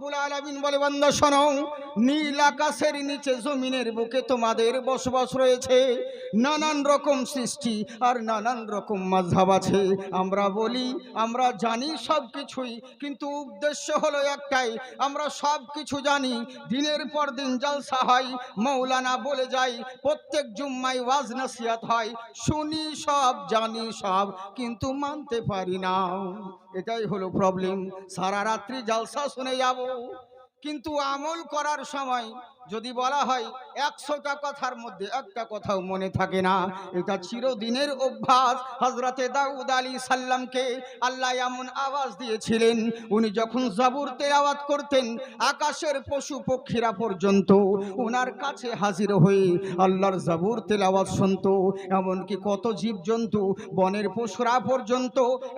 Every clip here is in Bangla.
রব্বুল আলামিন বলে, বান্দা শোনো, নীল আকাশের নিচে জমিনের বুকে তোমাদের বসবাস রয়েছে। নানান রকম সৃষ্টি আর নানান রকম মাযহাব আছে। আমরা বলি, আমরা জানি সব কিছুই, কিন্তু উদ্দেশ্য হলো একটাই, আমরা সব কিছু জানি। দিনের পর দিন জলসা হয়, মৌলানা বলে যায়, প্রত্যেক জুম্মায় ওয়াজ নসিহত হয়, শুনি সব, জানি সব, কিন্তু মানতে পারি না। এটাই হলো প্রবলেম। সারা রাত্রি জলসা শুনে যাব, কিন্তু আমল করার সময় যদি বলা হয় 100টা কথার মধ্যে একটা কথাও মনে থাকে না। এটা চিরদিনের অভ্যাস। হযরতে দাউদ আলাইহিস সালামকে আল্লাহ এমন আওয়াজ দিয়েছিলেন, উনি যখন জাবুর তেলাওয়াত করতেন, আকাশের পশু পক্ষীরা পর্যন্ত ওনার কাছে হাজির হয়ে আল্লাহর জাবুর তেলাওয়াত শুনতো। এমনকি কত জীবজন্তু, বনের পশুরা পর্যন্ত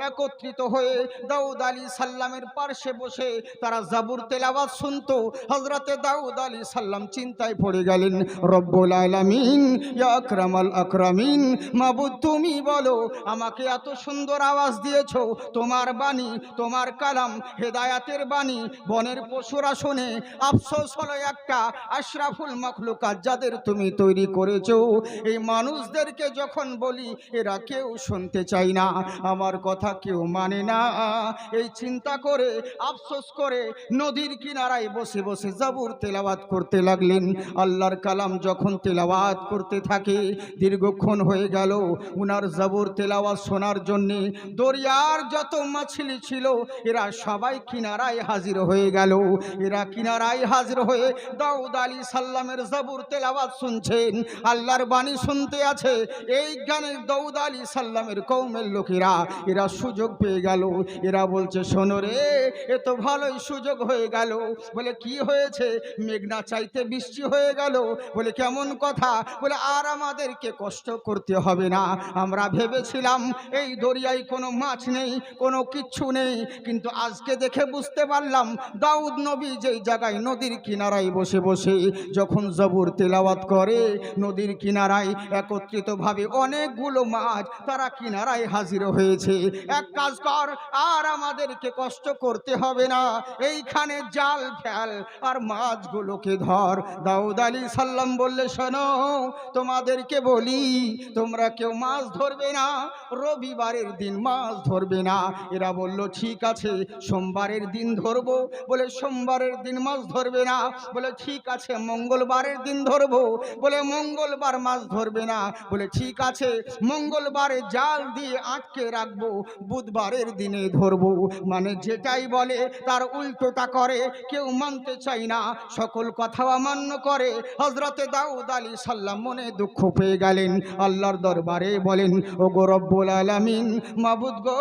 একত্রিত হয়ে দাউদ আলাইহিস সালামের পাশে বসে তারা জাবুর তেলাওয়াত শুনতো। হযরতে দাউদ আলাইহিস সালাম চিন্তায় পড়ে গেলেন, রব্বুল আলামিন, ইয়া আকরামাল আকরামিন, মাবুদ তুমি বলো, আমাকে এত সুন্দর আওয়াজ দিয়েছো, তোমার বাণী, তোমার কালাম, হেদায়াতের বাণী, বনের পশুরা শোনে। আফসোস হলো একটা, আশরাফুল মাখলুকাত যাদের তুমি তৈরি করেছো, এই মানুষদেরকে যখন বলি এরা কেউ শুনতে চায় না, আমার কথা কেউ মানে না। এই চিন্তা করে, আফসোস করে নদীর কিনারায় বসে বসে জাবুর তেলাওয়াত করতে লাগলেন। আল্লাহর কালাম যখন তেলাওয়াত করতে থাকে, দীর্ঘক্ষণ হয়ে গেল, উনার জাবুর তেলাওয়াত শোনার জন্য দরিয়ার যত মাছলি ছিল এরা সবাই কিনারায় হাজির হয়ে গেল। এরা কিনারায় হাজির হয়ে দাউদ আলাইহিস সালামের জাবুর তেলাওয়াত শুনছেন, আল্লাহর বাণী শুনতে আছে। এই গানে দাউদ আলাইহিস সালামের কওমের লোকেরা এরা সুযোগ পেয়ে গেল। এরা বলছে, শোনো রে, এ তো ভালোই সুযোগ হয়ে গেল। বলে কি হয়েছে? মেঘনা চাইতে বৃষ্টি হয়ে গেল। বলে কেমন কথা? বলে আর আমাদেরকে কষ্ট করতে হবে না। আমরা ভেবেছিলাম এই দরিয়ায় কোনো মাছ নেই, কোনো কিচ্ছু নেই, কিন্তু আজকে দেখে বুঝতে পারলাম দাউদ নবী যেই জায়গায় নদীর কিনারায় বসে বসে যখন জাবুর তেলাওয়াত করে, নদীর কিনারায় একত্রিতভাবে অনেকগুলো মাছ তারা কিনারায় হাজির হয়েছে। এক কাজ কর, আর আমাদেরকে কষ্ট করতে হবে না, এইখানে জাল ফেল আর মাছগুলোকে ধর। দাউদ আলাইহিস সালাম বললে, শোনো, তোমাদেরকে বলি, তোমরা কেউ মাছ ধরবে না, রবিবারের দিন মাছ ধরবে না। এরা বলল, ঠিক আছে, সোমবারের দিন ধরবো। বলে সোমবারের দিন মাছ ধরবে না। বলে ঠিক আছে, মঙ্গলবারের দিন ধরবো। বলে মঙ্গলবার মাছ ধরবে না। বলে ঠিক আছে, মঙ্গলবারে জাল দিয়ে আটকে রাখবো, বুধবারের দিনে ধরবো। মানে যেটাই বলে তার উল্টোটা করে, কেউ মানতে চায় না, সকল কথা অমান্য করে। হযরতে দাউদ আলাইহিস সালাম মনে দুঃখ পেয়ে গেলেন, আল্লাহর দরবারে বলেন, ও গো রব্বুল আলামিন, মাবুদ গো,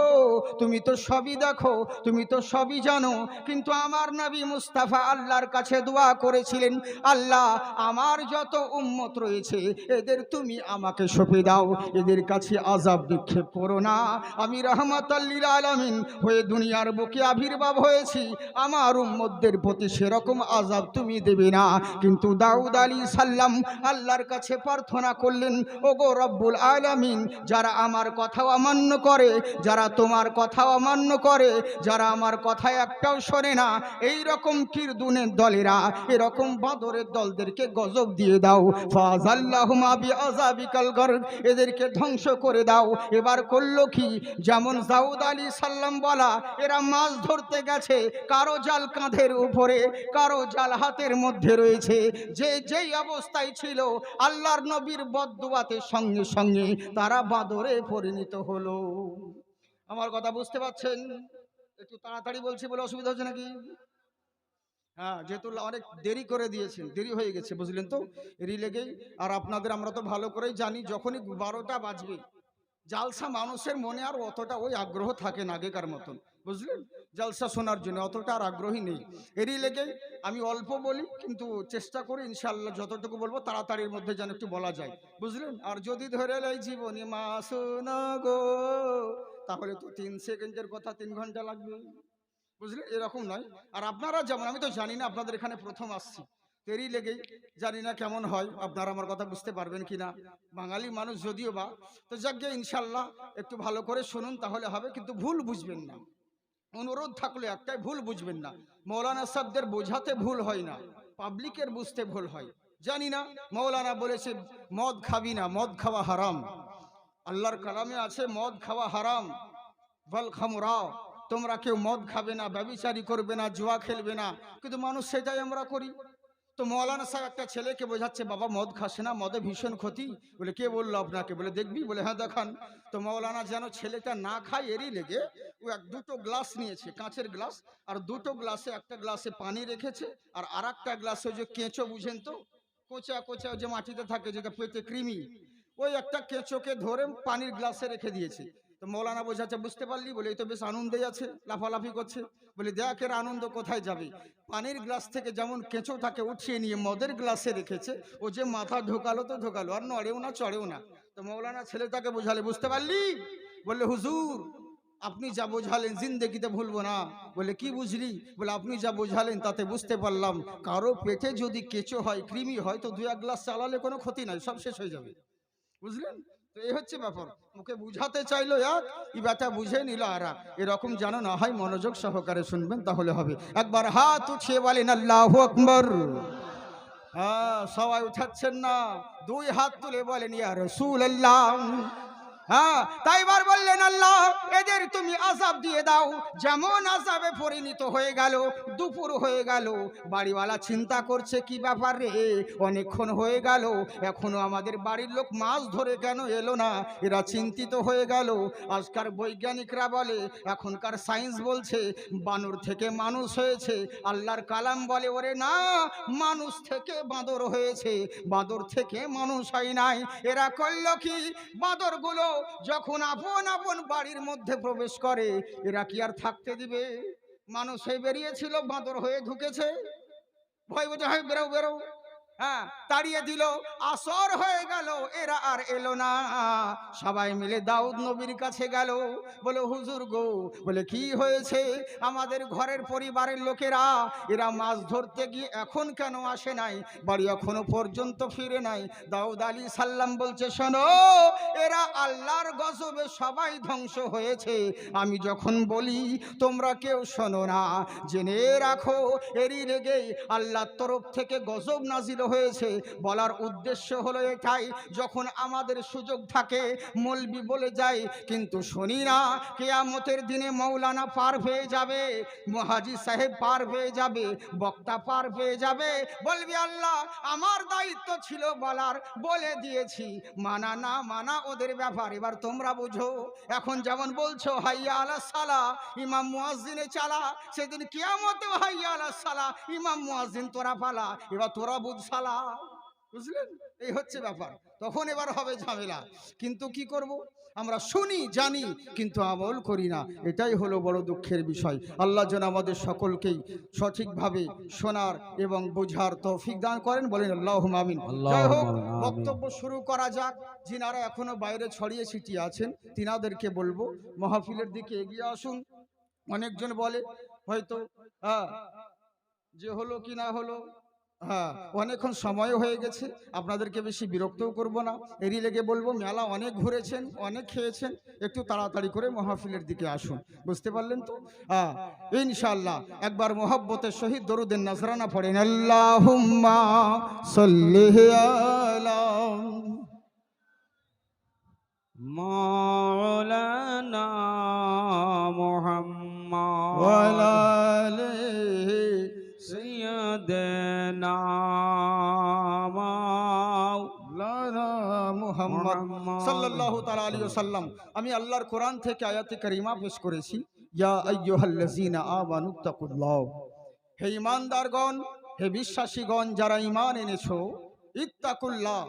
তুমি তো সবই দেখো, তুমি তো সবই জানো, কিন্তু আমার নবী মুস্তাফা আল্লাহর কাছে দোয়া করেছিলেন, আল্লাহ, আমার যত উম্মত রয়েছে এদের তুমি আমাকে সঁপে দাও, এদের কাছে আযাব নিক্ষেপ করো না। আমি রাহমাতাল লিল আলামিন হয়ে দুনিয়ার বুকে আবির্ভাব হয়েছি, আমার উম্মতদের প্রতি সেরকম আযাব তুমি দেবে না। কিন্তু দাউদ আলাইহিস সালাম আল্লাহর কাছে প্রার্থনা করলেন, ওগো রব্বুল আলামিন, যারা আমার কথা অমান্য করে, যারা তোমার কথা অমান্য করে, যারা আমার কথা একটাও শোনে না, এই রকম কিরদুনের দলেরা, এরকম বাদরের দলদেরকে গজব দিয়ে দাও। ফাযাল্লাহুমা বিআযাবিকাল গারক, এদেরকে ধ্বংস করে দাও। এবার করলো কি? যেমন দাউদ আলাইহিস সালাম বলা, এরা মাছ ধরতে গেছে, কারো জাল কাঁধের উপরে, কারো জাল হাতের মধ্যে রয়েছে, যে যেই অবস্থায় ছিল, আল্লাহর নবীর বদদুয়াতে সঙ্গে সঙ্গে তারা বাদরে পরিণত হলো। আমার কথা বুঝতে পারছেন? একটু তাড়াতাড়ি বলছি বলে অসুবিধা হচ্ছে নাকি? হ্যাঁ, যেহেতু অনেক দেরি করে দিয়েছেন, দেরি হয়ে গেছে, বুঝলেন তো, এরই লেগেই। আর আপনাদের আমরা তো ভালো করেই জানি, যখনই 12টা বাজবে জালসা মানুষের মনে আর অতটা ওই আগ্রহ থাকে না আগেকার মতন, বুঝলেন, জালসা শোনার জন্য অতটা আর আগ্রহী নেই। এরই লেগে আমি অল্প বলি, কিন্তু চেষ্টা করি ইনশাআল্লাহ যতটুকু বলবো তাড়াতাড়ির মধ্যে যেন একটু বলা যায়, বুঝলেন। আর যদি ধরে লাই জীবনী মা শোনা গো, তাহলে তো 3 সেকেন্ডের কথা 3 ঘন্টা লাগবে, বুঝলেন, এরকম নয়। আর আপনারা যেমন, আমি তো জানি না, আপনাদের এখানে প্রথম আসছি, তেরি লেগেই জানি না কেমন হয়, আপনারা আমার কথা বুঝতে পারবেন কিনা। বাঙালি মানুষ যদিও বা, তো যাক গে, ইনশাল্লাহ একটু ভালো করে শুনুন, তাহলে হবে, কিন্তু ভুল বুঝবেন না। অনুরোধ থাকলে একটাই, ভুল বুঝবেন না। মৌলানা সাহেবদের বোঝাতে ভুল হয় না, পাবলিকের বুঝতে ভুল হয়। জানি না, মৌলানা বলেছে মদ খাবি না, মদ খাওয়া হারাম। আল্লাহর কালামে আছে মদ খাওয়া হারাম। বল খামরা, তোমরা কেউ মদ খাবে না, ব্যভিচারী করবে না, জুয়া খেলবে না, কিন্তু মানুষ সেটাই আমরা করি। তো মৌলানা সাহেব একটা ছেলেকে বোঝাচ্ছে, বাবা মদ খাস না, মদে ভীষণ ক্ষতি। বলে কে বললো আপনাকে? বলে দেখবি। বলে হ্যাঁ দেখান। তো মৌলানা যেন ছেলেটা না খায় এরই লেগে ও দুটো গ্লাস নিয়েছে, কাঁচের গ্লাস, আর দুটো গ্লাসে, একটা গ্লাসে পানি রেখেছে, আর আরেকটা গ্লাসে যে কেঁচো, বুঝেন তো, কোচা কোচা যে মাটিতে থাকে, যেটা পেটে কৃমি, ওই একটা কেঁচোকে ধরে পানির গ্লাসে রেখে দিয়েছে। তো মৌলানা বোঝাচ্ছে, বুঝতে পারলি? বলে এই তো বেশ আনন্দে আছে, লাফালাফি করছে। বলে দেখ এর আনন্দ কোথায় যাবে, পানির গ্লাস থেকে যেমন কেঁচোটাকে উঠিয়ে নিয়ে মদের গ্লাসে রেখেছে, ও যে মাথা ঢোকালো তো ঢোকালো, আর নড়েও না চড়েও না। তো মৌলানা ছেলেটাকে বোঝালে, বুঝতে পারলি? বললে হুজুর আপনি যা বোঝালেন জিন্দেগিতে ভুলবো না। বলে কি বুঝলি? বলে আপনি যা বোঝালেন তাতে বুঝতে পারলাম, কারো পেটে যদি কেঁচো হয়, কৃমি হয়, তো 2-1 গ্লাস চালালে কোনো ক্ষতি নাই, সব শেষ হয়ে যাবে। বুঝলেন? তো এই হচ্ছে ব্যাপার। মুখে বুঝাতে চাইলো এক, ই ব্যাটা বুঝে নিল আর এক। এরকম যেন না হয়, মনোযোগ সহকারে শুনবেন, তাহলে হবে। একবার হাত উঠিয়ে বলেন আল্লাহু আকবার। হ্যাঁ, সবাই উঠাচ্ছেন না, 2 হাত তুলে বলেন ইয়া রাসূলুল্লাহ। হ্যাঁ, তাই এবার বললেন, আল্লাহ এদের তুমি আযাব দিয়ে দাও, যেমন আযাবে পরিণত হয়ে গেল। দুপুর হয়ে গেল, বাড়িওয়ালা চিন্তা করছে কি ব্যাপার রে, অনেকক্ষণ হয়ে গেল, এখনো আমাদের বাড়ির লোক মাছ ধরে কেন এলো না। এরা চিন্তিত হয়ে গেল। আজকাল বৈজ্ঞানিকরা বলে, এখনকার সায়েন্স বলছে বানর থেকে মানুষ হয়েছে। আল্লাহর কালাম বলে, ওরে না, মানুষ থেকে বাঁদর হয়েছে, বাঁদর থেকে মানুষ হয় নাই। এরা করল কি, বাঁদরগুলো যখন আপন আপন বাড়ির মধ্যে প্রবেশ করে, এরা কি আর থাকতে দিবে? মানুষ হয়ে বেরিয়েছিল, বাঁদর হয়ে ঢুকেছে, ভয় বোঝা হয় বেরো বেরো। হ্যাঁ, তাড়িয়ে দিল। আসর হয়ে গেল, এরা আর এলো না। সবাই মিলে দাউদ নবীর কাছে গেল, বলে হুজুর গো, বলে কি হয়েছে? আমাদের ঘরের পরিবারের লোকেরা, এরা মাছ ধরতে গিয়ে এখন কেন আসে নাই, বাড়ি এখনো পর্যন্ত ফিরে নাই। দাউদ আলী সাল্লাম বলছে, শোনো, এরা আল্লাহর গজবে সবাই ধ্বংস হয়েছে। আমি যখন বলি তোমরা কেউ শোনো না, জেনে রাখো এরই লেগেই আল্লাহর তরফ থেকে গজব নাজিল হয়েছে। বলার উদ্দেশ্য হলো এটাই, যখন আমাদের সুযোগ থাকে মৌলবি বলে যায়, কিন্তু শুনি না। কিয়ামতের দিনে মৌলানা পার পেয়ে যাবে, মুহাজি সাহেব পার পেয়ে যাবে, বক্তা পার পেয়ে যাবে, বলবি আল্লাহ আমার দায়িত্ব ছিল বলার, বলে দিয়েছি, মানা না মানা ওদের ব্যাপার। এবার তোমরা বুঝো। এখন যেমন বলছো হাইয়া আলাস সালাহ, ইমাম মুয়াজ্জিনে চালা, সেদিন কিয়ামতেও হাইয়া আলাস সালাহ, ইমাম মুয়াজ্জিন তোরা পালা। এবার তোরা বুঝ সালা। বুঝলেন? এই হচ্ছে ব্যাপার। তখন এবার হবে ঝামেলা। কিন্তু কি করব, আমরা শুনি জানি কিন্তু আমল করি না, এটাই হলো বড় দুঃখের বিষয়। আল্লাহ যেন আমাদের সকলকেই সঠিকভাবে শোনার এবং বোঝার তৌফিক দান করেন, বলেন আল্লাহুম্মা আমিন। যাই হোক, বক্তব্য শুরু করা যাক। যিনারা এখনো বাইরে ছড়িয়ে ছিটিয়ে আছেন, তিনাদেরকে বলবো মাহফিলের দিকে এগিয়ে আসুন। অনেকজন বলে হয়তো যে হলো কি না হলো, হ্যাঁ অনেকক্ষণ সময় হয়ে গেছে, আপনাদেরকে বেশি বিরক্তও করব না। এরই লেগে বলবো, মেলা অনেক ঘুরেছেন, অনেক খেয়েছেন, একটু তাড়াতাড়ি করে মাহফিলের দিকে আসুন। বুঝতে পারলেন তো? হ্যাঁ, ইনশাআল্লাহ একবার মোহব্বতের সহিত দরুদের নজরানা পড়েন, আল্লাহুম্মা সাল্লি আলা মাওলানা মুহাম্মদ ওয়া আলা আলিহি সাইয়্যিদানা মাওলানা মুহাম্মদ সাল্লাল্লাহু তাআলা আলাইহি ওয়াসাল্লাম। আমি আল্লাহর কোরআন থেকে আয়াতে কারিমা পেশ করেছি, ইয়া আইয়ুহাল্লাযীনা আমানুত্তাকুল্লাহ। হে ঈমানদারগণ, হে বিশ্বাসীগণ, যারা ঈমান এনেছো, ইত্তাকুল্লাহ,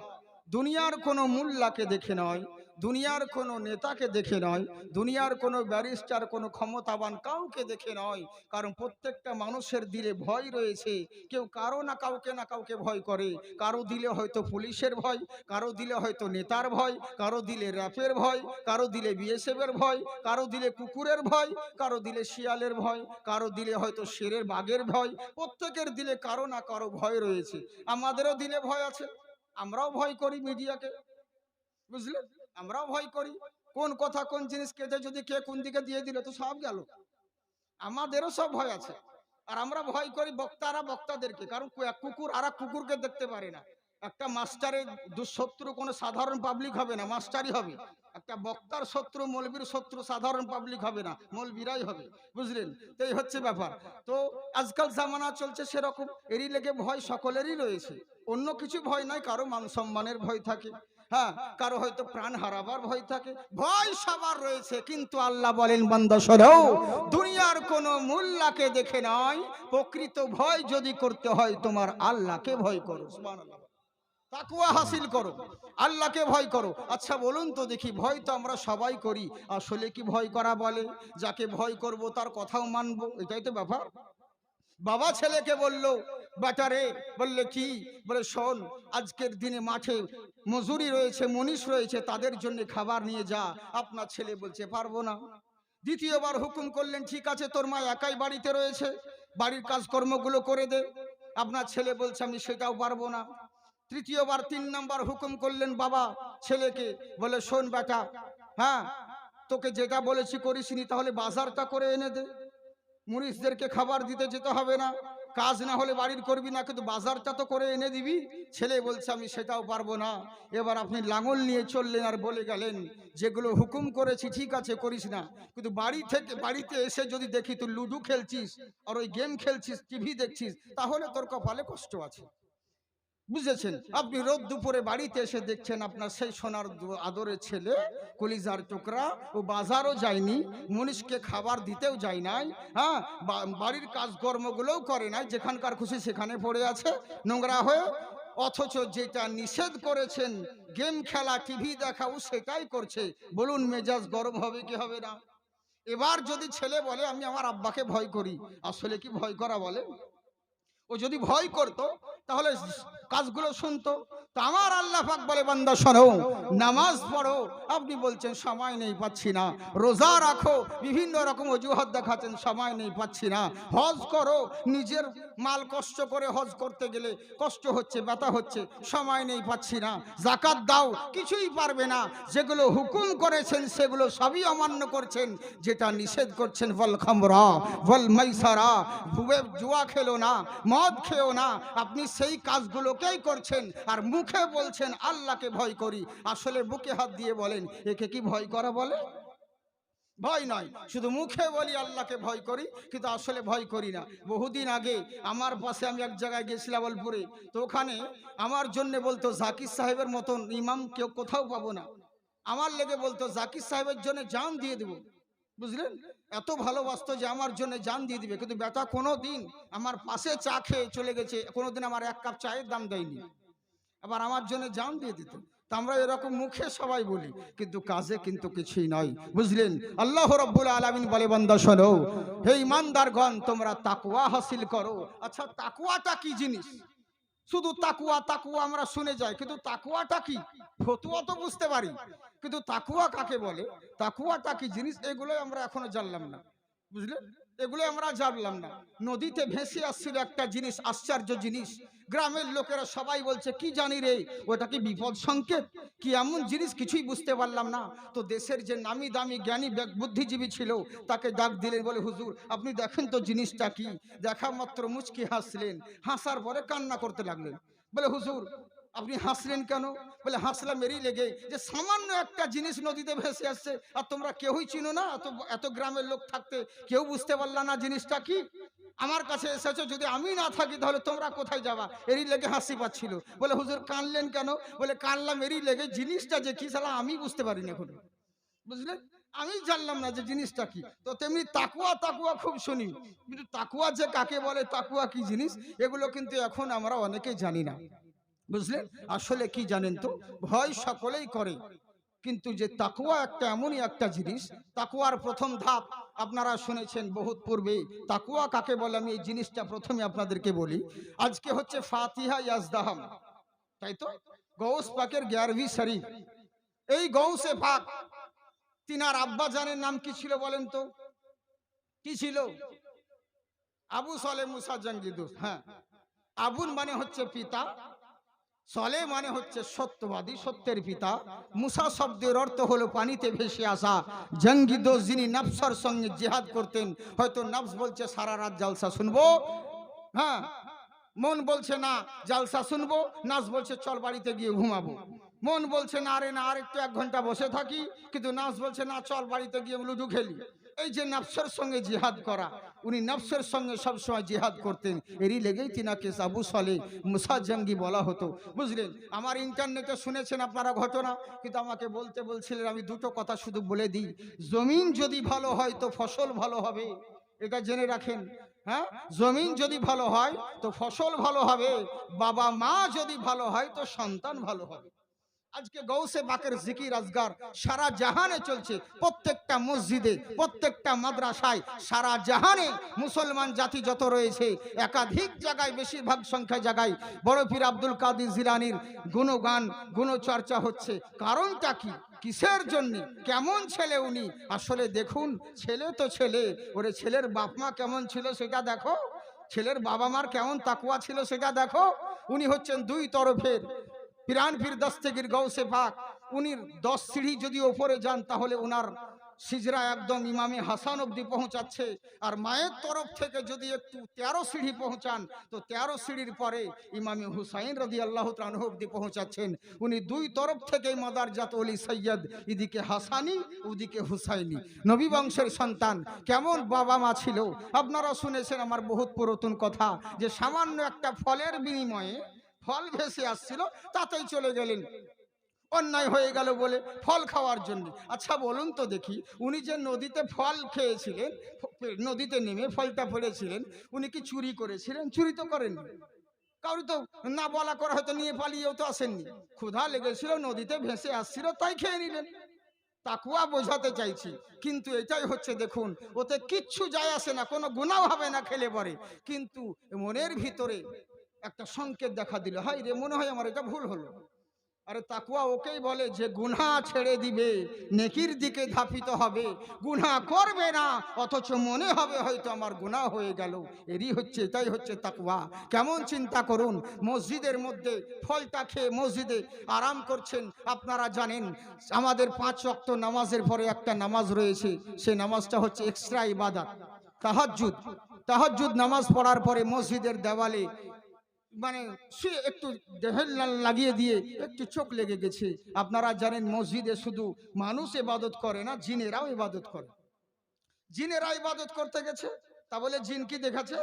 দুনিয়ার কোনো মোল্লাকে দেখে নয়, দুনিয়ার কোনো নেতাকে দেখে নয়, দুনিয়ার কোনো ব্যারিস্টার, কোনো ক্ষমতাবান কাউকে দেখে নয়। কারণ প্রত্যেকটা মানুষের দিলে ভয় রয়েছে। কেউ কারো না কাউকে ভয় করে। কারো দিলে হয়তো পুলিশের ভয়, কারো দিলে হয়তো নেতার ভয়, কারো দিলে র্যাপের ভয়, কারো দিলে বিএসএফের ভয়, কারো দিলে কুকুরের ভয়, কারো দিলে শিয়ালের ভয়, কারো দিলে হয়তো শেরের বাঘের ভয়। প্রত্যেকের দিলে কারো না কারো ভয় রয়েছে। আমাদেরও দিলে ভয় আছে, আমরাও ভয় করি মিডিয়াকে। বুঝলেন? আমরাও ভয় করি। কোন কথা কোন জিনিস কেটে যদি কে কোন দিকে দিয়ে দিল তো সব গেল। আমাদেরও সব ভয় আছে, আর আমরা ভয় করি বক্তারা বক্তাদেরকে, কারণ কুকুর আর এক কুকুরকে দেখতে পারে না। একটা মাস্টারের দুঃশত্রু কোনো সাধারণ পাবলিক হবে না, মাস্টারই হবে। একটা বক্তার শত্রু মৌলবীর শত্রু সাধারণ পাবলিক হবে না, মৌলবীরাই হবে, বুঝলেন? তো এই হচ্ছে ব্যাপার। তো আজকাল জামানা চলছে সেরকম, এরই লেগে ভয় সকলেরই রয়েছে। অন্য কিছু ভয় নাই, কারো মান সম্মানের ভয় থাকে, হ্যাঁ, কারো হয়তো প্রাণ হারাবার ভয় থাকে, ভয় সবার রয়েছে। কিন্তু আল্লাহ বলেন, বান্দা শোনো, দুনিয়ার কোন মোল্লাকে দেখে নয়, প্রকৃত ভয় যদি করতে হয় তোমার আল্লাহকে ভয় করো। সুবহানাল্লাহ। তাকওয়া হাসিল করো, আল্লাহকে ভয় করো। আচ্ছা বলুন তো দেখি, ভয় তো আমরা সবাই করি, আসলে কি ভয় করা বলে? যাকে ভয় করব তার কথাও মানবো, এটাই তো ব্যাপার। বাবা ছেলেকে বলল, বেটারে, বললে কি? বলে শোন, আজকের দিনে মাঠে মজুরি রয়েছে, মুনিশ রয়েছে, তাদের জন্য খাবার নিয়ে যা। আপনার ছেলে বলছে পারবো না। দ্বিতীয়বার হুকুম করলেন, ঠিক আছে, তোর মা একাই বাড়িতে রয়েছে, বাড়ির কাজকর্মগুলো করে দে। আপনার ছেলে বলছে আমি সেটাও পারবো না। তৃতীয়বার 3 নাম্বার হুকুম করলেন বাবা ছেলেকে, বলে শোন বেটা, হ্যাঁ, তোকে যেটা বলেছি করিসনি, তাহলে বাজারটা করে এনে দে। মুনিশদেরকে খাবার দিতে যেতে হবে না, কাজ না হলে বাড়ির করবি না, কিন্তু বাজারটা তো করে এনে দিবি। ছেলে বলছে আমি সেটাও পারবো না। এবার আপনি লাঙল নিয়ে চললেন আর বলে গেলেন, যেগুলো হুকুম করেছি ঠিক আছে করিস না, কিন্তু বাড়িতে এসে যদি দেখি তুই লুডু খেলছিস আর ওই গেম খেলছিস, টিভি দেখছিস, তাহলে তোর কপালে কষ্ট আছে। বুঝেছেন? আপনি রোদ দুপুরে বাড়িতে এসে দেখছেন আপনার সেই সোনার আদরের ছেলে, কলিজার টুকরা, ও বাজারও যায়নি, মনীষকে খাবার দিতেও যায় নাই, হ্যাঁ, বাড়ির কাজকর্মগুলোও করে নাই, যেখানকার খুশি সেখানে পড়ে আছে নোংরা হয়ে। অথচ যেটা নিষেধ করেছেন, গেম খেলা, টিভি দেখাও, সেটাই করছে। বলুন মেজাজ গরম হবে কি হবে না? এবার যদি ছেলে বলে আমি আমার আব্বাকে ভয় করি, আসলে কি ভয় করা বলে? ও যদি ভয় করতো তাহলে কাজগুলো শুনতো। তো আমার আল্লাহ পাক বলে, বান্দা শোনো, নামাজ পড়ো, আপনি বলছেন সময় নেই পাচ্ছি না। রোজা রাখো, বিভিন্ন রকম অজুহাত দেখাচ্ছেন সময় নেই পাচ্ছি না। হজ করো, নিজের মাল কষ্ট করে হজ করতে গেলে কষ্ট হচ্ছে, ব্যথা হচ্ছে, সময় নেই পাচ্ছি না। যাকাত দাও, কিছুই পারবে না। যেগুলো হুকুম করেছেন সেগুলো সবই অমান্য করছেন, যেটা নিষেধ করছেন ওয়াল খামরা ওয়াল মাইসারা, জুয়া খেলো না, মদ খেও না, আপনি সেই কাজগুলোকেই করছেন আর মুখে বলছেন আল্লাহকে ভয় করি। আসলে বুকে হাত দিয়ে বলেন, একে কি ভয় করা বলে? ভয় নয়, শুধু মুখে বলি আল্লাহকে ভয় করি, কিন্তু আসলে ভয় করি না। বহুদিন আগে আমার পাশে আমি এক জায়গায় গেছিলাম বলপুরে, তো ওখানে আমার জন্য বলতো জাকির সাহেবের মতন ইমাম কেউ কোথাও পাবো না। আমার লেগে বলতো জাকির সাহেবের জন্য জান দিয়ে দেবো, বুঝলেন? এত ভালোবাসতো যে আমার জন্য জান দিয়ে দিবে। কিন্তু বেটা কোনো দিন আমার পাশে চা খেয়ে চলে গেছে, কোনোদিন আমার 1 কাপ চায়ের দাম দেয়নি, আবার আমার জন্য জান দিয়ে দিত। তা আমরা এরকম মুখে সবাই বলি, কিন্তু কাজে কিন্তু কিছুই নয়, বুঝলেন? আল্লাহ রাব্বুল আলামিন বলে, বান্দা শোনো, হে ঈমানদারগণ, তোমরা তাকওয়া হাসিল করো। আচ্ছা, তাকওয়াটা কি জিনিস? শুধু তাকুয়া তাকুয়া আমরা শুনে যাই, কিন্তু তাকুয়াটা কি? ফতুয়া তো বুঝতে পারি, কিন্তু তাকুয়া কাকে বলে, তাকুয়াটা কি জিনিস, এগুলোই আমরা এখনো জানলাম না, বুঝলেন? এগুলো আমরা জানলাম না। নদীতে ভেসে আসছিল একটা জিনিস, আশ্চর্য জিনিস। গ্রামের লোকেরা সবাই বলছে কি জানি রে, ওটা কি বিপদ সংকেত, কি এমন জিনিস, কিছুই বুঝতে পারলাম না। তো দেশের যে নামি দামি জ্ঞানী বুদ্ধিজীবী ছিল, তাকে ডাক দিলেন, বলে হুজুর আপনি দেখেন তো জিনিসটা কি। দেখা মাত্র মুচকি হাসলেন, হাসার পরে কান্না করতে লাগলেন। বলে হুজুর আপনি হাসলেন কেন? বলে হাসলাম এরই লেগে যে সামান্য একটা জিনিস নদীতে ভেসে আসছে, আর তোমরা কেউই চিনো না, এত গ্রামের লোক থাকতে কেউ বুঝতে পারলা না জিনিসটা কি। আমার কাছে এসেছো, যদি আমি না থাকি তাহলে তোমরা কোথায় যাবা? এরই লেগে হাসি পাচ্ছিল। বলে হুজুর কানলেন কেন? বলে কানলাম এরই লেগে, জিনিসটা যে কি সালা আমি বুঝতে পারিনি এখনো, বুঝলেন? আমি জানলাম না যে জিনিসটা কি। তো তেমনি তাকুয়া তাকুয়া খুব শুনি, কিন্তু তাকুয়া যে কাকে বলে, তাকুয়া কি জিনিস, এগুলো কিন্তু এখন আমরা অনেকেই জানি না, বুঝলেন? আসলে কি জানেন তো, ভয় সকলেই করে, কিন্তু যে তাকুয়া একটা এমনই একটা জিনিস, তাকুয়ার প্রথম ধাপ আপনারা শুনেছেন বহুত পূর্বে। তাকুয়া কাকে বলে আমি এই জিনিসটা প্রথমে আপনাদেরকে বলি। আজকে হচ্ছে ফাতিহা ইয়াজদাহাম, তাই তো? গৌস পাকের 11वीं শরীফ। এই গৌসে পাক, তিনার আব্বা জানের নাম কি ছিল বলেন তো? কি ছিল? আবু সালে মুসা জঙ্গিদুস। হ্যাঁ, আবুন মানে হচ্ছে পিতা, সলে মানে হচ্ছে সত্যবাদী, সত্যের পিতা। মুসা শব্দের অর্থ হলো পানিতে ভেসে আসা জঙ্গি দোষ, যিনি নফসের সঙ্গে জিহাদ করতেন। হয়তো নফস বলছে সারা রাত জালসা শুনবো, হ্যাঁ, মন বলছে না জালসা শুনবো, নাচ বলছে চল বাড়িতে গিয়ে ঘুমাবো। মন বলছে না রে না, আর একটু 1 ঘন্টা বসে থাকি, কিন্তু নাচ বলছে না চল বাড়িতে গিয়ে লুডু খেলি। এই যে নফসের সঙ্গে জিহাদ করা, উনি নফসের সঙ্গে সবসময় জিহাদ করতেন। এরই লেগেই তিনাকে আবু সালে মুসা জঙ্গি বলা হতো, বুঝলেন। আমার ইন্টারনেটে শুনেছেন আপনারা ঘটনা, কিন্তু আমাকে বলতে বলছিলেন, আমি দুটো কথা শুধু বলে দিই। জমিন যদি ভালো হয় তো ফসল ভালো হবে, এটা জেনে রাখেন। হ্যাঁ, জমিন যদি ভালো হয় তো ফসল ভালো হবে, বাবা মা যদি ভালো হয় তো সন্তান ভালো হবে। আজকে গৌসে পাকের জিকির আজগার সারা জাহানে চলছে, প্রত্যেকটা মসজিদে, প্রত্যেকটা মাদ্রাসায়, সারা জাহানে মুসলমান জাতি যত রয়েছে একাধিক জায়গায়, বেশিরভাগ সংখ্যা জায়গায় বড় পীর আব্দুল কাদের জিলানীর গুণগান, গুণচর্চা হচ্ছে। কারণটা কি, কিসের জন্য, কেমন ছেলে উনি? আসলে দেখুন, ছেলে তো ছেলে, ওরে ছেলের বাপ মা কেমন ছিল সেটা দেখো, ছেলের বাবা মার কেমন তাকওয়া ছিল সেটা দেখো। উনি হচ্ছেন 2 তরফের পিরান পীর দস্তগীর গৌসে পাক। উনি 10 সিঁড়ি যদি ওপরে যান তাহলে উনার সিজরা একদম ইমামে হাসান অবধি পৌঁছাচ্ছে। আর মায়ের তরফ থেকে যদি একটু 13 সিঁড়ি পৌঁছান তো 13 সিঁড়ির পরে ইমামে হুসাইন রাদিয়াল্লাহু তাআলা আনহু অবধি পৌঁছাচ্ছেন। উনি 2 তরফ থেকে মাদারজাত ওলি সৈয়দ, এদিকে হাসানি ওদিকে হুসাইনি, নবী বংশের সন্তান। কেমন বাবা মা ছিল আপনারা শুনেছেন। আমার বহুত পুরাতন কথা, যে সামান্য একটা ফলের বিনিময়ে ফল ভেসে আসছিল, তাতেই চলে গেলেন, অন্যায় হয়ে গেল বলে ফল খাওয়ার জন্য। আচ্ছা বলুন তো দেখি, উনি যে নদীতে ফল খেয়েছিলেন, নদীতে নেমে ফলটা পড়েছিলেন, উনি কি চুরি করেছিলেন? চুরি তো করেননি। কারো তো না বলা করে হয়তো নিয়ে পালিয়েও তো আসেননি। ক্ষুধা লেগেছিল, নদীতে ভেসে আসছিল, তাই খেয়ে নিলেন। তাকুয়া বোঝাতে চাইছি। কিন্তু এটাই হচ্ছে, দেখুন, ওতে কিচ্ছু যায় আসে না, কোনো গুনাহ হবে না খেলে পরে, কিন্তু মনের ভিতরে একটা সংকেত দেখা দিল, হাই রে, মনে হয় আমার এটা ভুল হলো। আরে তাকওয়া ওকেই বলে যে গুনাহ ছেড়ে দিবে, নেকির দিকে ধাপিত হবে, গুনাহ করবে না, অথচ মনে হবে হয়তো আমার গুনাহ হয়ে গেল। এরই হচ্ছে, এটাই হচ্ছে তাকওয়া। কেমন চিন্তা করুন, মসজিদের মধ্যে ফলটা খেয়ে মসজিদে আরাম করছেন। আপনারা জানেন আমাদের 5 ওয়াক্ত নামাজের পরে একটা নামাজ রয়েছে, সেই নামাজটা হচ্ছে এক্সট্রা ইবাদত, তাহাজ্জুদ। তাহাজ্জুদ নামাজ পড়ার পরে মসজিদের দেওয়ালে মানে সে একটু দেহের লাগিয়ে দিয়ে একটু চোখ লেগে গেছে। আপনারা জানেন মসজিদে শুধু মানুষ ইবাদত করে না, জিনেরাও ইবাদত করে। জিনেরা ইবাদত করতে গেছে, তা বলে জিন কি দেখাচ্ছে?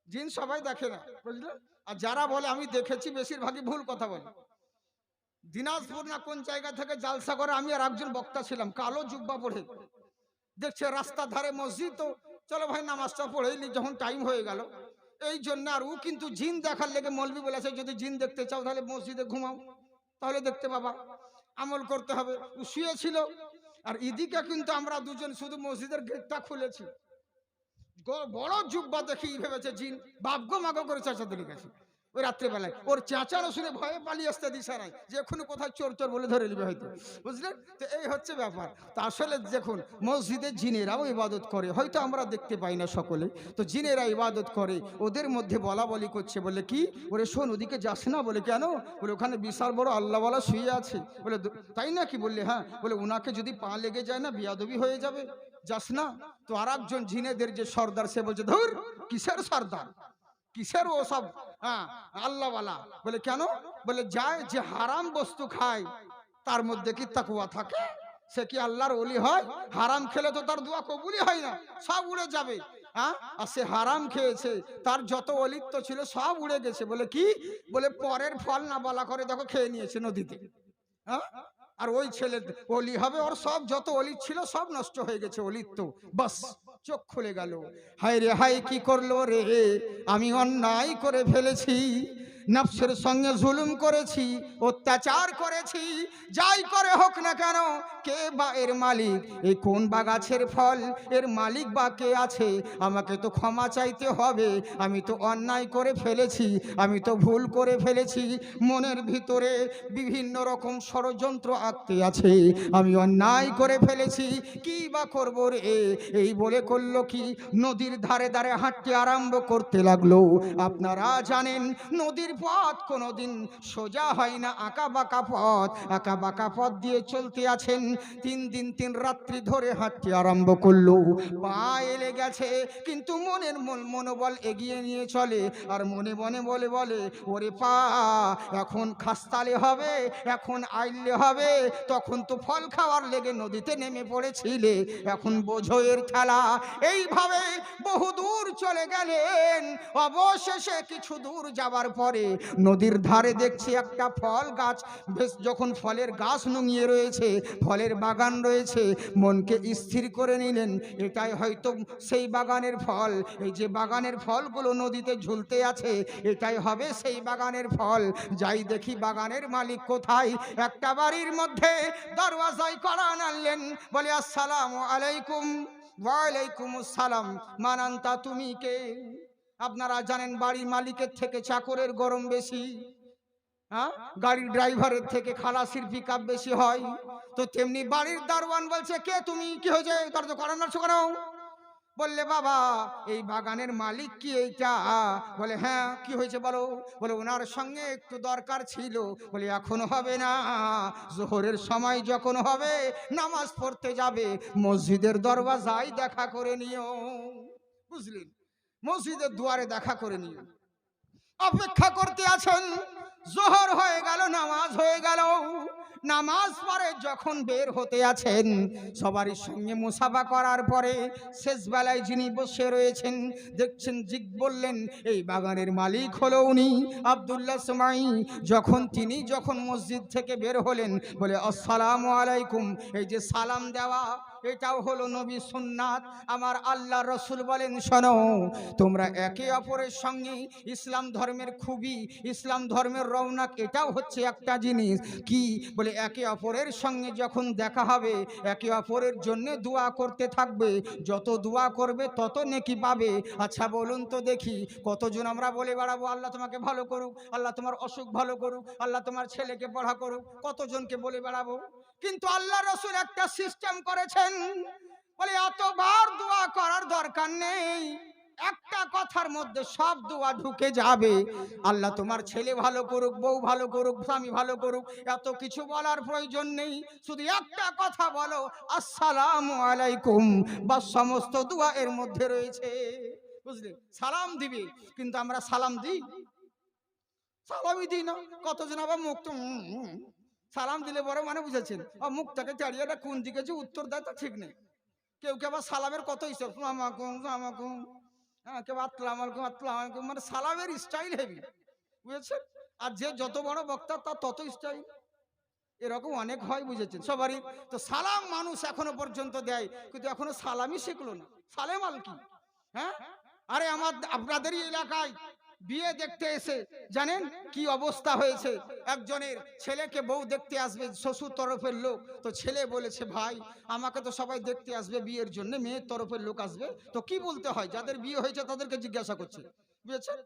জিন সবাই দেখে না, বুঝলেন। আর যারা বলে আমি দেখেছি, বেশিরভাগই ভুল কথা বলে। দিনাজপুর না কোন জায়গা থেকে জালসা করে, আমি আর একজন বক্তা ছিলাম, কালো জুব্বা পড়ে, দেখছে রাস্তার ধারে মসজিদ, তো চলো ভাই নামাজটা পড়েই নি, যখন টাইম হয়ে গেল। এই জন্য আর ও কিন্তু জিন দেখার লেগে মৌলবি বলেছে, যদি জিন দেখতে চাও তাহলে মসজিদে ঘুমাও, তাহলে দেখতে পাবা, আমল করতে হবে। ও শুয়েছিল, আর এদিকে কিন্তু আমরা দুজন শুধু মসজিদের গেটটা খুলেছি। বড় জুব্বা দেখি ভেবেছে জিন, বাপগো মাগো করে চাচাদের গেছে। ওই রাত্রেবেলায় ওর চেঁচানো শুনে ভয়ে পালিয়ে আসতে দিশা নাই, যে এখনো কোথায় চোর চোর বলে ধরে নিবে হয়তো, বুঝলেন তো। এই হচ্ছে ব্যাপার। তা আসলে দেখুন, মসজিদে জিনেরাও ইবাদত করে, হয়তো আমরা দেখতে পাই না সকলে, তো জিনেরা ইবাদত করে। ওদের মধ্যে বলা বলি করছে, বলে কি, ওরে শোন ওদিকে যাস না। বলে কেন? বলে ওখানে বিশাল বড় আল্লাহওয়ালা শুয়ে আছে। বলে তাই নাকি? বললে হ্যাঁ। বলে ওনাকে যদি পা লেগে যায় না, বিয়াদবি হয়ে যাবে, যাস না। তো আর একজন জিনেদের যে সর্দার, সে বলছে ধুর, কিসের সর্দার, কিসের ও সব, হ্যাঁ, আল্লাহওয়ালা। বলে কেন? বলে যায় যে হারাম বস্তু খায়, তার মধ্যে কি তাকওয়া থাকে? সে কি আল্লাহর ওলি হয়? হারাম খেলে তো তার দোয়া কবুলই হয় না, সব উড়ে যাবে। হ্যাঁ, আর সে হারাম খেয়েছে, তার যত অলিত্ব ছিল সব উড়ে গেছে। বলে কি? বলে পরের ফল না বলা করে দেখো খেয়ে নিয়েছে নদীতে। হ্যাঁ, আর ওই ছেলে অলি হবে, ওর সব যত অলি ছিল সব নষ্ট হয়ে গেছে, অলিত্ব। বাস চোখ খুলে গেল, হায় রে হায়, কি করলো রে, আমি অন্যায় করে ফেলেছি, নফসের সঙ্গে জুলুম করেছি, অত্যাচার করেছি। যাই করে হোক না কেন, কে বা এর মালিক? এই কোন বা গাছের ফল, এর মালিক বা কে আছে? আমাকে তো ক্ষমা চাইতে হবে, আমি তো অন্যায় করে ফেলেছি, আমি তো ভুল করে ফেলেছি। মনের ভিতরে বিভিন্ন রকম ষড়যন্ত্র আঁকতে আছে, আমি অন্যায় করে ফেলেছি, কি বা করবো রে। এই বলে করলো কি, নদীর ধারে ধারে হাঁটতে আরম্ভ করতে লাগলো। আপনারা জানেন নদীর পথ কোনোদিন সোজা হয় না, আঁকা বাঁকা পথ, আঁকা বাঁকা পথ দিয়ে চলতে আছেন। 3 দিন 3 রাত্রি ধরে হাঁটতে আরম্ভ করলো, পা এলে গেছে, কিন্তু মনোবল এগিয়ে নিয়ে চলে, আর মনে মনে বলে ওরে পা, এখন খাস্তালে হবে, এখন আইলে হবে, তখন তো ফল খাওয়ার লেগে নদীতে নেমে পড়েছিলে, এখন বোঝো এর খেলা। এইভাবে বহু দূর চলে গেলেন। অবশেষে কিছু দূর যাবার পরে নদীর ধারে দেখছি একটা ফল গাছ, বেশ যখন ফলের গাছ নুঙিয়ে রয়েছে, ফলের বাগান রয়েছে, মনকে স্থির করে নিলেন এটাই হয়তো সেই বাগানের ফল। এই যে বাগানের ফলগুলো নদীতে ঝুলতে আছে, এটাই হবে সেই বাগানের ফল। যাই দেখি বাগানের মালিক কোথায়, একটা বাড়ির মধ্যে দরওয়াজায় কড়া নাড়লেন, বলে আসসালামু আলাইকুম। ওয়ালাইকুম আসসালাম। মানান্তা, তুমি কে? আপনারা জানেন বাড়ির মালিকের থেকে চাকরের গরম বেশি, হ্যাঁ, গাড়ির ড্রাইভারের থেকে খালাসির পিকআপ বেশি হয়। তো তেমনি বাড়ির দারোয়ান বলছে, কে তুমি? কি হয়েছে? দরজা কড়া নাড়ছো কেন? বললে, বাবা এই বাগানের মালিক কি এইটা? বলে, হ্যাঁ। কি হয়েছে বলো? বলে, ওনার সঙ্গে একটু দরকার ছিল। বলে, এখন হবে না, জোহরের সময় যখন হবে নামাজ পড়তে যাবে, মসজিদের দরওয়াজায় দেখা করে নিও। বুঝলেন? মসজিদের দুয়ারে দেখা করে নিও। অপেক্ষা করতে আছেন, জোহর হয়ে গেল, নামাজ হয়ে গেল। নামাজ পড়ে যখন বের হতে আছেন, সবারই সঙ্গে মুসাফা করার পরে শেষ বেলায় যিনি বসে রয়েছেন দেখছেন, বললেন এই বাগানের মালিক হলো উনি, আব্দুল্লাহ সুমাই। যখন মসজিদ থেকে বের হলেন, বলে আসসালামু আলাইকুম। এই যে সালাম দেওয়া, এটাও হলো নবী সুন্নাত। আমার আল্লাহ রসুল বলেন, শোনো, তোমরা একে অপরের সঙ্গে, ইসলাম ধর্মের খুবই, ইসলাম ধর্মের রওনাক এটাও হচ্ছে একটা জিনিস কি, বলে একে অপরের সঙ্গে যখন দেখা হবে, একে অপরের জন্য দোয়া করতে থাকবে, যত দোয়া করবে তত নেকি পাবে। আচ্ছা বলুন তো দেখি, কতজন আমরা বলে বেড়াবো আল্লাহ তোমাকে ভালো করুক, আল্লাহ তোমার অসুখ ভালো করুক, আল্লাহ তোমার ছেলেকে পড়া করুক, কতজনকে বলে বেড়াবো? কিন্তু আল্লাহ রসুল একটা সিস্টেম করেছেন, বলে এতবার দোয়া করার দরকার নেই, একটা কথার মধ্যে সব দোয়া ঢুকে যাবে। আল্লাহ তোমার ছেলে ভালো করুক, বউ ভালো করুক, স্বামী ভালো করুক, এত কিছু বলার প্রয়োজন নেই, শুধু একটা কথা বলো, আসসালামু আলাইকুম, বা সমস্ত দোয়া এর মধ্যে রয়েছে। বুঝলে? সালাম দিবে, কিন্তু আমরা সালাম দিই? সালামই দিই না। কতজন আবার মুখ তো সালাম দিলে পরে মানে বুঝেছেন, মুখটাকে চাড়িয়ে কোন দিকে যে উত্তর দেয় তা ঠিক নেই। কেউ কেউ আবার সালামের কত হিসাব, আমাকুম, হ্যাঁ, কেউ আসসালামু আলাইকুম, আসসালামু আলাইকুম, মানে সালামের স্টাইল হেভি, বুঝেছেন? আর যে যত বড় বক্তা তার তত স্টাইল, এরকম অনেক হয়, বুঝেছেন? সবারই তো সালাম মানুষ এখনো পর্যন্ত দেয়, কিন্তু এখনো সালামই শিখলো না। সালেম আল কি? হ্যাঁ, আরে আপনাদেরই এলাকায় বিয়ে দেখতে এসে জানেন কি অবস্থা হয়েছে? একজনের ছেলেকে বউ দেখতে আসবে, শ্বশুর তরফের লোক। তো ছেলে বলেছে, ভাই আমাকে তো সবাই দেখতে আসবে বিয়ের জন্য, মেয়ের তরফের লোক আসবে, তো কি বলতে হয়? যাদের বিয়ে হয়েছে তাদেরকে জিজ্ঞাসা করছে, বুঝেছেন?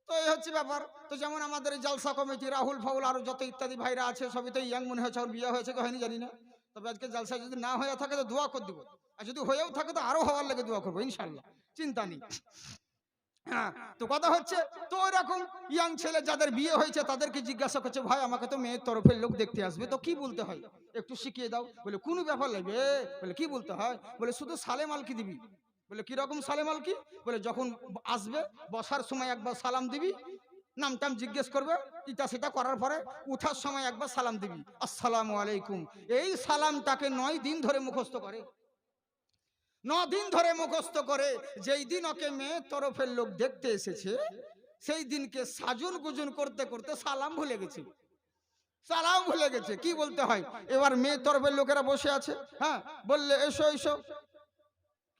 তো এই হচ্ছে ব্যাপার। তো যেমন আমাদের এই জালসা কমিটি, রাহুল ফাউল আরো যত ইত্যাদি ভাইরা আছে, সবই তো ইয়াং মনে হয়েছে, ওর বিয়ে হয়েছে কি হয়নি জানি না। তবে আজকে জালসা যদি না হয়ে থাকে তো দোয়া করে দিব, আর যদি হয়েও থাকে তো আরো হওয়ার লাগে দোয়া করবো ইনশাল্লাহ, চিন্তা নেই। হ্যাঁ, তো কথা হচ্ছে, তো ওইরকম ইয়াং ছেলে যাদের বিয়ে হয়েছে তাদেরকে জিজ্ঞাসা করছে, ভাই আমাকে তো মেয়ের তরফের লোক দেখতে আসবে, তো কি বলতে হয় একটু শিখিয়ে দাও। বলে, কোনো ব্যাপার লাগবে। বলে, কি বলতে হয়? বলে, শুধু সালেম আলকি দিবি। বলে, কিরকম সালেম আলকি? বলে, যখন আসবে বসার সময় একবার সালাম দিবি, নাম টাম জিজ্ঞেস করবে, ইটা সেটা করার পরে উঠার সময় একবার সালাম দিবি, আসসালামু আলাইকুম। এই সালামটাকে 9 দিন ধরে মুখস্থ করে, 9 দিন ধরে মুখস্থ করে। যেই দিন ওকে মেয়ের তরফের লোক দেখতে এসেছে, সেই দিনকে সাজুন গুজুন করতে করতে সালাম ভুলে গেছে, সালাম ভুলে গেছে। কি বলতে হয়? এবার মেয়ের তরফের লোকেরা বসে আছে, হ্যাঁ, বললে এসো এসো,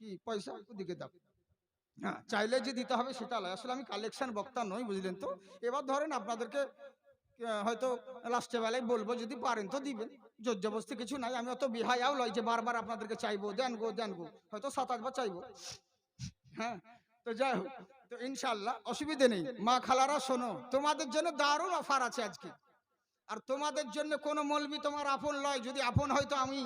কি পয়সা ওদিকে দাও। হ্যাঁ, চাইলে যে দিতে হবে সেটা নয়, আসলে আমি কালেকশন বক্তা নই, বুঝলেন তো। এবার ধরেন আপনাদেরকে হয়তো লাস্টে বেলায় বলবো, যদি পারেন তো দিবেন, জোর জবরদস্তি কিছু নাই। আমি অত বিহায়াও লয় যে বারবার আপনাদেরকে চাইবো, দেন গো দেন গো, হয়তো 7-8 বার চাইবো। হ্যাঁ, তো যাই হোক, তো ইনশাল্লাহ অসুবিধে নেই। মা খালারা শোনো, তোমাদের জন্য দারুণ অফার আছে আজকে। আর তোমাদের জন্য কোনো মলবি তোমার আপন লয়, যদি আপন হয়তো আমি,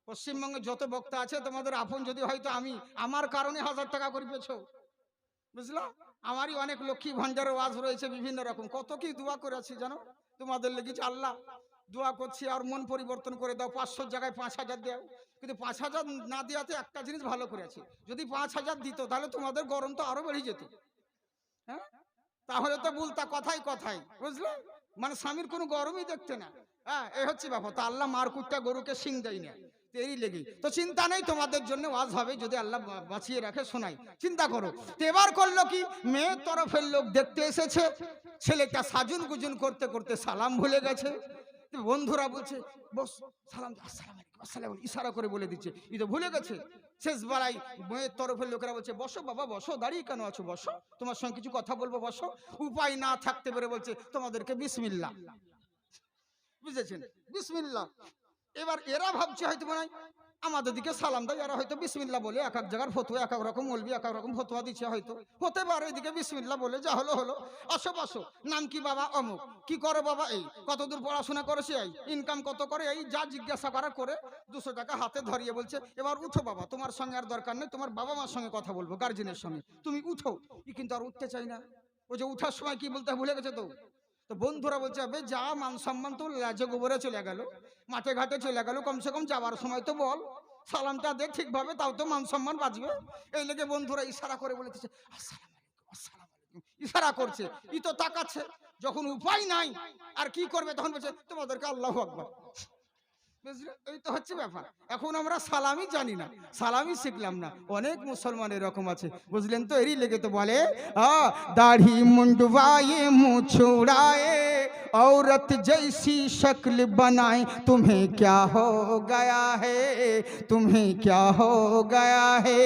পশ্চিমবঙ্গে যত বক্তা আছে তোমাদের আপন যদি হয়তো আমি, আমার কারণে 1000 টাকা করে পেয়েছো। বুঝলা? আমারই অনেক লক্ষ্মী ভান্ডারের ওয়াজ রয়েছে বিভিন্ন রকম, কত কি দোয়া করেছি জানো তোমাদের লেগেছে। আল্লাহ দোয়া করছি আর মন পরিবর্তন করে দাও, 500 জায়গায় 5000 দাও। কিন্তু 5000 না দেওয়াতে একটা জিনিস ভালো করেছে, যদি 5000 দিত তাহলে তোমাদের গরম তো আরো বেড়ে যেত। হ্যাঁ, তাহলে তো বলতা কথাই কথাই, বুঝলে? মানে স্বামীর কোনো গরমই দেখতে না। হ্যাঁ, এই হচ্ছে ব্যাপার। তো আল্লাহ মারকুটটা গরুকে শিং দেয় না, এরই লেগে তো চিন্তা নেই, তোমাদের জন্য ওয়াজ হবে যদি আল্লাহ বাঁচিয়ে রাখে, শোনাই, চিন্তা করো। তো এবার করলো কি, মেয়ের তরফের লোক দেখতে এসেছে, ছেলেটা সাজুন গুজুন করতে করতে সালাম ভুলে গেছে। তো বন্ধুরা বলছে বস সালাম, আসসালামু আলাইকুম, আসসালামু আলাইকুম, ইশারা করে বলে দিচ্ছে, ই তো ভুলে গেছে। শেষ বেলায় মেয়ের তরফের লোকেরা বলছে বসো বাবা বসো, দাঁড়িয়ে কেন আছো, বসো, তোমার সঙ্গে কিছু কথা বলবো, বসো। উপায় না থাকতে পেরে বলছে তোমাদেরকে বিসমিল্লাহ, বুঝেছেন, বিসমিল্লাহ। এবার এরা ভাবছে হয়তো মনে হয় আমাদের দিকে সালাম দেয়, এরা হয়তো বিসমিল্লাহ বলে এক এক জায়গার ফতুয়া এক এক রকম বলবি, এক এক রকম ফতুয়া দিচ্ছে, হয়তো হতে পারে এদিকে বিসমিল্লাহ বলে যা হলো হলো। আসো বসো, নাম কি বাবা, অমুক, কি করো বাবা, এই কতদূর পড়াশোনা করেছে, এই ইনকাম কত করে, এই যা জিজ্ঞাসা করা করে 200 টাকা হাতে ধরিয়ে বলছে এবার উঠো বাবা, তোমার সঙ্গে আর দরকার নেই, তোমার বাবা মার সঙ্গে কথা বলবো, গার্জেনের সঙ্গে, তুমি উঠো। ই কিন্তু আর উঠতে চাই না, ও যে উঠার সময় কি বলতে ভুলে গেছে। তো তো বন্ধুরা বলছে আবে যা, মান সম্মান তো লাজে গোবরে চলে গেল, মাঠে ঘাটে চলে গেল, কমসে কম যাওয়ার সময় তো বল, সালামটা দে ঠিকভাবে, তাও তো মান সম্মান বাঁচবে। এই লেগে বন্ধুরা ইশারা করে বলেছে আসসালামু আলাইকুম, আসসালামু আলাইকুম, ইশারা করছে, ই তো তাকাচ্ছে। যখন উপায় নাই আর কি করবে তখন বলছে তোমাদেরকে আল্লাহু আকবার। বুঝলে, এই তো হচ্ছে ব্যাপার। এখন আমরা সালামি জানি না, সালামি শিখলাম না, অনেক মুসলমান এরকম আছে, বুঝলেন তো। এরই লেগে তো বলে দাढ़ी मुंडवाए मुँह छुड़ाए औरत जैसी शक्ल बनाए, तुम्हें क्या हो गया है, तुम्हें क्या हो गया है,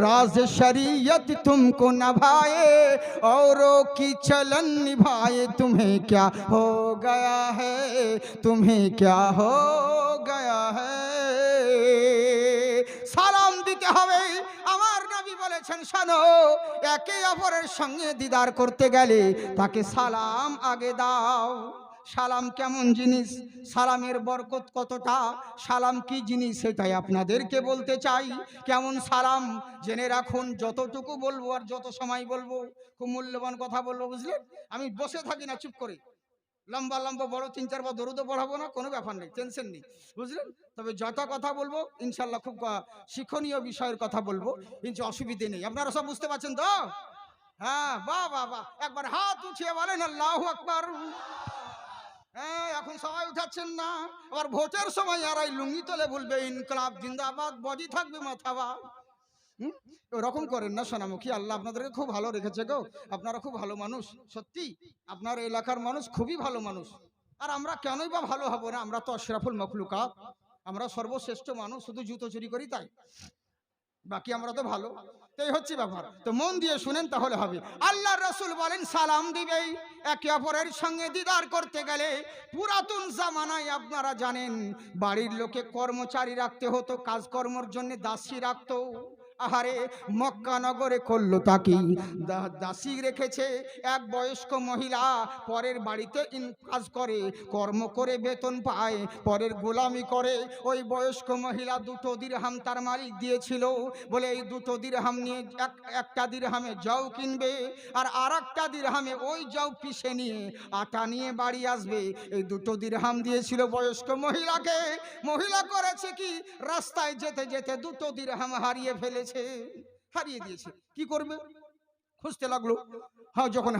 राज शरीयत तुमको नभाए औरों की चलन निभाए, तुम्हें क्या हो गया है, तुम्हें क्या हो गया है। সালাম দিতে হবে। আমার নবী বলেছেন শোনো, একে অপরের সঙ্গে দিদার করতে গেলে তাকে সালাম আগে দাও। সালাম কেমন জিনিস, সালামের বরকত কতটা, সালাম কি জিনিস সেটাই আপনাদেরকে বলতে চাই। কেমন সালাম জেনে রাখুন, যতটুকু বলবো আর যত সময় বলবো খুব মূল্যবান কথা বলবো, বুঝলেন। আমি বসে থাকি না চুপ করে, লম্বা লম্বা বড় 3-4 বার দরুদও পড়াবো না, কোনো ব্যাপার নেই, টেনশন নেই, বুঝলেন। তবে যত কথা বলবো ইনশাল্লাহ খুব শিক্ষণীয় বিষয়ের কথা বলবো, কিন্তু অসুবিধে নেই। আপনারা সব বুঝতে পারছেন তো? হ্যাঁ, বাহ বাহ বাহ, একবার হাত উঠিয়ে বলেন আল্লাহু আকবার। হ্যাঁ, এখন সবাই উঠাচ্ছেন না, আবার ভোটের সময় আর এই লুঙ্গি তোলে বলবে ইনকলাব জিন্দাবাদ, বডি থাকবে মাথাবা। ওরকম করেন না সোনামুখী, আল্লাহ আপনাদেরকে খুব ভালো রেখেছে গো, আপনারা খুব ভালো মানুষ, সত্যি আপনার এলাকার মানুষ খুবই ভালো মানুষ। আর আমরা কেনই বা ভালো হব না, আমরা তো আশরাফুল মখলুকাত, আমরা সর্বশ্রেষ্ঠ মানুষ, শুধু জুতো চুরি করি তাই, বাকি আমরা তো ভালো। এই হচ্ছে ব্যাপার, তো মন দিয়ে শুনেন তাহলে হবে। আল্লাহ রাসূল বলেন সালাম দিবেই একে অপরের সঙ্গে দিদার করতে গেলে। পুরাতন জামানায় আপনারা জানেন বাড়ির লোকে কর্মচারী রাখতে হতো, কাজকর্মের জন্য দাসী রাখতো। আহারে মক্কা নগরে করলো তাকি, দাসী রেখেছে এক বয়স্ক মহিলা, পরের বাড়িতে কাজ করে, কর্ম করে বেতন পায়, পরের গোলামি করে। ওই বয়স্ক মহিলা 2 দিরহাম তার মালিক দিয়েছিল, বলে এই 2 দিরহাম নিয়ে একটা দিরহামে জও কিনবে, আর একটা দিরহামে ওই জও পিষে নিয়ে আটা নিয়ে বাড়ি আসবে। এই 2 দিরহাম দিয়েছিল বয়স্ক মহিলাকে। মহিলা করেছে কি, রাস্তায় যেতে যেতে 2 দিরহাম হারিয়ে ফেলেছে, হারিয়ে দিয়েছে। কি করবে, খুঁজতে লাগলো। হ্যাঁ, যখন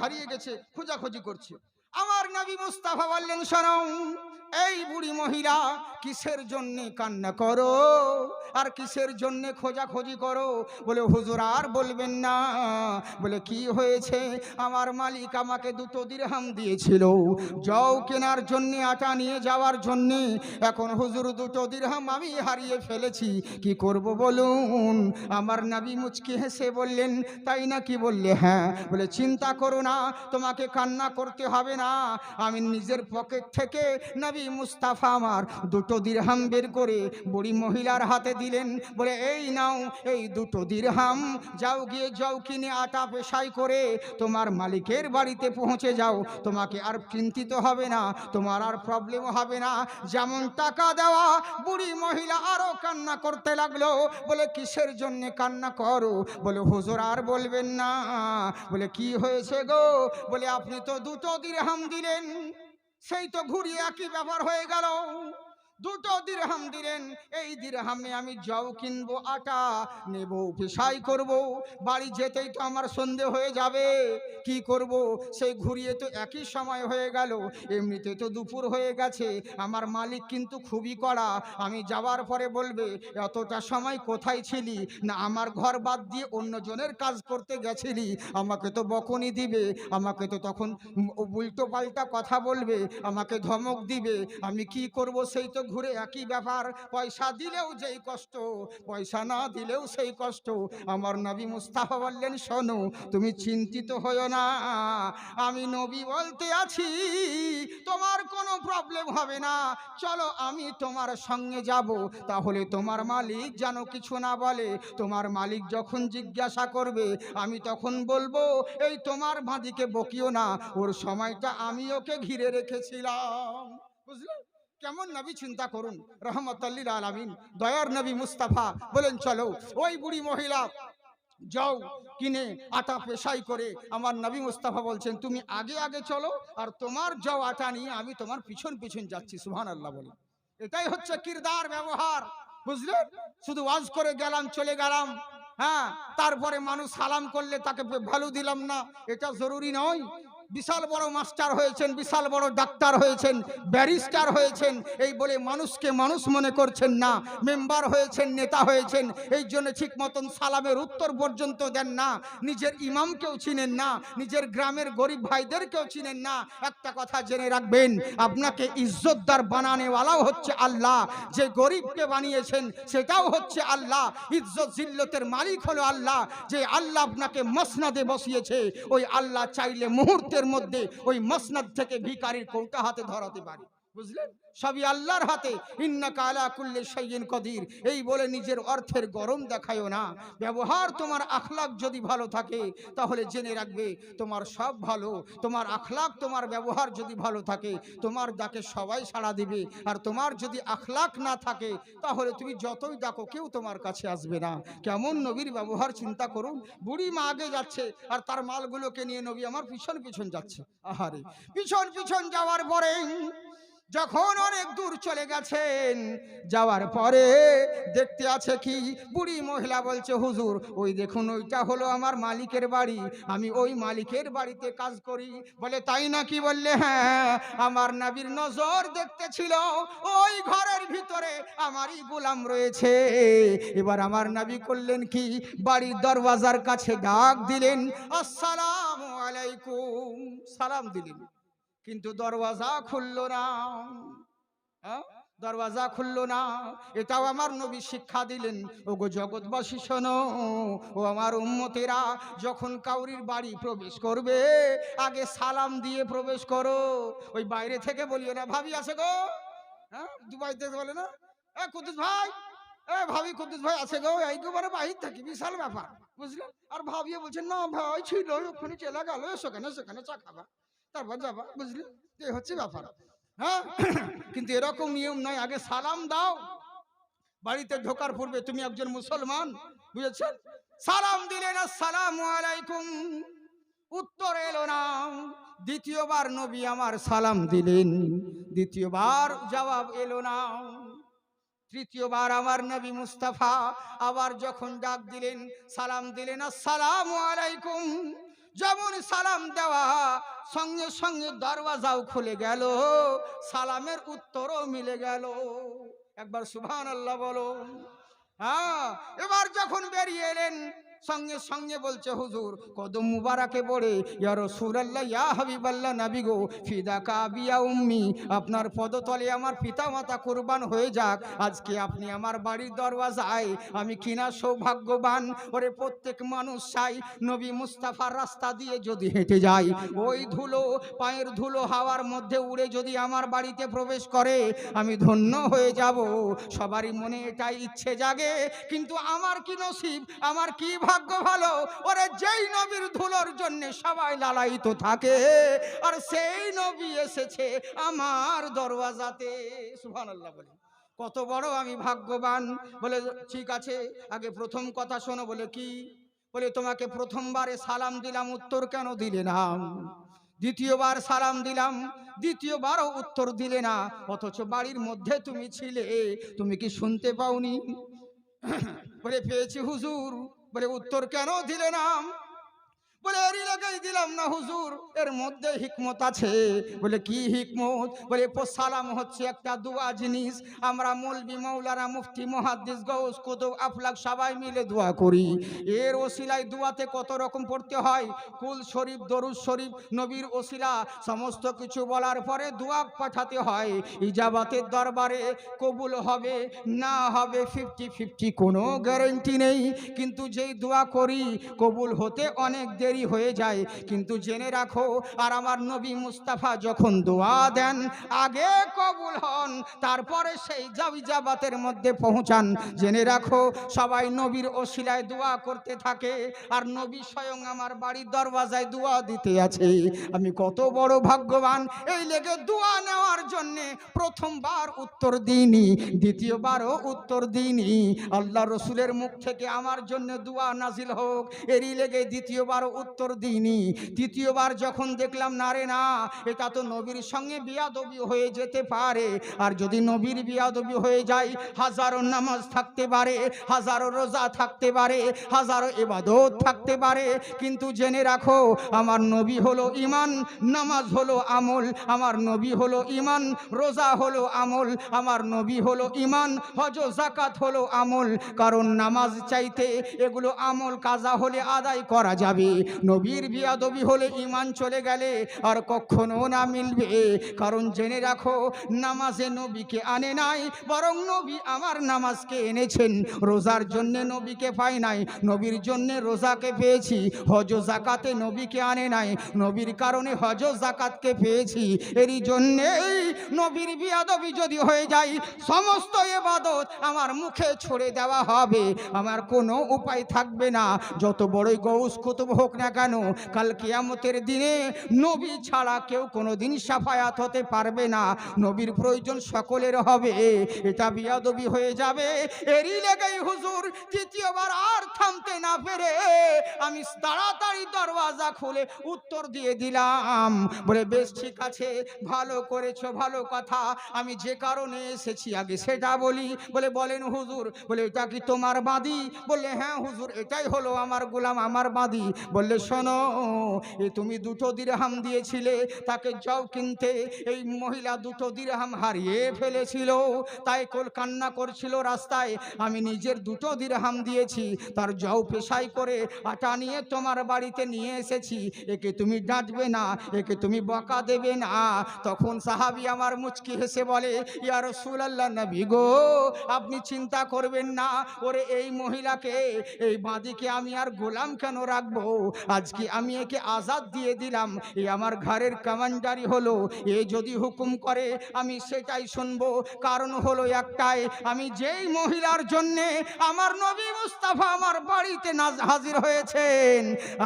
হারিয়ে গেছে খোঁজাখুঁজি করছে। আমার নবী মুস্তাফা বললেন শোনো, এই বুড়ি মহিলা কিসের জন্য কান্না করো আর কিসের জন্য খোঁজাখুঁজি করো? বলে হুজুর আর বলবেন না। বলে কি হয়েছে? আমার মালিক আমাকে 2 দিরহাম দিয়েছিল জও কেনার জন্য, আটা নিয়ে যাওয়ার জন্য। এখন হুজুর 2 দিরহাম আমি হারিয়ে ফেলেছি, কি করব বলুন? আমার নবী মুচকি হেসে বললেন তাই নাকি? বললে হ্যাঁ। বলে চিন্তা করো না, তোমাকে কান্না করতে হবে না, না। আমি নিজের পকেট থেকে নবী মুস্তাফা আমার 2টো দিরহাম বের করে বুড়ি মহিলার হাতে দিলেন, বলে এই নাও এই 2টো দিরহাম, যাও গিয়ে যাও কিনে আটা পেশাই করে তোমার মালিকের বাড়িতে পৌঁছে যাও, তোমাকে আর চিন্তিত হবে না, তোমার আর প্রবলেম হবে না। যেমন টাকা দেওয়া, বুড়ি মহিলা আরো কান্না করতে লাগলো, বলে কিসের জন্য কান্না করো? বলে হুজুর আর বলবেন না। বলে কি হয়েছে গো? বলে আপনি তো 2টো দিরহাম দিলেন, সেই তো ঘুরিয়ে একই ব্যাপার হয়ে গেল। 2টো দিরহাম দিলেন, এই দিরহামে আমি জও কিনবো, আটা নেব, পেশাই করব, বাড়ি যেতেই তো আমার সন্ধে হয়ে যাবে, কি করব? সেই ঘুরিয়ে তো একই সময় হয়ে গেল, এমনিতে তো দুপুর হয়ে গেছে। আমার মালিক কিন্তু খুবই কড়া, আমি যাওয়ার পরে বলবে এতটা সময় কোথায় ছিলি? না আমার ঘর বাদ দিয়ে অন্যজনের কাজ করতে গেছিলি, আমাকে তো বকুনি দিবে, আমাকে তো তখন উল্টো পাল্টা কথা বলবে, আমাকে ধমক দিবে, আমি কি করব? সেই তো ঘুরে একই ব্যাপার, পয়সা দিলেও যেই কষ্ট, পয়সা না দিলেও সেই কষ্ট। আমার নবী মুস্তাফা বললেন শোনো, তুমি চিন্তিত হয়ো না, আমি নবী বলতে আছি, তোমার কোনো প্রবলেম হবে না, চলো আমি তোমার সঙ্গে যাব, তাহলে তোমার মালিক যেন কিছু না বলে। তোমার মালিক যখন জিজ্ঞাসা করবে আমি তখন বলবো এই তোমার ভাঁদিকে বকিও না, ওর সময়টা আমি ওকে ঘিরে রেখেছিলাম। বুঝলে কেমন নবী? চিন্তা করুন, রহমতুল্লিল আলামিন, দয়ার নবী মুস্তাফা বলেন চলো। ওই বুড়ি মহিলা যাও কিনে আটা পেশাই করে, আমার নবী মুস্তাফা বলছেন তুমি আগে আগে চলো, আর তোমার যাও আটা নিয়ে আমি তোমার পিছন পিছন যাচ্ছি। সুবহানাল্লাহ বলে। এটাই হচ্ছে কিরদার, ব্যবহার। বুঝলেন? শুধু ওয়াজ করে গেলাম, চলে গেলাম, হ্যাঁ, তারপরে মানুষ সালাম করলে তাকে ভ্যালু দিলাম না, এটা জরুরি নয়। বিশাল বড় মাস্টার হয়েছেন, বিশাল বড় ডাক্তার হয়েছেন, ব্যারিস্টার হয়েছেন, এই বলে মানুষকে মানুষ মনে করছেন না। মেম্বার হয়েছেন, নেতা হয়েছেন, এই জন্য ঠিক মতন সালামের উত্তর পর্যন্ত দেন না। নিজের ইমামকেও চিনেন না, নিজের গ্রামের গরিব ভাইদেরকেও চিনেন না। একটা কথা জেনে রাখবেন, আপনাকে ইজ্জতদার বানানেওয়ালাও হচ্ছে আল্লাহ, যে গরিবকে বানিয়েছেন সেটাও হচ্ছে আল্লাহ। ইজ্জত জিল্লতের মালিক হলো আল্লাহ। যে আল্লাহ আপনাকে মসনদে বসিয়েছে, ওই আল্লাহ চাইলে মুহূর্তের মধ্যে ওই মসনদ থেকে ভিখারির কৌটা হাতে ধরাতে পারে। বুঝলেন? সবই আল্লাহর হাতে। ইন্নাকা আলা কুল্লি শাইইন কদির, এই বলে নিজের অর্থের গরম দেখায়ও না। ব্যবহার তোমার আখলাক যদি ভালো থাকে তাহলে জেনে রাখবে তোমার সব ভালো। তোমার আখলাক, তোমার ব্যবহার যদি ভালো থাকে তোমার ডাকে সবাই সাড়া দিবে। আর তোমার যদি আখলাক না থাকে তাহলে তুমি যতই ডাকো কেউ তোমার কাছে আসবে না। কেমন নবীর ব্যবহার চিন্তা করুন। বুড়ি মা আগে যাচ্ছে আর তার মালগুলোকে নিয়ে নবী আমার পিছন পিছন যাচ্ছে। আহারে, পিছন পিছন যাওয়ার পরে যখন অনেক দূর চলে গেছেন, যাওয়ার পরে দেখতে আছে কি, বুড়ি মহিলা বলছে হুজুর ওই দেখুন ওইটা হলো আমার মালিকের বাড়ি, আমি ওই মালিকের বাড়িতে কাজ করি। বলে তাই নাকি? বললে হ্যাঁ, আমার নবীর নজর দেখতেছিল ওই ঘরের ভিতরে আমারই গোলাম রয়েছে। এবার আমার নবী করলেন কি, বাড়ির দরওয়াজার কাছে ডাক দিলেন, আসসালামু আলাইকুম, সালাম দিলেন, কিন্তু দরওয়াজা খুললো না। দরওয়াজা খুললো না। এটাও আমার নবী শিক্ষা দিলেন, ওগো জগৎবাসী শোনো, ও আমার উম্মতেরা, যখন কাউরির বাড়ি প্রবেশ করবে আগে সালাম দিয়ে প্রবেশ করো। ওই বাইরে থেকে বলিও না ভাবি আছে গো, হ্যাঁ, দুবাইতে বলে না এ কুদ্দুস ভাই, এ ভাবি কুদ্দুস ভাই আছে গো, এইবারে বাহির থাকি, বিশাল ব্যাপার। বুঝলেন? আর ভাবিয়ে বলছেন না ভাই ছিল ওখানে চলে গেল, সেখানে সেখানে চা খাবা তারপর যাবা। বুঝলেন? এই হচ্ছে ব্যাপার। হ্যাঁ, কিন্তু এরকম নিয়ম নয়, আগে সালাম দাও। বাড়িতে ঢোকার পূর্বে তুমি একজন মুসলমান, বুঝেছেন? সালাম দিলেন আসসালামু আলাইকুম, উত্তর এলো না। দ্বিতীয়বার নবী আমার সালাম দিলেন, দ্বিতীয়বার জবাব এলো না। তৃতীয়বার আমার নবী মুস্তাফা আবার যখন ডাক দিলেন, সালাম দিলেন আসসালামু আলাইকুম, যেমন সালাম দেওয়া সঙ্গে সঙ্গে দরওয়াজাও খুলে গেল, সালামের উত্তরও মিলে গেল। একবার সুবহানাল্লাহ বলো। হ্যাঁ, এবার যখন বেরিয়ে এলেন সঙ্গে সঙ্গে বলছে হুজুর কদম মুবারাকে পড়ে, ইয়া রাসূলুল্লাহ ইয়া হাবিবাল্লাহ নবী গো ফিদাকা আবিয়া উম্মি, আপনার পদতলে আমার পিতা মাতা কুরবান হয়ে যাক, আজকে আপনি আমার বাড়ির দরওয়াজায়, আমি কিনা সৌভাগ্যবান। ওরে প্রত্যেক মানুষ চাই নবী মুস্তাফার রাস্তা দিয়ে যদি হেঁটে যায়, ওই ধুলো পায়ের ধুলো হাওয়ার মধ্যে উড়ে যদি আমার বাড়িতে প্রবেশ করে, আমি ধন্য হয়ে যাব। সবারই মনে এটাই ইচ্ছে জাগে, কিন্তু আমার কি নসিব, আমার কি ভাগ্য ভালো, ওরে যেই নবীর ধুলোর জন্য সবাই লালায়িত থাকে, আর সেই নবী এসেছে আমার দরওয়াজাতে। সুবহানাল্লাহ বলে কত বড় আমি ভাগ্যবান। বলে ঠিক আছে, আগে প্রথম কথা শোনো। বলে কি? বলে তোমাকে প্রথমবারে সালাম দিলাম, উত্তর কেন দিলে না? দ্বিতীয়বার সালাম দিলাম, দ্বিতীয়বারও উত্তর দিলে না, অথচ বাড়ির মধ্যে তুমি ছিলে, তুমি কি শুনতে পাওনি? বলে পেয়েছি হুজুর। বলে উত্তর কেন দিলে না? বলে এরই লাগাই দিলাম না হুজুর, এর মধ্যে হিকমত আছে। বলে কি হিকমত? বলে সালাম হচ্ছে একটা দোয়া জিনিস, আমরা মৌলবি মৌলানা মুফতি মুহাদ্দিস গাউস কুতুব আফলাক সবাই মিলে দোয়া করি। এর ওসিলায় দোয়াতে কত রকম পড়তে হয়, কুল শরীফ, দরুদ শরীফ, নবীর ওসিলা সমস্ত কিছু বলার পরে দোয়া পাঠাতে হয়। ইজাবাতের দরবারে কবুল হবে না হবে 50-50 কোনো গ্যারেন্টি নেই, কিন্তু যেই দোয়া করি কবুল হতে অনেক দেরি হয়ে যায়। কিন্তু জেনে রাখো, আর আমার নবী মুস্তাফা যখন দোয়া দেন আগে কবুল হন, তারপরে সেই ইজাবাতের মধ্যে পৌঁছান। জেনে রাখো, সবাই নবীর ওসিলায় দোয়া করতে থাকে, আর নবী স্বয়ং আমার বাড়ির দরওয়াজায় দোয়া দিতে আছে। আমি কত বড় ভাগ্যবান, এই লেগে দোয়া নেওয়ার জন্যে প্রথমবার উত্তর দিইনি, দ্বিতীয়বারও উত্তর দিইনি। আল্লাহ রসুলের মুখ থেকে আমার জন্য দোয়া নাজিল হোক, এরই লেগে দ্বিতীয়বারও উত্তর দিইনি। তৃতীয়বার যখন দেখলাম না রে না, এটা তো নবীর সঙ্গে বিয়াদবি হয়ে যেতে পারে, আর যদি নবীর বিয়াদবি হয়ে যায়, হাজারো নামাজ থাকতে পারে, হাজারো রোজা থাকতে পারে, হাজারো ইবাদত থাকতে পারে, কিন্তু জেনে রাখো, আমার নবী হলো ঈমান, নামাজ হলো আমল, আমার নবী হলো ঈমান, রোজা হলো আমল, আমার নবী হলো ঈমান, হজ যাকাত হলো আমল। কারণ নামাজ চাইতে এগুলো আমল কাজা হলে আদায় করা যাবে, নবীর বিয়াদবি হলে ঈমান চলে গেলে আর কখনো না মিলবে। কারণ জেনে রাখো, নামাজে নবীকে আনে নাই, বরং নবী আমার নামাজকে এনেছেন। রোজার জন্য নবীকে পাই নাই, নবীর জন্য রোজাকে পেয়েছি। হজ যাকাতে নবীকে আনে নাই, নবীর কারণে হজ যাকাতকে পেয়েছি। এরই জন্যেই নবীর বিয়াদবি যদি হয়ে যায়, সমস্ত ইবাদত আমার মুখে ছড়ে দেওয়া হবে, আমার কোনো উপায় থাকবে না। যত বড়ই গৌস কুতুব হোক না কেন, কাল কিয়ামতের দিনে নবী ছাড়া কেউ কোনোদিন শাফায়াত হতে পারবে না, নবীর প্রয়োজন সকলের হবে, এটা বিয়াদবি হয়ে যাবে। এরই লেগেই হুজুর তৃতীয়বার আর থামতে না পেরে আমি তাড়াতাড়ি দরওয়াজা খুলে উত্তর দিয়ে দিলাম। বলে বেশ ঠিক আছে, ভালো করেছো, ভালো কথা, আমি যে কারণে এসেছি আগে সেটা বলি। বলে বলেন হুজুর। বলে এটা কি তোমার বাদী? বললে হ্যাঁ হুজুর, এটাই হলো আমার গোলাম, আমার বাদী। বললে শোনো, তুমি 2 দিরহাম দিয়েছিলে তাকে যাও কিনতে, এই মহিলা 2 দিরহাম হারিয়ে ফেলেছিল, তাই কান্না করছিল রাস্তায়। আমি নিজের 2 দিরহাম দিয়েছি, তার যাও পেশাই করে আটা নিয়ে তোমার বাড়িতে নিয়ে এসেছি, একে তুমি ডাঁটবে না, একে তুমি বকা দেবে না। তখন সাহাবী আমার মুচকি হেসে বলে, ইয়া রাসূলুল্লাহ নবী গো, আপনি চিন্তা করবেন না, ওরে এই মহিলাকে, এই বাঁদিকে আমি আর গোলাম কেন রাখবো, আজকে আমি একে আজাদ দিয়ে দিলাম, এ আমার ঘরের কমান্ডারি হলো, এ যদি হুকুম করে আমি সেটাই শুনবো। কারণ হলো একটাই, আমি যেই মহিলার জন্যে আমার নবী মুস্তাফা আমার বাড়িতে হাজির হয়েছেন,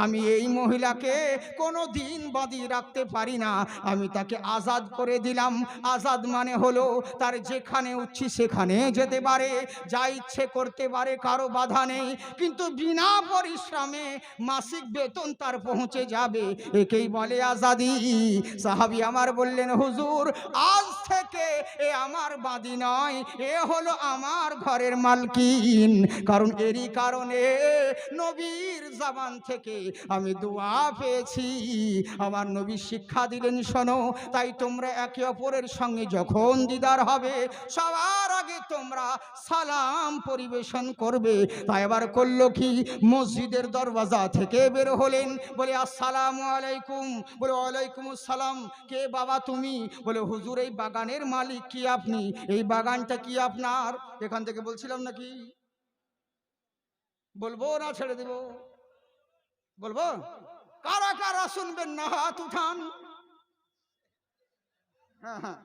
আমি এই মহিলাকে কোনো দিন বাঁধিয়ে রাখতে পারি না, আমি তাকে আজাদ করে দিলাম। আজাদ মানে হলো তার যেখানে উচ্ছি সেখানে যেতে পারে, যা ইচ্ছে করতে পারে, কারো বাধা নেই, কিন্তু বিনা পরিশ্রমে মাসিক বেতন তার পৌঁছে যাবে, একেই বলে আজাদি। সাহাবী আমার বললেন হুজুর, আজ থেকে কে, এ আমার বাদী নয়, এ হলো আমার ঘরের মালকিন। কারণ এরই কারণে নবীর জবান থেকে আমি দোয়া পেয়েছি। আমার নবী শিক্ষা দিলেন, শোনো, তাই তোমরা একে অপরের সঙ্গে যখন দিদার হবে সবার আগে তোমরা সালাম পরিবেশন করবে। তাই এবার করলো কি, মসজিদের দরওয়াজা থেকে বের হলেন, বলে আসসালামু আলাইকুম। বলে ওয়ালাইকুম আসসালাম। কে বাবা তুমি? বলে হুজুর এই বাগানের মালিক কি আপনি? এই বাগানটা কি আপনার? এখান থেকে বলছিলাম নাকি? বলবো না ছেড়ে দেব? বলবো? কারা কারা শুনবেন না হাত উঠান। হ্যাঁ হ্যাঁ,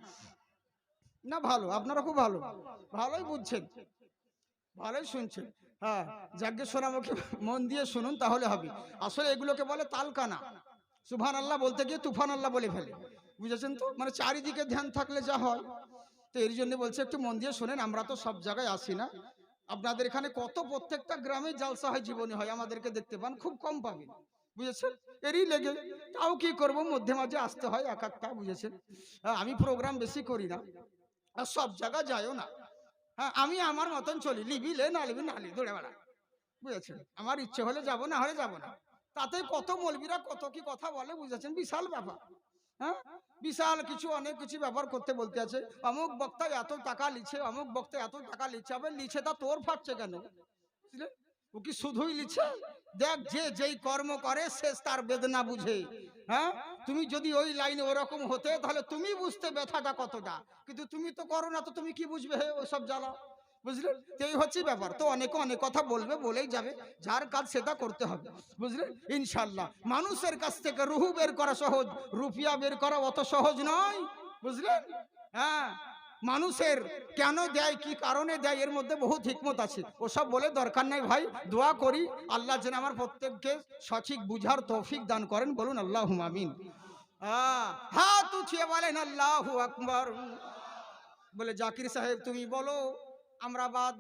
না ভালো, আপনারা খুব ভালো, ভালোই বুঝছেন, ভালোই শুনছেন। হ্যাঁ, যাকে শোনামুখী মন দিয়ে শুনুন তাহলে হবে। আসলে এগুলোকে বলে তালকানা। সুবহান আল্লাহ বলতে গিয়ে তুফান আল্লাহ বলে ফেলে, বুঝেছেন তো? মানে চারিদিকে ধ্যান থাকলে যা হয়। তো এর জন্য বলছে একটু মন দিয়ে শোনেন। আমরা তো সব জায়গায় আসি না, আপনাদের এখানে কত প্রত্যেকটা গ্রামে জালসা হয়, জীবনী হয়, আমাদেরকে দেখতে পান খুব কম পাবেন, বুঝেছেন? এরই লেগে তাও কি করব, মধ্যে মাঝে আসতে হয় এক একটা, বুঝেছেন? আমি প্রোগ্রাম বেশি করি না আর সব জায়গায় যাইও না। হ্যাঁ, আমি আমার মতন চলি, লিবিলে না লিবি না লি দৌড়ে বেড়া, বুঝেছেন? আমার ইচ্ছে হলে যাব, না হলে যাব না। তাতে কত মলবিরা কত কি কথা বলে, বুঝেছেন? বিশাল ব্যাপার। হ্যাঁ, বিশাল কিছু, অনেক কিছু ব্যাপার করতে বলতে আছে। অমুক বক্তা এত টাকা লিছে, অমুক বক্তা এত টাকা লিছে। আবার লিছে তা তোর ফাটছে কেন? বুঝলেন? ও কি শুধুই লিছে? দেখ, যে যেই কর্ম করে শেষ তার বেদনা বুঝে। হ্যাঁ, তুমি যদি ওই লাইনে ওরকম হতে তাহলে তুমি বুঝতে ব্যথাটা কতটা, কিন্তু তুমি তো করো না, তো তুমি কি বুঝবে হে ওসব জ্বালা, বুঝলেন? এই হচ্ছে ব্যাপার। তো অনেকে অনেক কথা বলবে, বলেই যাবে, যার কাজ সেটা করতে হবে, বুঝলেন? ইনশাল্লাহ মানুষের কাছ থেকে রুহু বের করা সহজ, রুপিয়া বের করা অত সহজ নয়, বুঝলেন? হ্যাঁ, মানুষের কেন দেয়, কি কারণে দেয়, এর মধ্যে বহুত হিকমত আছে। ওসব বলে দরকার নাই ভাই। দোয়া করি আল্লাহ যেন আমার প্রত্যেককে সঠিক বুঝার তৌফিক দান করেন। বলুন আল্লাহুম্মা আমিন। হাত উঠিয়ে বলেন আল্লাহু আকবার। বলে জাকির সাহেব তুমি বলো, আমরা বাদ,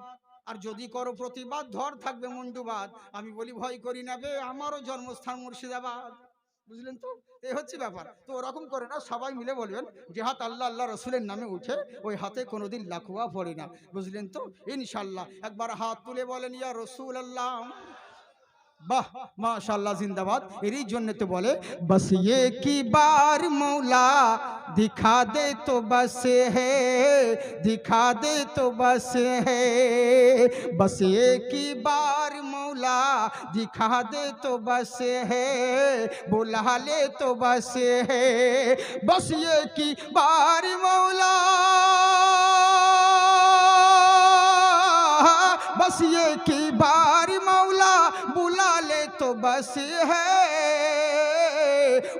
আর যদি করো প্রতিবাদ ধর থাকবে মুন্ডুবাদ। আমি বলি ভয় করি না বে, আমারও জন্মস্থান মুর্শিদাবাদ, বুঝলেন তো? এই হচ্ছে ব্যাপার। তো ওরকম করে না, সবাই মিলে বলবেন যে হাত আল্লাহ আল্লাহ রসুলের নামে উঠে ওই হাতে কোনোদিন লাকুয়া পড়ে না, বুঝলেন তো? ইনশাল্লাহ একবার হাত তুলে বলেন ইয়া রসুল আল্লাহ। वाह माशाल्लाह जिंदाबाद। इरी जन्ने तो बोले बस ये की बार मौला दिखा दे तो बस है, दिखा दे तो बस है, बस ये की बार मौला दिखा दे तो बस है, बुला ले तो बस है, बस ये की बार मौला, बस ये की बार मौला बुला ले तो बस है,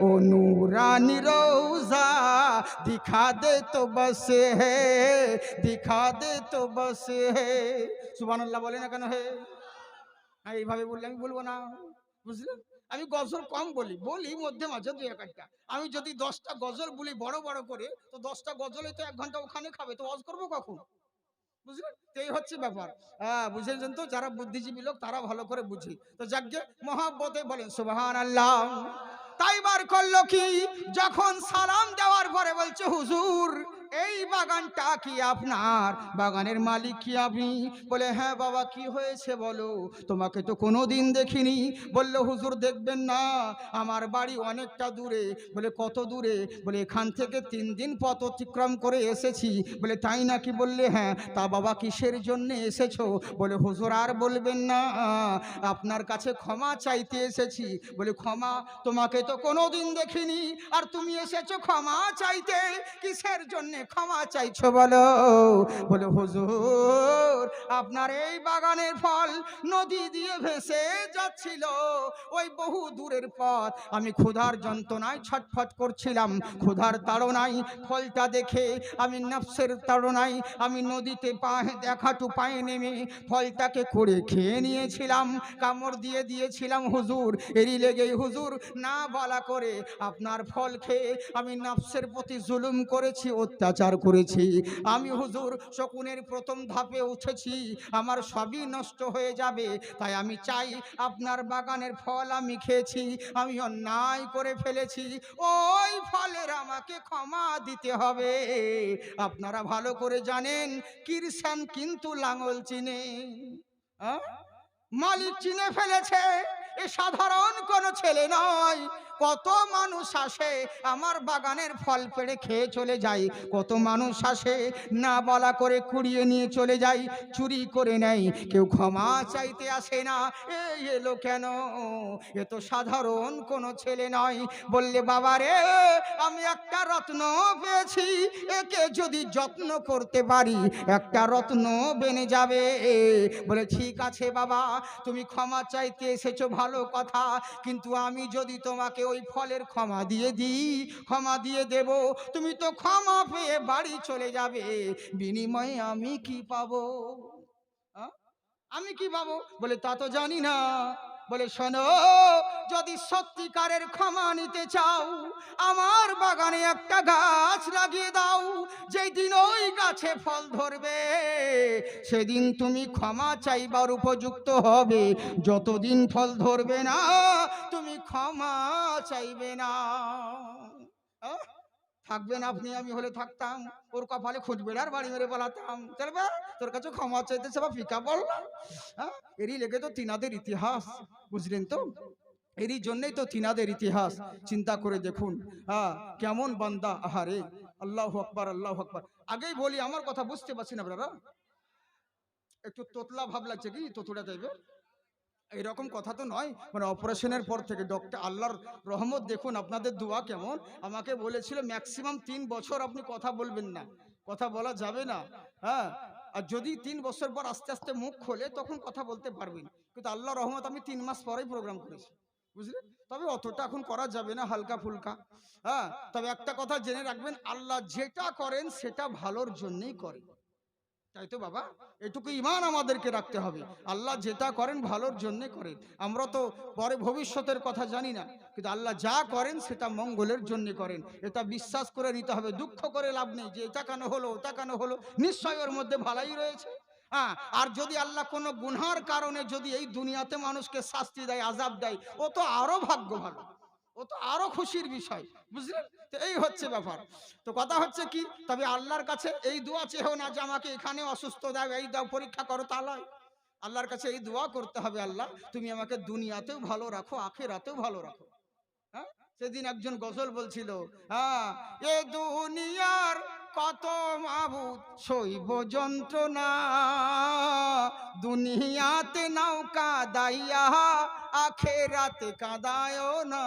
ओ नूरानी रोजा दिखा दे तो बस है, दिखा दे तो बस है। সুবহানাল্লাহ বলে না কেন হে? হ্যাঁ, এইভাবে বললে আমি বলবো না, বুঝলেন? আমি গজল কম বলি, বলি মধ্যে মাঝে দুই একটা। আমি যদি 10টা গজল বলি বড় বড় করে, তো 10টা গজলে তো 1 ঘন্টা ওখানে খাবে, তো ওয়াজ করবো কখন? বুঝলেন? তো এই হচ্ছে ব্যাপার। হ্যাঁ, বুঝেছেন তো? যারা বুদ্ধিজীবী লোক তারা ভালো করে বুঝে। তো যাকে মহব্বতে বলেন সুবহানাল্লাহ। তাই বার করলো কি, যখন সালাম দেওয়ার পরে বলছে হুজুর এই বাগানটা কি আপনার? বাগানের মালিক কি আপনি? বলে হ্যাঁ বাবা, কি হয়েছে বলো, তোমাকে তো কোনোদিন দেখিনি। বললো হুজুর দেখবেন না, আমার বাড়ি অনেকটা দূরে। বলে কত দূরে? বলে এখান থেকে 3 দিন পথ অতিক্রম করে এসেছি। বলে তাই নাকি? বললে হ্যাঁ। তা বাবা কিসের জন্য এসেছো? বলে হুজুর আর বলবেন না, আপনার কাছে ক্ষমা চাইতে এসেছি। বলে ক্ষমা? তোমাকে তো কোনোদিন দেখিনি, আর তুমি এসেছো ক্ষমা চাইতে, কিসের জন্য ক্ষমা চাইছো বলো? বলে হুজুর আপনার এই বাগানের ফল নদী দিয়ে ভেসে যাচ্ছিল, ওই বহু দূরের পথ, আমি ক্ষুধার যন্ত্রণায় ছটফট করছিলাম, ক্ষুধার তাড়নায় ফলটা দেখে আমি নফসের তাড়নায় আমি নদীতে দেখাটু পায়ে নেমে ফলটাকে করে খেয়ে নিয়েছিলাম, কামড় দিয়ে দিয়েছিলাম হুজুর। এরই লেগেই হুজুর না বলা করে আপনার ফল খেয়ে আমি নফসের প্রতি জুলুম করেছি, অত্যাচার অত্যাচার করেছি। আমি হুজুর শকুনের প্রথম ধাপে উঠেছি, আমার সবই নষ্ট হয়ে যাবে, তাই আমি চাই আপনার বাগানের ফল আমি খেয়েছি, আমি অন্যায় করে ফেলেছি, ওই ফলের আমাকে ক্ষমা দিতে হবে। আপনারা ভালো করে জানেন কিরসান কিন্তু লাঙল চিনে, হ্যাঁ? মালিক চিনে ফেলেছে, এ সাধারণ কোনো ছেলে নয়। কত মানুষ আসে আমার বাগানের ফল পেড়ে খেয়ে চলে যায়, কত মানুষ আসে না বলা করে কুড়িয়ে নিয়ে চলে যায়, চুরি করে নেয়, কেউ ক্ষমা চাইতে আসে না। এই এলো কেন? এ তো সাধারণ কোনো ছেলে নয়। বললে বাবা রে, আমি একটা রত্ন পেয়েছি, একে যদি যত্ন করতে পারি একটা রত্ন বেনে যাবে। বলে ঠিক আছে বাবা, তুমি ক্ষমা চাইতে এসেছো ভালো কথা, কিন্তু আমি যদি তোমাকে ওই ফলের ক্ষমা দিয়ে দিই, ক্ষমা দিয়ে দেব, তুমি তো ক্ষমা পেয়ে বাড়ি চলে যাবে, বিনিময়ে আমি কি পাবো? আ? আমি কি পাবো? বলে তা তো জানি না। বলে শোনো, যদি সত্যিকারের ক্ষমা নিতে চাও, আমার বাগানে একটা গাছ লাগিয়ে দাও, যেই দিন ওই গাছে ফল ধরবে সেদিন তুমি ক্ষমা চাইবার উপযুক্ত হবে, যতদিন ফল ধরবে না তুমি ক্ষমা চাইবে না। আহ? থাকবেন আপনি, আমি হলে থাকতাম, ওর কপালে খুঁজবে আর বাড়ি মেরে পালাতাম, চলবে তোর কাছে ক্ষমা চাইতে সব ফিকা পড়লাম। হ্যাঁ, এরই লেগে তো তিনাদের ইতিহাস, বুঝলেন তো? এরই জন্যই তো তিনাদের ইতিহাস। চিন্তা করে দেখুন, হ্যাঁ, কেমন বান্দা, আহারে, আল্লাহ আকবার, আল্লাহ আকবার। আগেই বলি, আমার কথা বুঝতে পারছেন আপনারা? একটু তোতলা ভাব লাগছে কি? তোতলা যাইবে এইরকম কথা তো নয়, মানে অপারেশনের পর থেকে ডক্টর, আল্লাহর রহমত দেখুন, আপনাদের দোয়া কেমন। আমাকে বলেছিল ম্যাক্সিমাম 3 বছর আপনি কথা বলবেন না, কথা বলা যাবে না, হ্যাঁ, আর যদি 3 বছর পর আস্তে আস্তে মুখ খোলে তখন কথা বলতে পারবেন। কিন্তু আল্লাহর রহমত আমি 3 মাস পরেই প্রোগ্রাম করেছি, বুঝলেন? তবে অতটা এখন করা যাবে না, হালকা ফুলকা। হ্যাঁ, তবে একটা কথা জেনে রাখবেন, আল্লাহ যেটা করেন সেটা ভালোর জন্যই করেন, তাই তো বাবা? এটুকু ঈমান আমাদেরকে রাখতে হবে, আল্লাহ যেটা করেন ভালোর জন্য করেন। আমরা তো পরে ভবিষ্যতের কথা জানি না, কিন্তু আল্লাহ যা করেন সেটা মঙ্গলের জন্য করেন, এটা বিশ্বাস করে নিতে হবে। দুঃখ করে লাভ নেই যে এটা কেন হলো, ওটা কেন হলো, নিশ্চয় ওর মধ্যে ভালাই রয়েছে। হ্যাঁ, আর যদি আল্লাহ কোনো গুনহার কারণে যদি এই দুনিয়াতে মানুষকে শাস্তি দেয়, আযাব দেয়, ও তো আরো ভাগ্য ভালো, ও তো আরো খুশির বিষয়, বুঝলেন? তো এই হচ্ছে ব্যাপার। তো কথা হচ্ছে কি, তবে আল্লাহর কাছে এই দোয়া চেয়েও না যে আমাকে এখানে অসুস্থ দাও, এই দাও, পরীক্ষা করো, তা নয়। আল্লাহর কাছে এই দোয়া করতে হবে, আল্লাহ তুমি আমাকে দুনিয়াতেও ভালো রাখো, আখিরাতেও ভালো রাখো। হ্যাঁ, সেদিন একজন গজল বলছিল, হ্যাঁ, এ দুনিয়ার কত মাবুদ সইব যন্ত্রণা, দুনিয়াতে নাও কাদাইয়া, আখেরাতে কাদায় না।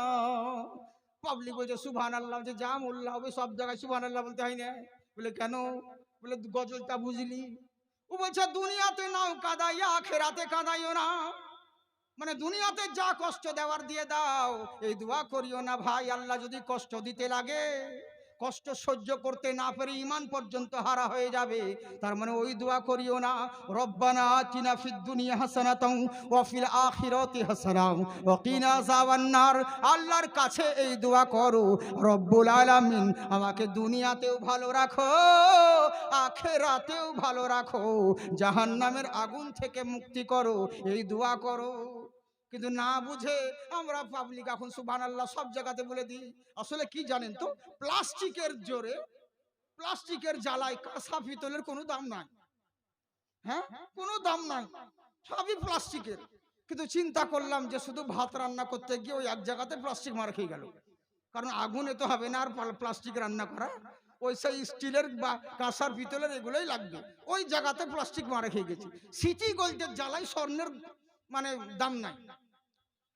পাবলিক বলছে সুবহানাল্লাহ, যে যা মোল্লা হবে সব জায়গায় সুবহানাল্লাহ বলতে হয় না। বলে কেন? বলে গজলটা বুঝলি? ও বলছে দুনিয়াতে নাও কাদাইয়া, আখেরাতে কাদাইও না, মানে দুনিয়াতে যা কষ্ট দেওয়ার দিয়ে দাও, এই দোয়া করিও না ভাই, আল্লাহ যদি কষ্ট দিতে লাগে, কষ্ট সহ্য করতে না পেরে ঈমান পর্যন্ত হারা হয়ে যাবে, তার মানে ওই দোয়া করিও না, রব্বানা আতিনা ফিদ দুনিয়া হাসানাতাও ওয়া ফিল আখিরাতি হাসানাও ওয়া কিনা আযাবান্নার। আল্লাহর কাছে এই দোয়া করো, রব্বুল আলামিন আমাকে দুনিয়াতেও ভালো রাখো, আখিরাতেও ভালো রাখো, জাহান্নামের আগুন থেকে মুক্তি করো, এই দোয়া করো। কিন্তু না বুঝে আমরা পাবলিক এখন সুবহানাল্লাহ সব জায়গাতে বলে দিই। আসলে কি জানেন তো, প্লাস্টিকের জোরে, প্লাস্টিকের জ্বালায় কাঁসা পিতলের কোনো দাম নাই। হ্যাঁ, কোনো দাম নাই, সবই প্লাস্টিকের। কিন্তু চিন্তা করলাম যে শুধু ভাত রান্না করতে গিয়ে ওই এক জায়গাতে প্লাস্টিক মার খেয়ে গেল, কারণ আগুনে তো হবে না আর প্লাস্টিক রান্না করা, ওই সেই স্টিলের বা কাঁসার পিতলের এগুলোই লাগবে, ওই জায়গাতে প্লাস্টিক মারা খেয়ে গেছি। সিটি গোল্ডের জ্বালায় স্বর্ণের মানে দাম নাই।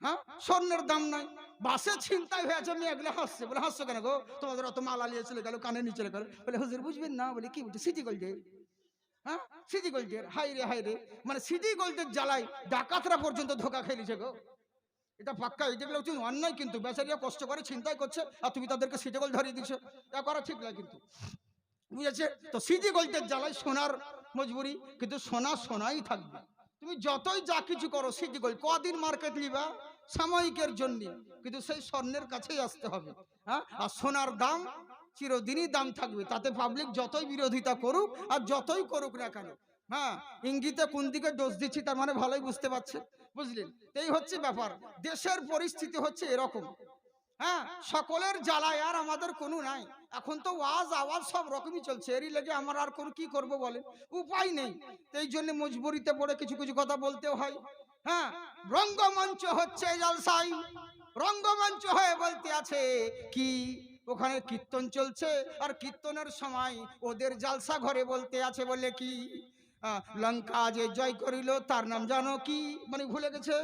হ্যাঁ, স্বর্ণের দাম নাই। বাসে ছিনতাই হয়েছে, আমি এগুলো হাসছে, বলে হাসছো কেন গো, তোমাদের অত মাল আলিয়ে চলে গেল, কানে নিচে গেল। বলে হুজুর বুঝবেন না। বলে কি বলছে? সিটি গোল্ডের। হ্যাঁ, সিটি গোল্ডের, হাই রে হাই রে, মানে সিটি গোল্ডের জ্বালায় ডাকাতরা পর্যন্ত ধোকা খেয়েছে গো। এটা পাক্কা, এগুলো হচ্ছে অন্যায়, কিন্তু বেচারিয়া কষ্ট করে ছিনতাই করছে আর তুমি তাদেরকে সিটি গোল্ড ধরিয়ে দিচ্ছ, এটা করা ঠিক নয় কিন্তু, বুঝেছে তো? সিটি গোল্ডের জ্বালায় সোনার মজবুরি, কিন্তু সোনা সোনাই থাকবে, তুমি যতই যা কিছু করো। সিটি গোল্ড কদিন মার্কেট নিবা? সাময়িকের জন্য, কিন্তু সেই স্বর্ণের কাছেই আসতে হবে। হ্যাঁ, আর সোনার দাম চিরদিনই দাম থাকবে, তাতে পাবলিক যতই বিরোধিতা করুক আর যতই করুক না কেন। হ্যাঁ, ইঙ্গিতে কোন দিকে দোষ দিচ্ছি তার মানে ভালোই বুঝতে পারছেন, বুঝলেন? এই হচ্ছে ব্যাপার, দেশের পরিস্থিতি হচ্ছে এরকম। হ্যাঁ, সকলের জ্বালায় আর আমাদের কোনো নাই। এখন তো ওয়াজ আওয়াজ সব রকমই চলছে, এরই লেগে আমার আর কোনো কি করব বলেন, উপায় নেই। এই জন্য মজবুরিতে পড়ে কিছু কিছু কথা বলতেও হয়। হ্যাঁ, রঙ্গমঞ্চ হচ্ছে জলসাই, রঙ্গমঞ্চ হয়ে বলতে আছে কি, ওখানে কীর্তন চলছে, আর কীর্তনের সময় ওদের জালসা ঘরে বলতে আছে বলে কি, লঙ্কা যে জয় করিল তার নাম জানো কি, মানে ভুলে গেছে,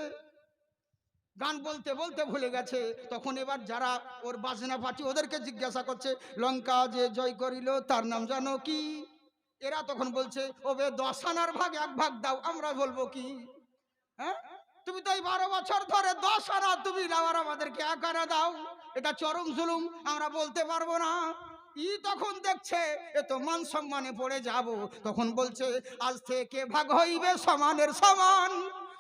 গান বলতে বলতে ভুলে গেছে। তখন এবার যারা ওর বাজনা পার্টি ওদেরকে জিজ্ঞাসা করছে, লঙ্কা যে জয় করিল তার নাম জানো কি, এরা তখন বলছে ওবে 10 আনার ভাগ 1 ভাগ দাও, আমরা বলবো কি? হ্যাঁ, তুমি তো এই 12 বছর ধরে 10 আনা তুমি নাও আর আমাদেরকে 1 আনা দাও, এটা চরম জুলুম, আমরা বলতে পারবো না। তখন দেখছে এ তো মান সম্মানে পড়ে যাব, তখন বলছে আজ থেকে ভাগ হইবে সমানের সমান।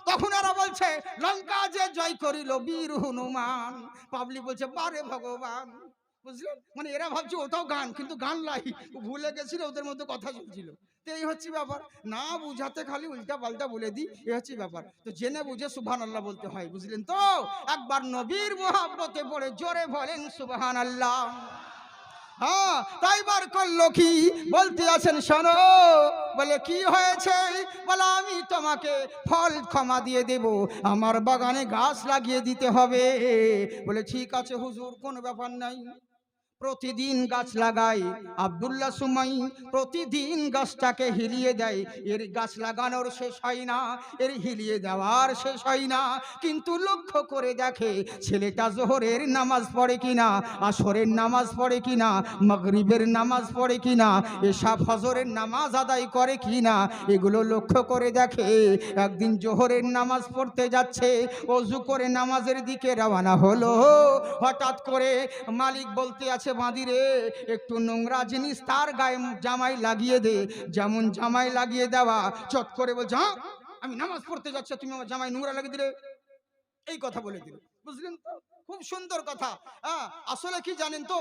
তখন এরা বলছে লঙ্কা যে জয় করিল বীর হনুমান। পাবলিক বলছে বারে ভগবান, বুঝলেন? মানে এরা ভাবছে ওটাও গান, কিন্তু গান লাই, ভুলে গেছিল, ওদের মধ্যে কথা চলছিল। তো এই হচ্ছে ব্যাপার, না বুঝাতে খালি উল্টা পাল্টা বলে দিই, এই হচ্ছে ব্যাপার। তো জেনে বুঝে সুবহানাল্লাহ বলতে হয়, বুঝলেন তো? একবার নবীর মুহাব্বতে পড়ে জোরে বলেন সুবহানাল্লাহ। হ্যাঁ, তাই বার করলো কি, বলতে আছেন শোনো, বলে কি হয়েছে, বলে আমি তোমাকে ফল ক্ষমা দিয়ে দেব, আমার বাগানে গাছ লাগিয়ে দিতে হবে। বলে ঠিক আছে হুজুর, কোনো ব্যাপার নাই। প্রতিদিন গাছ লাগাই আব্দুল্লাহ সুমাই, প্রতিদিন গাছটাকে হিলিয়ে দেয়, এর গাছ লাগানোর শেষ হয় না, এর হিলিয়ে দেওয়ার শেষ হয় না। কিন্তু লক্ষ্য করে দেখে ছেলেটা জোহরের নামাজ পড়ে কিনা, আসরের নামাজ পড়ে কিনা, মাগরিবের নামাজ পড়ে কিনা, এশা ফজরের নামাজ আদায় করে কিনা, এগুলো লক্ষ্য করে দেখে। একদিন জোহরের নামাজ পড়তে যাচ্ছে, ওযু করে নামাজের দিকে রওনা হলো, হঠাৎ করে মালিক বলতে আছে বাঁদিরে একটু নোংরা জিনিস তার গায়ে জামাই লাগিয়ে দে। যেমন জামাই লাগিয়ে দেওয়া, চট করে বলছে হ্যাঁ আমি নামাজ পড়তে যাচ্ছি তুমি আমার জামাই নোংরা লাগিয়ে দিলে, এই কথা বলে দিল, বুঝলেন তো? খুব সুন্দর কথা। হ্যাঁ, আসলে কি জানেন তো,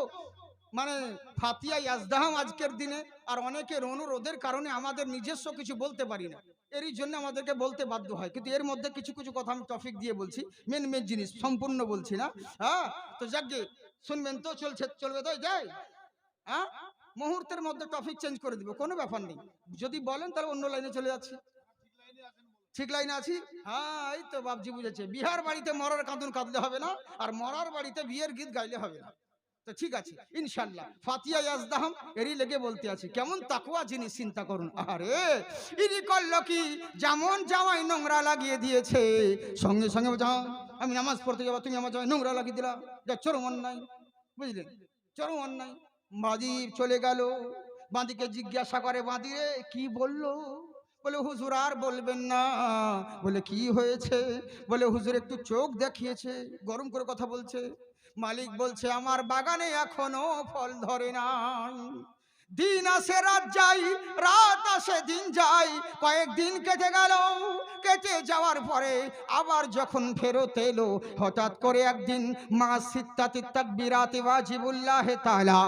মানে ফাতিয়া ইয়াজদাহাম আজকের দিনে, আর অনেকের অনুরোধের কারণে আমাদের নিজস্ব কিছু বলতে পারি না, এরই জন্য আমাদেরকে বলতে বাধ্য হয়। কিন্তু এর মধ্যে কিছু কিছু কথা আমি টপিক দিয়ে বলছি, মেন মেন জিনিস সম্পূর্ণ বলছি না। হ্যাঁ, তো যাকে শুনবেন তো, চলবে তো যাই। হ্যাঁ, মুহূর্তের মধ্যে টপিক চেঞ্জ করে দিব, কোনো ব্যাপার নেই। যদি বলেন তাহলে অন্য লাইনে চলে যাচ্ছি। ঠিক লাইনে আছি? হ্যাঁ, এই তো বাবজি বুঝেছে, বিহার বাড়িতে মরার কাঁদুন কাঁদলে হবে না, আর মরার বাড়িতে বিয়ের গীত গাইলে হবে না। তো ঠিক আছে ইনশাল্লাহ, ফাতিয়া ইয়াজদাহাম এরই লেগে বলতে আছে, কেমন তাকওয়া জিনিস চিন্তা করুন। আরে ইনি করলো কি, যেমন জামাই নোংরা লাগিয়ে দিয়েছে, সঙ্গে সঙ্গে যাও আমি নামাজ পড়তে যাবো, তুমি আমার জামাই নোংরা লাগিয়ে দিলা, যা চরম অন্যায়, বুঝলেন? চরম অন্যায়। বাঁধি চলে গেল, বাঁধিকে জিজ্ঞাসা করে, বাঁধি রে কি বললো? বলে হুজুর আর বলবেন না। বলে কি হয়েছে? বলে হুজুর একটু চোখ দেখিয়েছে, গরম করে কথা বলছে। মালিক বলছে আমার বাগানে এখনো ফল ধরে নাই, দিন আসে রাত যাই, রাত আসে দিন যাই, কয়েকদিন কেটে গেল, কেটে যাওয়ার পরে আবার যখন ফেরত এলো, হঠাৎ করে একদিন মা সিত্তাতি তাকবীরাতি ওয়াজিবুল্লাহ তাআলা,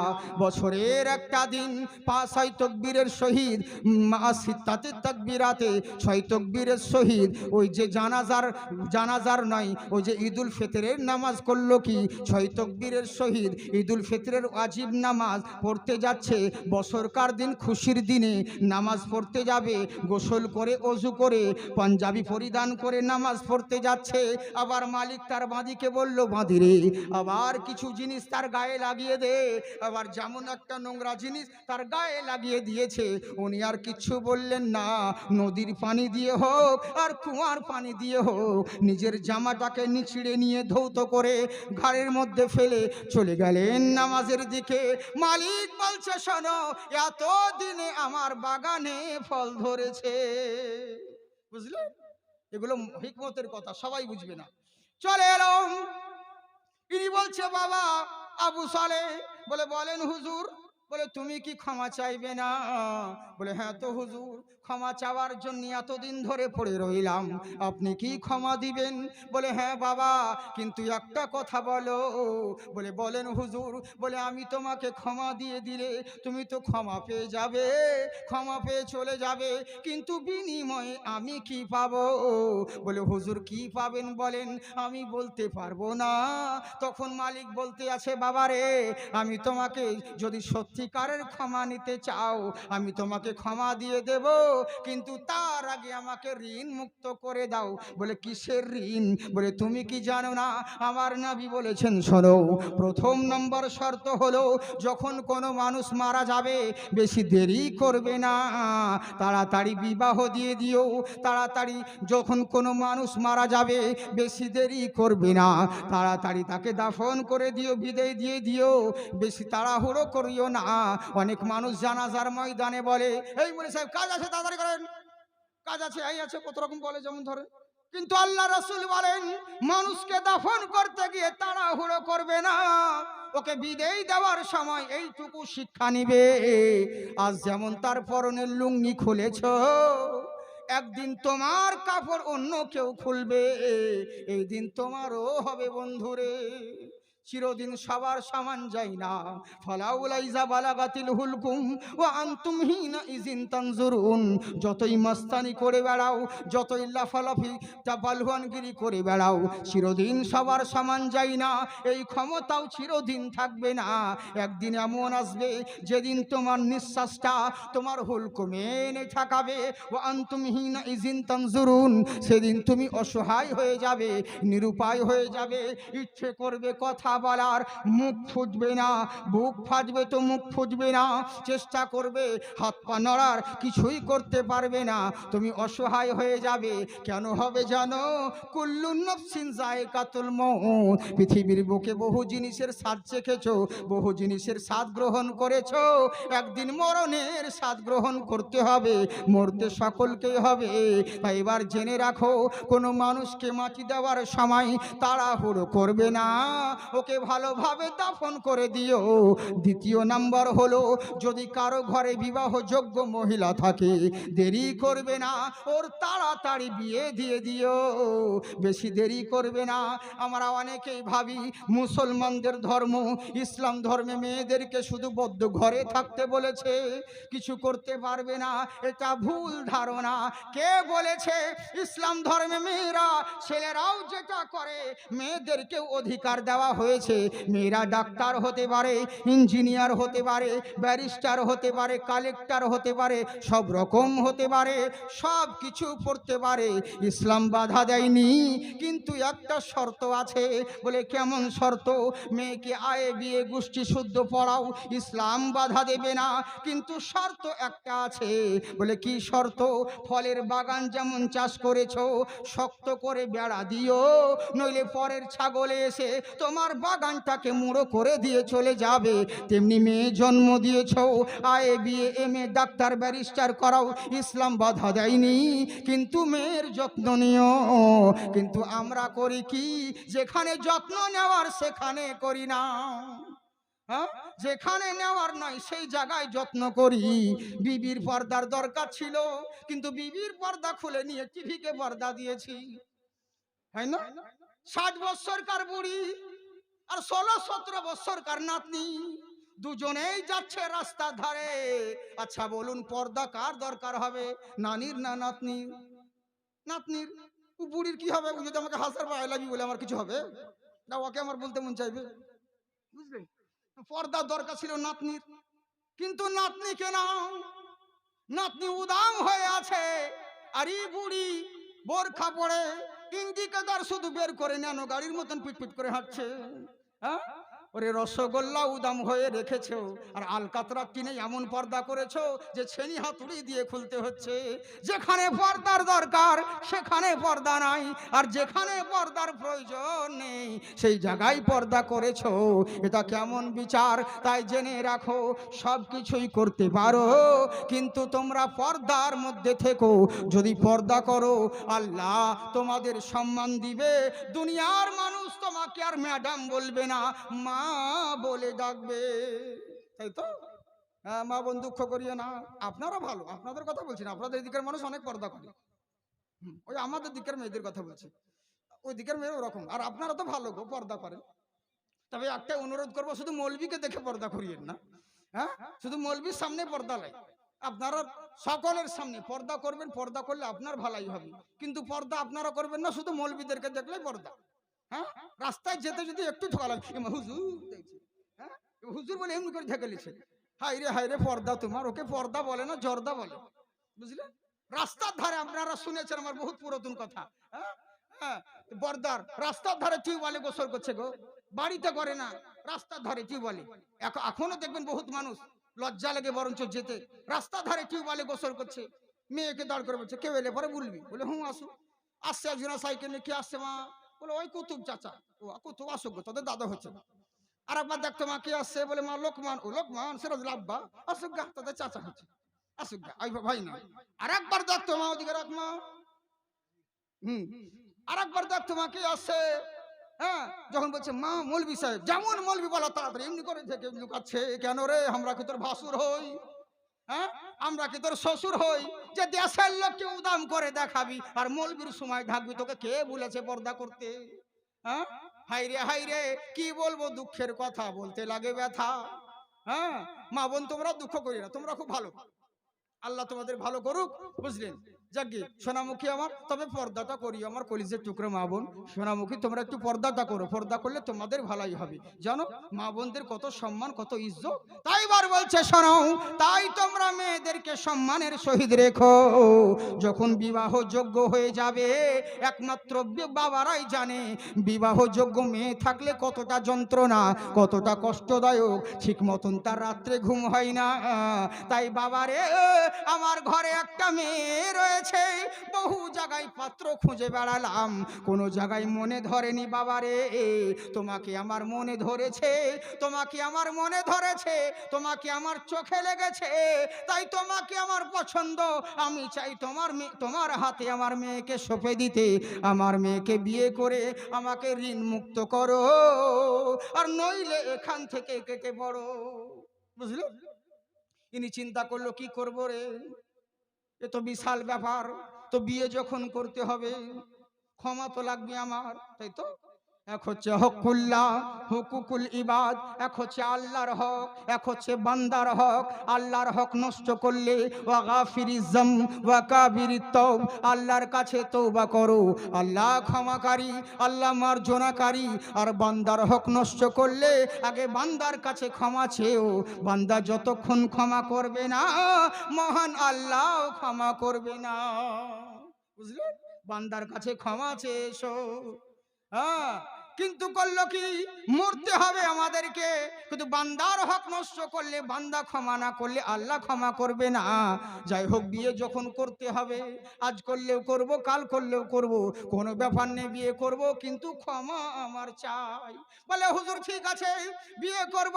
বছরের একটা দিন 5 তাকবীরের শহীদ, মা সিত্তাতি তাকবীরাতে 6 তাকবীরের শহীদ, ওই যে জানাজার নয়, ওই যে ঈদুল ফিতরের নামাজ করলো কি, 6 তাকবীরের শহীদ ঈদুল ফিতরের ওয়াজিব নামাজ পড়তে যাচ্ছে। বছরকার দিন খুশির দিনে নামাজ পড়তে যাবে, গোসল করে ওযু করে পাঞ্জাবি পরিধান করে নামাজ পড়তে যাচ্ছে। আবার মালিক তার বাঁধিকে বলল, বাঁধি রে আবার কিছু জিনিস তার গায়ে লাগিয়ে দে। আবার যেমন একটা নোংরা জিনিস তার গায়ে লাগিয়ে দিয়েছে, উনি আর কিছু বললেন না, নদীর পানি দিয়ে হোক আর কুয়ার পানি দিয়ে হোক নিজের জামাটাকে নিচড়ে নিয়ে ধৌত করে ঘাড়ের মধ্যে ফেলে চলে গেলেন নামাজের দিকে। মালিক বলছে শোনো, এত দিনে আমার বাগানে ফল ধরেছে, বুঝলে? এগুলো হিকমতের কথা, সবাই বুঝবে না। চলে এলাম, ইনি বলছে বাবা আবু সালে, বলে বলেন হুজুর। বলে তুমি কি ক্ষমা চাইবে না? বলে হ্যাঁ তো হুজুর, ক্ষমা চাওয়ার জন্য এতদিন ধরে পড়ে রইলাম, আপনি কি ক্ষমা দিবেন? বলে হ্যাঁ বাবা, কিন্তু একটা কথা বলো। বলে বলেন হুজুর। বলে আমি তোমাকে ক্ষমা দিয়ে দিলে তুমি তো ক্ষমা পেয়ে যাবে, ক্ষমা পেয়ে চলে যাবে, কিন্তু বিনিময়ে আমি কি পাবো? বলে হুজুর কি পাবেন বলেন? আমি বলতে পারবো না। তখন মালিক বলতে আছে, বাবা রে, আমি তোমাকে যদি সত্যিকারের ক্ষমা নিতে চাও আমি তোমাকে ক্ষমা দিয়ে দেব, কিন্তু তার আগে আমাকে ঋণ মুক্ত করে দাও। বলে কিসের ঋণ? বলে তুমি কি জানো না আমার নবী বলেছেন শোনো, প্রথম নম্বর শর্ত হলো যখন কোনো মানুষ মারা যাবে বেশি দেরি করবে না, তাড়াতাড়ি বিবাহ দিয়ে দিও। তাড়াতাড়ি যখন কোনো মানুষ মারা যাবে বেশি দেরি করবে না, তাড়াতাড়ি তাকে দাফন করে দিও, বিদায় দিয়ে দিও, বেশি তাড়াহুড়ো করিও না। অনেক মানুষ জানাজার ময়দানে বলে, এই বলে সাহেব কাজ আছে তাড়াতাড়ি করেন, কাজ আছে, এই আছে, কত রকম বলে যেমন ধরে। কিন্তু আল্লাহ রাসূল বলেন মানুষকে দাফন করতে গিয়ে তাড়াহুড়ো করবে না, ওকে বিদায় দেওয়ার সময় এইটুকু শিক্ষা নিবে, আজ যেমন তার পরনের লুঙ্গি খুলেছ, একদিন তোমার কাপড় অন্য কেউ খুলবে, এই দিন তোমারও হবে বন্ধুরে। চিরদিন সবার সমান যায় না। ফালাউলাইজা বালাগাতিল হুলকুম ওয়া আনতুম হিনা ইজিন তানজুরুন। যতই মস্তানি করে বেড়াও, যতই লাফালাফি চাপালহুয়ানগিরি করে বেড়াও, চিরদিন সবার সমান যায় না, এই ক্ষমতাও চিরদিন থাকবে না। একদিন এমন আসবে যেদিন তোমার নিঃশ্বাসটা তোমার হুলকুমে এনে ঠেকাবে, ওয়া আনতুম হিনা ইজিন তানজুরুন। সেদিন তুমি অসহায় হয়ে যাবে, নিরুপায় হয়ে যাবে, ইচ্ছে করবে কথা বলার, মুখ ফুটবে না, বুক ফাটবে তো মুখ ফুটবে না, চেষ্টা করবে হাত পা নড়ার, কিছুই করতে পারবে না, তুমি অসহায় হয়ে যাবে। কেন হবে জানো? কুল্লু নাফসিন যায়কাতুল মউত। পৃথিবীর বুকে বহু জিনিসের স্বাদ চেখেছো, বহু জিনিসের স্বাদ গ্রহণ করেছো, একদিন মরণের স্বাদ গ্রহণ করতে হবে, মরতে সকলকেই হবে। তাই এবার জেনে রাখো, কোনো মানুষকে মাটি দেওয়ার সময় তাড়াহুড়ো করবে না, ওকে ভালোভাবে দাফন করে দিও। দ্বিতীয় নাম্বার হলো, যদি কারো ঘরে বিবাহযোগ্য মহিলা থাকে দেরি করবে না, ওর তাড়াতাড়ি বিয়ে দিয়ে দিও, বেশি দেরি করবে না। আমরা অনেকেই ভাবি মুসলমানদের ধর্ম, ইসলাম ধর্মে মেয়েদেরকে শুধু বদ্ধ ঘরে থাকতে বলেছে, কিছু করতে পারবে না, এটা ভুল ধারণা। কে বলেছে? ইসলাম ধর্মে মেয়েরা, ছেলেরাও যেটা করে মেয়েদেরকেও অধিকার দেওয়া হয়েছে। মেয়েরা ডাক্তার হতে পারে, ইঞ্জিনিয়ার হতে পারে, ব্যারিস্টার হতে পারে, কালেক্টর হতে পারে, সব রকম হতে পারে, সব কিছু পড়তে পারে, ইসলাম বাধা দেয়নি। কিন্তু একটা শর্ত আছে। বলে কেমন শর্ত? মেয়েকে আয়ে বিয়ে গোষ্ঠী শুদ্ধ পড়াও, ইসলাম বাধা দেবে না, কিন্তু শর্ত একটা আছে। বলে কি শর্ত? ফলের বাগান যেমন চাষ করেছো শক্ত করে বেড়া দিও, নইলে পরের ছাগলে এসে তোমার বাগানটাকে মুড়ো করে দিয়ে চলে যাবে। তেমনি মেয়ে জন্ম দিয়েছো, আয়ে বিয়ে এমএ ডাক্তার ব্যারিস্টার করাও, ইসলাম বাধা দেয়নি, কিন্তু মেয়ের যত্ন নিও। কিন্তু আমরা করি কি? যেখানে যত্ন নেওয়ার সেখানে করি না, হ্যাঁ, যেখানে নেওয়ার নয় সেই জায়গায় যত্ন করি। বিবির পর্দার দরকার ছিল, কিন্তু বিবির পর্দা খুলে নিয়ে টিভিকে পর্দা দিয়েছি, হয় না? 60 বছরকার বুড়ি আর 16-17 বছরকার নাতনি, দুজনেই যাচ্ছে রাস্তার ধারে। আচ্ছা বলুন, পর্দা কার দরকার হবে, নানির না নাতনির? নাতনির। বুড়ির কি হবে? যদি আমাকে হাজার বা আই লাভ ইউ বলে আমার কিছু হবে না? ওকে আমার বলতে মন চাইবে, বুঝলেন? পর্দার দরকার ছিল নাতনির, কিন্তু নাতনিকে নাও, নাতনি উদাম হয়ে আছে, আর এই বুড়ি বোরখা পরে ইন্ডিকেটর শুধু বের করে নেন, গাড়ির মতন পিটপিট করে হাঁটছে। হ্যাঁ, ওরে রসগোল্লা উদাম হয়ে রেখেছো, আর আলকাতরা কিনে এমন পর্দা করেছো যে ছেনি হাতুড়ি দিয়ে খুলতে হচ্ছে। যেখানে পর্দার দরকার সেখানে পর্দা নাই, আর যেখানে পর্দার প্রয়োজন নেই সেই জায়গায় পর্দা করেছো। এটা কেমন বিচার? তাই জেনে রাখো, সব কিছুই করতে পারো, কিন্তু তোমরা পর্দার মধ্যে থেকো। যদি পর্দা করো আল্লাহ তোমাদের সম্মান দিবে, দুনিয়ার মানুষ তোমাকে আর ম্যাডাম বলবে না, মা বলে ডাকবে, তাই তো? হ্যাঁ মা বোন দুঃখ করিয়ে না, আপনারা ভালো, আপনাদের কথা বলছি না, আপনাদের দিকের মানুষ অনেক পর্দা করে। ওই আমাদের দিকের মেয়েদের কথা বলছি, ওই দিকের মেয়ের ওরকম, আর আপনারা তো ভালো গো, পর্দা করেন। তবে একটা অনুরোধ করবো, শুধু মৌলবীকে দেখে পর্দা করিয়েন না। হ্যাঁ, শুধু মৌলবীর সামনে পর্দা লাই, আপনারা সকলের সামনে পর্দা করবেন, পর্দা করলে আপনার ভালাই হবে। কিন্তু পর্দা আপনারা করবেন না, শুধু মৌলবীদেরকে দেখলেই পর্দা। হ্যাঁ, রাস্তায় যেতে যদি একটু ঠকা লাগে, হুজুর দেখছি, হ্যাঁ হুজুর বলে এমনি করে ঢেকে লিখছে। হাই রে পর্দা তোমার, ওকে পর্দা বলে না, জর্দা বলে, বুঝলেন? রাস্তার ধারে আপনারা শুনেছেন আমার বহুত পুরাতন কথা। হ্যাঁ, হ্যাঁ, বর্দার রাস্তার ধারে টিউবওয়েলে গোসল করছে গো, বাড়িতে করে না, রাস্তার ধারে টিউবওয়েলে। এখনো দেখবেন বহুত মানুষ লজ্জা লেগে বরঞ্চ যেতে রাস্তার ধারে টিউবওয়েলে গোসল করছে। মেয়েকে দাঁড় করে বলছে, কেউ এলে পরে বলবি, বলে হুম আসো। আসছে একজন সাইকেল নিয়ে, কে আসছে মা? বলে ওই কুতুব চাচা। ও কুতুব আসুক গো, তোদের দাদা হচ্ছে। আর একবার দেখতো মা কে আসছে, বলে মা লোকমান। ও লোকমান সিরাজ আব্বা, আসুক গা, তোদের চাচা হচ্ছে, আসুক গা, ওই ভাই না। আর একবার দেখতো মা, ওদিকে রাখ মা। আর একবার দেখতো মা কে আসছে। হ্যাঁ, যখন বলছে মা মৌলবি সাহেব, যেমন মৌলবি বলা তাড়াতাড়ি এমনি করে থেকে লুকাচ্ছে, কেন রে আমরা কি তোর ভাসুর হই? হ্যাঁ, আমরা কি তোর শ্বশুর হই যে দেশের লোককে উদাম করে দেখাবি আর মৌলবির সময় থাকবি? তোকে কে বলেছে পর্দা করতে? হ্যাঁ, হাই রে কি বলবো, দুঃখের কথা বলতে লাগে ব্যথা। হ্যাঁ, মা বোন তোমরা দুঃখ করি না, তোমরা খুব ভালো, আল্লাহ তোমাদের ভালো করুক, বুঝলেন? যাকে সোনামুখী আমার, তবে পর্দাটা করি আমার কলিজের টুকরো মা বোন, সোনামুখী তোমরা একটু পর্দাটা করো, পর্দা করলে তোমাদের ভালোই হবে। জানো মা বোনদের কত সম্মান, কত ইজ্জত। তাই বার বলছে শোনো, তাই তোমরা মেয়েদেরকে সম্মানের সহিত রেখো। যখন বিবাহ যোগ্য হয়ে যাবে, একমাত্র বাবারাই জানে বিবাহ যোগ্য মেয়ে থাকলে কতটা যন্ত্রণা, কতটা কষ্টদায়ক, ঠিক মতন তার রাত্রে ঘুম হয় না। তাই বাবারে, আমার ঘরে একটা মেয়ে রয়েছে, বহু জায়গায় পাত্র খুঁজে বেড়ালাম, কোনো জায়গায় মনে ধরেনি বাবারে। তোমাকে আমার মনে ধরেছে, তোমাকে আমার মনে ধরেছে, তোমাকে আমার চোখে লেগেছে, তাই তোমাকে আমার পছন্দ। আমি চাই তোমার হাতে আমার মেয়েকে সঁপে দিতে, আমার মেয়েকে বিয়ে করে আমাকে ঋণ মুক্ত করো, আর নইলে এখান থেকে কেটে পড়ো। বুঝলো? ইনি চিন্তা করলো, কি করব রে, এ তো বিশাল ব্যাপার। তো বিয়ে যখন করতে হবে, ক্ষমা তো লাগবে আমার, তাই তো? এক হচ্ছে হকুল্লাহ, হুকুকুল ইবাদ, এক হচ্ছে আল্লাহর হক, এক হচ্ছে বান্দার হক। আল্লাহর হক নষ্ট করলে ওয়া গাফিরিজ যাম ওয়া কাবিরিত তওব, আল্লাহর কাছে তওবা করো, আল্লাহ ক্ষমাকারী, আল্লাহ মার্জনাকারী। আর বান্দার হক নষ্ট করলে আগে বান্দার কাছে ক্ষমা চেও, বান্দা যতক্ষণ ক্ষমা করবে না, মহান আল্লাহ ক্ষমা করবে না। বুঝলেন? বান্দার কাছে ক্ষমা চেয়ে এসো। হ্যাঁ, কিন্তু করলো কি, মরতে হবে আমাদেরকে, কিন্তু বান্দার হক নষ্ট করলে, বান্দা ক্ষমা না করলে আল্লাহ ক্ষমা করবে না। যাই হোক, বিয়ে যখন করতে হবে, আজ করলেও করব, কাল করলেও করব, কোনো ব্যাপার নেই, বিয়ে করব, কিন্তু ক্ষমা আমার চাই। বলে হুজুর ঠিক আছে বিয়ে করব,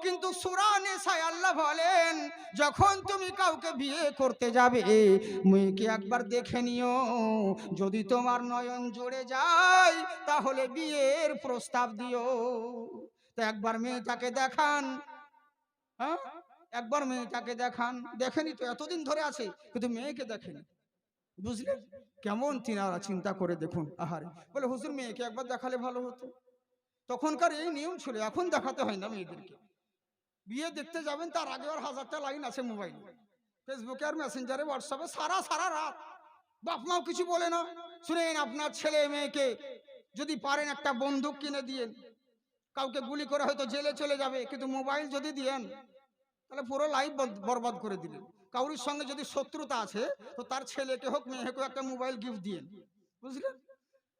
কিন্তু সূরা নিসায় আল্লাহ বলেন, যখন তুমি কাউকে বিয়ে করতে যাবে, মেয়েকে একবার দেখে নিও, যদি তোমার নয়ন জুড়ে যায় তাহলে বিয়ের প্রস্তাব দিও। তো একবার মেয়েটাকে দেখান, হ্যাঁ, একবার মেয়েটাকে দেখান। দেখেনি তো, এতদিন ধরে আছে, কিন্তু মেয়েকে দেখেনি। বুঝলেন? কেমন তিনারা চিন্তা করে দেখুন। আহারে, বলে হুজুর মেয়েকে একবার দেখালে ভালো হতো। তখনকার এই নিয়ম ছিল, এখন দেখাতে হয় না মেয়েদেরকে। বিয়ে দেখতে যাবেন, তার আগে আর 1000টা লাইন আছে মোবাইলে, ফেসবুকে আর মেসেঞ্জারে, হোয়াটসঅ্যাপে, সারা রাত। বাপ মাও কিছু বলে না। শুনেন, আপনার ছেলে মেয়েকে যদি পারেন একটা বন্দুক কিনে দিয়েন, কাউকে গুলি করে হয়তো জেলে চলে যাবে, কিন্তু মোবাইল যদি দিয়েন তাহলে পুরো লাইফ বরবাদ করে দিলেন। কাউরির সঙ্গে যদি শত্রুতা আছে, তো তার ছেলেকে হোক মেয়েকে একটা মোবাইল গিফট দিয়েন, বুঝলেন?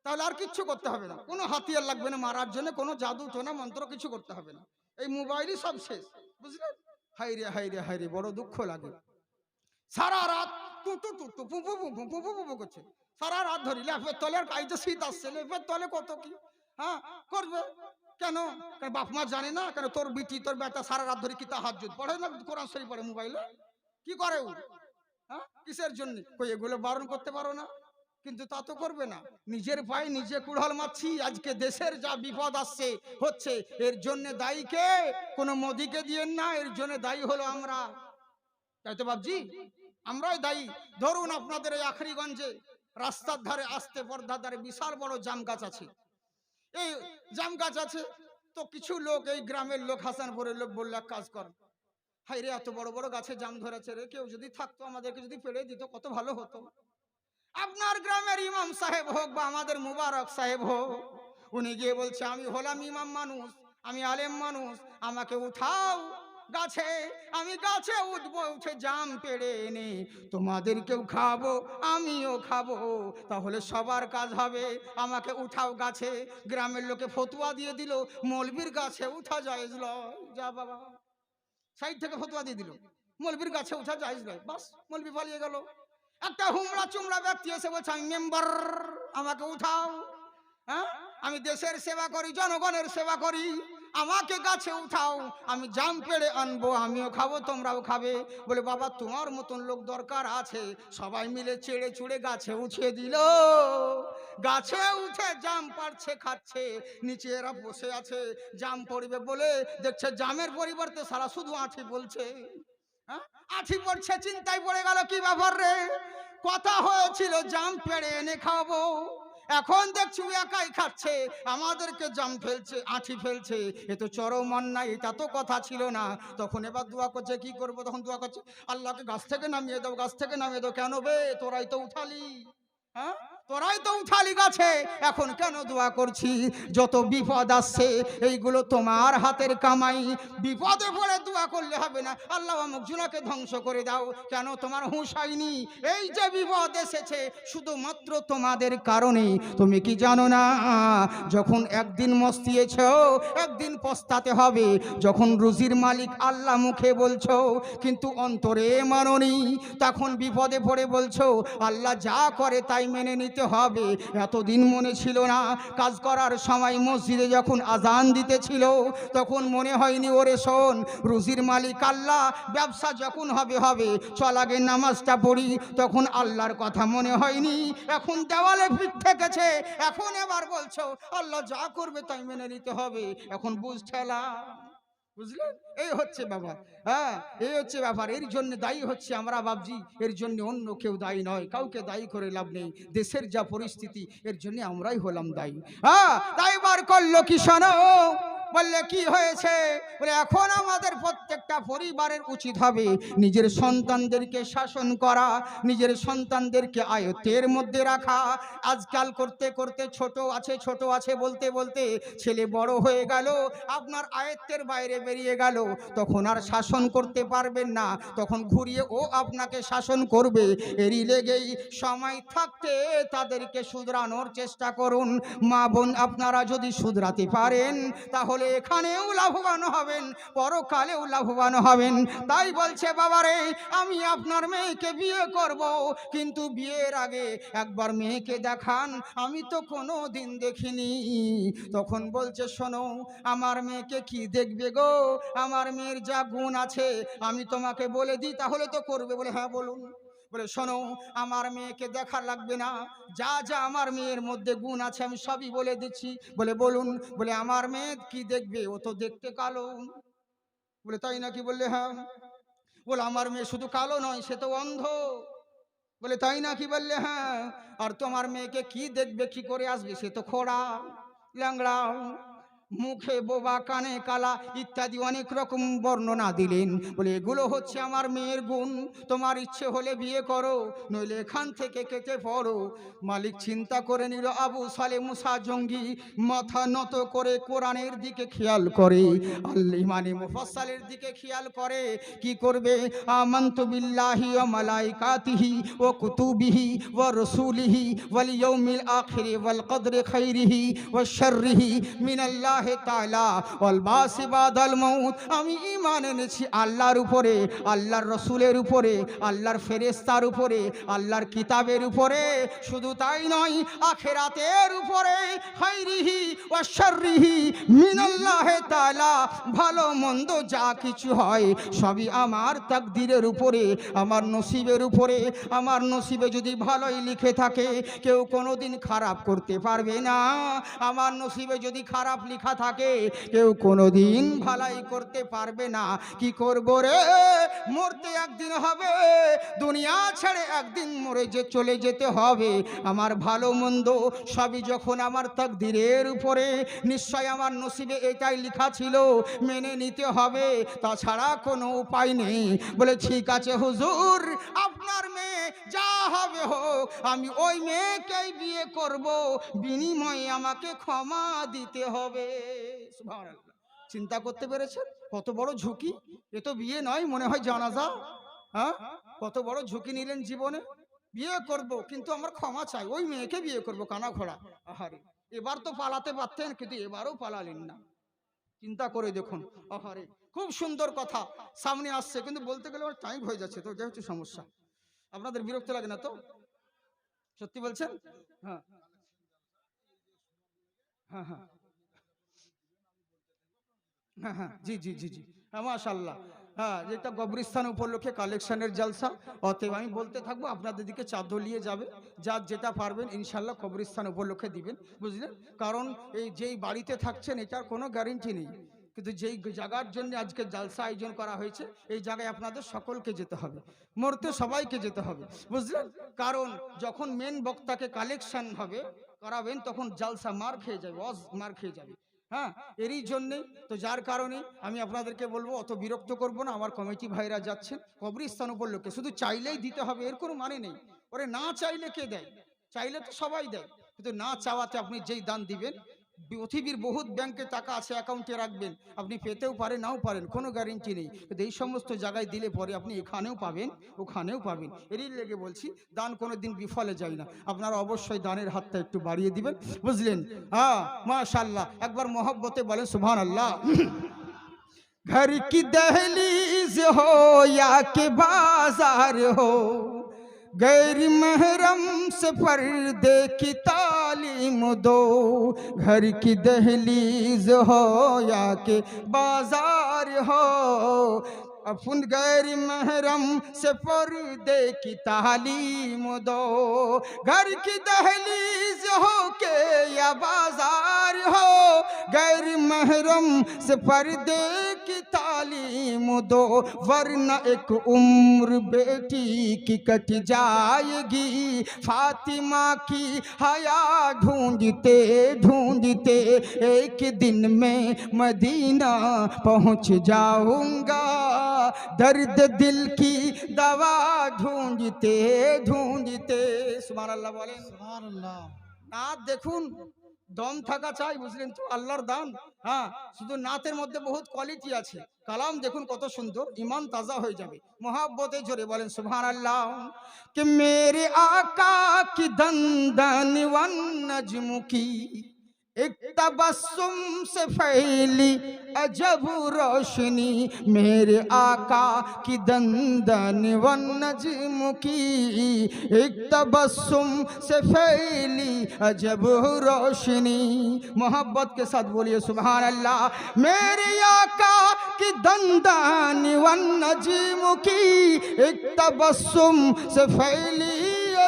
তাহলে আর কিচ্ছু করতে হবে না, কোনো হাতিয়ার লাগবে না মারার জন্য, কোনো জাদু টোনা মন্ত্র কিছু করতে হবে না, এই মোবাইলই সব শেষ। বুঝলেন? হাই রে বড় দুঃখ লাগে। সারা রাত টু টু টু টু পু পু পু পু পু পু পু করছে, সারা রাত ধরি লেপের তলে, আর কাইতে শীত আসছে, লেপের তলে কত কি হ্যাঁ করবে। কেন? কারণ বাপ মা জানে না কেন, তোর বিটি তোর বেটা সারা রাত ধরে কি তাহাজ্জুদ পড়ে না, কোরআন শরীফ পড়ে মোবাইলে, কি করে ও? হ্যাঁ, কিসের জন্য? কই এগুলো বারণ করতে পারো না? কিন্তু তা তো করবে না। নিজের পায়ে নিজে কুড়াল মারছি। আজকে দেশের যা বিপদ আসছে হচ্ছে, এর জন্য দায়ী কে? কোনো মোদিকে দিয়েন না, এর জন্য দায়ী হলো আমরা। তাই তো বাবজি, আমরাই দায়ী। ধরুন আপনাদের এই আখরিগঞ্জে রাস্তার ধারে, আসতে পর্দার ধারে বিশাল বড় জাম গাছ আছে। এই জাম গাছ আছে তো কিছু লোক, এই গ্রামের লোক, হাসানপুরের লোক বলল, এক কাজ কর, হাই রে এত বড় বড় গাছে জাম ধরেছে রে, কেউ যদি থাকতো আমাদেরকে যদি পেড়ে দিত কত ভালো হতো। আপনার গ্রামের ইমাম সাহেব হোক বা আমাদের মুবারক সাহেব হোক, উনি গিয়ে বলছে, আমি হলাম ইমাম মানুষ, আমি আলেম মানুষ, আমাকে উঠাও গাছে, আমি গাছে উঠবো, উঠে জাম পেড়ে এনে তোমাদেরকেও খাবো, আমিও খাবো, তাহলে সবার কাজ হবে। আমাকে উঠাও গাছে। গ্রামের লোকে ফতুয়া দিয়ে দিল, মৌলবীর গাছে উঠা জায়েজ লয়। যা বাবা, সাইড থেকে ফতুয়া দিয়ে দিল, মৌলবীর গাছে উঠা জায়েজ নয়। বাস, মৌলবী পালিয়ে গেল। একটা হুমড়া চুমড়া ব্যক্তি এসে বলছে, আমি মেম্বার, আমাকে উঠাও। হ্যাঁ, আমি দেশের সেবা করি, জনগণের সেবা করি, আমাকে গাছে উঠাও, আমি জাম পেড়ে আনবো, আমিও খাবো, তোমরাও খাবে। বলে, বাবা তোমার মতন লোক দরকার আছে। সবাই মিলে চেড়ে চুড়ে গাছে উঠিয়ে দিল। গাছে উঠে জাম পাড়ছে, খাচ্ছে। নিচে এরা বসে আছে, জাম পড়বে বলে দেখছে জামের পরিবর্তে সারা শুধু আঁঠি বলছে। আঠি পড়ছে, চিন্তায় পড়ে গেল, কি ব্যাপার রে, কথা হয়েছিল জাম পেড়ে এনে খাবো, এখন দেখছি একাই খাচ্ছে, আমাদেরকে জাম ফেলছে, আঠি ফেলছে, এ তো চরম অন্যায়, এটা তো কথা ছিল না। তখন এবার দোয়া করছে, কি করবো, তখন দোয়া করছে, আল্লাহকে গাছ থেকে নামিয়ে দাও, গাছ থেকে নামিয়ে দাও। কেন বে, তোরাই তো উঠালি, হ্যাঁ তোরাই তো উঠালি গাছে, এখন কেন দোয়া করছি? যত বিপদ আসছে এইগুলো তোমার হাতের কামাই, বিপদে পড়ে দোয়া করলে হবে না, আল্লাহ অমুক জুনাকে ধ্বংস করে দাও। কেন তোমার হুঁশ হয়নি? এই যে বিপদ এসেছে শুধুমাত্র তোমাদের কারণে। তুমি কি জানো না, যখন একদিন মস্তিয়েছ একদিন পস্তাতে হবে। যখন রুজির মালিক আল্লাহ মুখে বলছো কিন্তু অন্তরে মানোনি, তখন বিপদে পড়ে বলছো আল্লাহ যা করে তাই মেনে নিতে হবে। এতদিন মনে ছিল না, কাজ করার সময় মসজিদে যখন আজান দিতেছিল তখন মনে হয়নি, ওরে শোন, রুজির মালিক আল্লাহ, ব্যবসা যখন হবে হবে, চল আগে নামাজটা পড়ি, তখন আল্লাহর কথা মনে হয়নি। এখন দেওয়ালে পিঠ ঠেকেছে, এখন এবার বলছো আল্লাহ যা করবে তাই মেনে নিতে হবে। এখন বুঝ ঠেলা, বুঝলেন? এই হচ্ছে বাবা, হ্যাঁ এই হচ্ছে ব্যাপার। এর জন্য দায়ী হচ্ছে আমরা বাবজি, এর জন্য অন্য কেউ দায়ী নয়। কাউকে দায়ী করে লাভ নেই। দেশের যা পরিস্থিতি, এর জন্য আমরাই হলাম দায়ী। হ্যাঁ, তাই বার করলো কি শোনো, বললে কি হয়েছে? বলে এখন আমাদের প্রত্যেকটা পরিবারের উচিত হবে নিজের সন্তানদেরকে শাসন করা, নিজের সন্তানদেরকে আয়ত্তের মধ্যে রাখা। আজকাল করতে করতে ছোট আছে বলতে বলতে ছেলে বড় হয়ে গেল, আপনার আয়ত্তের বাইরে বেরিয়ে গেল, তখন আর শাসন করতে পারবেন না, তখন ঘুরিয়ে ও আপনাকে শাসন করবে। এরই লেগেই সময় থাকতে তাদেরকে শুধরানোর চেষ্টা করুন। মা বোন আপনারা যদি শুধরাতে পারেন তাহলে এখানেও লাভবান হবেন, পরকালেও লাভবান হবেন। তাই বলছে, বাবারে আমি আপনার মেয়েকে বিয়ে করব, কিন্তু বিয়ের আগে একবার মেয়েকে দেখান, আমি তো কোনো দিন দেখিনি। তখন বলছে, শোনো আমার মেয়েকে কি দেখবে গো, আমার মেয়ের যা গুণ আছে আমি তোমাকে বলে দিই, তাহলে তো করবে। বলে হ্যাঁ বলুন। বলে শোনো, আমার মেয়েকে দেখা লাগবে না, যা যা আমার মেয়ের মধ্যে গুণ আছে আমি সবই বলে দিচ্ছি। বলে বলুন। বলে আমার মেয়ে কি দেখবে, ও তো দেখতে কালো। বলে তাই নাকি? বললে হ্যাঁ। বলে আমার মেয়ে শুধু কালো নয়, সে তো অন্ধ। বলে তাই নাকি? বললে হ্যাঁ। আর তোমার মেয়েকে কি দেখবে, কি করে আসবে, সে তো খোড়া, ল্যাংড়া, মুখে বোবা, কানে কালা, ইত্যাদি অনেক রকম বর্ণনা দিলেন। বলে এগুলো হচ্ছে আমার মেয়ের গুণ, তোমার ইচ্ছে হলে বিয়ে করো, নইলে এখান থেকে কেটে পড়ো। মালিক চিন্তা করে নিল, আবু সালে মুসা জঙ্গি মাথা নত করে কোরআনের দিকে খেয়াল করে, আল ইমানে মুফাসসালের দিকে খেয়াল করে। কি করবে? আমানতু বিল্লাহি ওয়া মালাইকাতিহি ওয়া কুতুবিহি ওয়া রাসূলিহি ওয়াল ইয়াউমিল আখির ওয়াল কদরি খাইরিহি ওয়া শাররিহি মিনাল্লাহ মিনাল্লাহি তাআলা ওয়াল বাসি বাদাল মাউত। আমি ঈমান এনেছি আল্লাহর উপরে, আল্লাহর রাসূলের উপরে, আল্লাহর ফেরেশতার উপরে, আল্লাহর কিতাবের উপরে। শুধু তাই নয়, আখিরাতের উপরে, খাইরিহি ওয়া শাররিহি মিনাল্লাহি তাআলা। ভালো মন্দ যা কিছু হয় সবই আমার তাকদীরের উপরে, আমার নসিবের উপরে। আমার নসিবে যদি ভালোই লিখে থাকে কেউ কোনোদিন খারাপ করতে পারবে না। আমার নসিবে যদি খারাপ লেখা থাকে কেউ কোনোদিন ভালাই করতে পারবে না। কি করব রে, মরতে একদিন হবে, দুনিয়া ছেড়ে একদিন মরে চলে যেতে হবে। আমার ভালো মন্দ সবই যখন আমার তাকদীরের উপরে, নিশ্চয় আমার নসিবে এটাই লেখা ছিল, মেনে নিতে হবে, তাছাড়া কোনো উপায় নেই। বলে ঠিক আছে হুজুর, আপনার মেয়ে যা হবে হোক, আমি ওই মেয়েকেই বিয়ে করব, বিনিময়ে আমাকে ক্ষমা দিতে হবে। সুবহানাল্লাহ। চিন্তা করতে পেরেছেন কত বড় ঝুঁকি? এ তো বিয়ে নয়, মনে হয় জানাজা। হ্যাঁ, কত বড় ঝুঁকি নিলেন জীবনে। বিয়ে করব কিন্তু আমার ক্ষমা চাই, ওই মেয়েকে বিয়ে করব, কানা ঘোড়া। আহারে, এবার তো পালাতে পারতেন, কিন্তু এবারও পালালেন না। চিন্তা করে দেখুন। আহারে, খুব সুন্দর কথা সামনে আসছে, কিন্তু বলতে গেলে আমার টাইম হয়ে যাচ্ছে, তো এটা হচ্ছে সমস্যা। আপনাদের বিরক্ত লাগে না তো? সত্যি বলছেন? হ্যাঁ হ্যাঁ হ্যাঁ হ্যাঁ হ্যাঁ, জি জি জি জি, হ্যাঁ মাশাআল্লাহ। হ্যাঁ, যেটা কবরস্থান উপলক্ষে কালেকশনের জলসা, অতএব আমি বলতে থাকবো, আপনাদের দিকে চাদর নিয়ে যাবে, যার যেটা পারবেন ইনশাল্লাহ কবরস্থান উপলক্ষে দিবেন, বুঝলেন? কারণ এই যেই বাড়িতে থাকছেন এটার কোনো গ্যারেন্টি নেই, কিন্তু যেই জায়গার জন্য আজকে জলসা আয়োজন করা হয়েছে এই জায়গায় আপনাদের সকলকে যেতে হবে, মরতে সবাইকে যেতে হবে, বুঝলেন? কারণ যখন মেন বক্তাকে কালেকশন হবে করাবেন তখন জলসা মার খেয়ে যাবে, মার খেয়ে যাবে। হ্যাঁ, এরই জন্যে তো, যার কারণে আমি আপনাদেরকে বলবো অত বিরক্ত করব না। আমার কমিটি ভাইরা যাচ্ছেন কবরস্থান উপলক্ষে, শুধু চাইলেই দিতে হবে এর কোনো মানে নেই। ওরে না চাইলে কে দেয়? চাইলে তো সবাই দেয়, কিন্তু না চাওয়াতে আপনি যেই দান দিবেন, পৃথিবীর বহুত ব্যাংকে টাকা আছে, অ্যাকাউন্টে রাখবেন, আপনি পেতেও পারেন নাও পারেন, কোনো গ্যারেন্টি নেই, কিন্তু এই সমস্ত জায়গায় দিলে পরে আপনি এখানেও পাবেন ওখানেও পাবেন। এরই লেগে বলছি, দান কোনো দিন বিফলে যায় না। আপনারা অবশ্যই দানের হাতটা একটু বাড়িয়ে দিবেন, বুঝলেন? হ্যাঁ মাশাআল্লাহ, একবার মোহব্বতে বলেন সুবহানাল্লাহ। घर की दहलीज हो या के बाजार हो, गैर महरम से पर्दे की तालीम दो। घर की दहलीज हो या के बाजार हो, अपन गैर महरम से पर्दे की तालीम दो। घर की दहलीज हो के या बाजार हो, गैर महरम से पर्दे की तालीम दो, वरना एक उम्र बेटी की कट जाएगी। फातिमा की हया ढूंढते ढूंढते एक दिन मैं मदीना पहुंच जाऊंगा, दर्द दिल की दवा ढूंढते ढूंढते। सुबहानाल्लाह बोलें। সুবহানাল্লাহ। নাত দেখুন, দম থাকা চাই, বুঝলেন তো, আল্লাহর দান। হ্যাঁ, শুধু নাতের মধ্যে বহুত কোয়ালিটি আছে। কালাম দেখুন কত সুন্দর, ইমান তাজা হয়ে যাবে। মোহাব্বতে জোরে বলেন সুবহানাল্লাহ। कि मेरे आका की दंदन वन नज्म की एक तबस्सुम से फैली अजब रोशनी, मेरे आका की दंदन वन नज्म की एक तबस्सुम से फैली अजब रोशनी। मोहब्बत के साथ बोलिए सुभान अल्लाह। मेरे आका की दंदन वन नज्म की एक तबस्सुम से फैली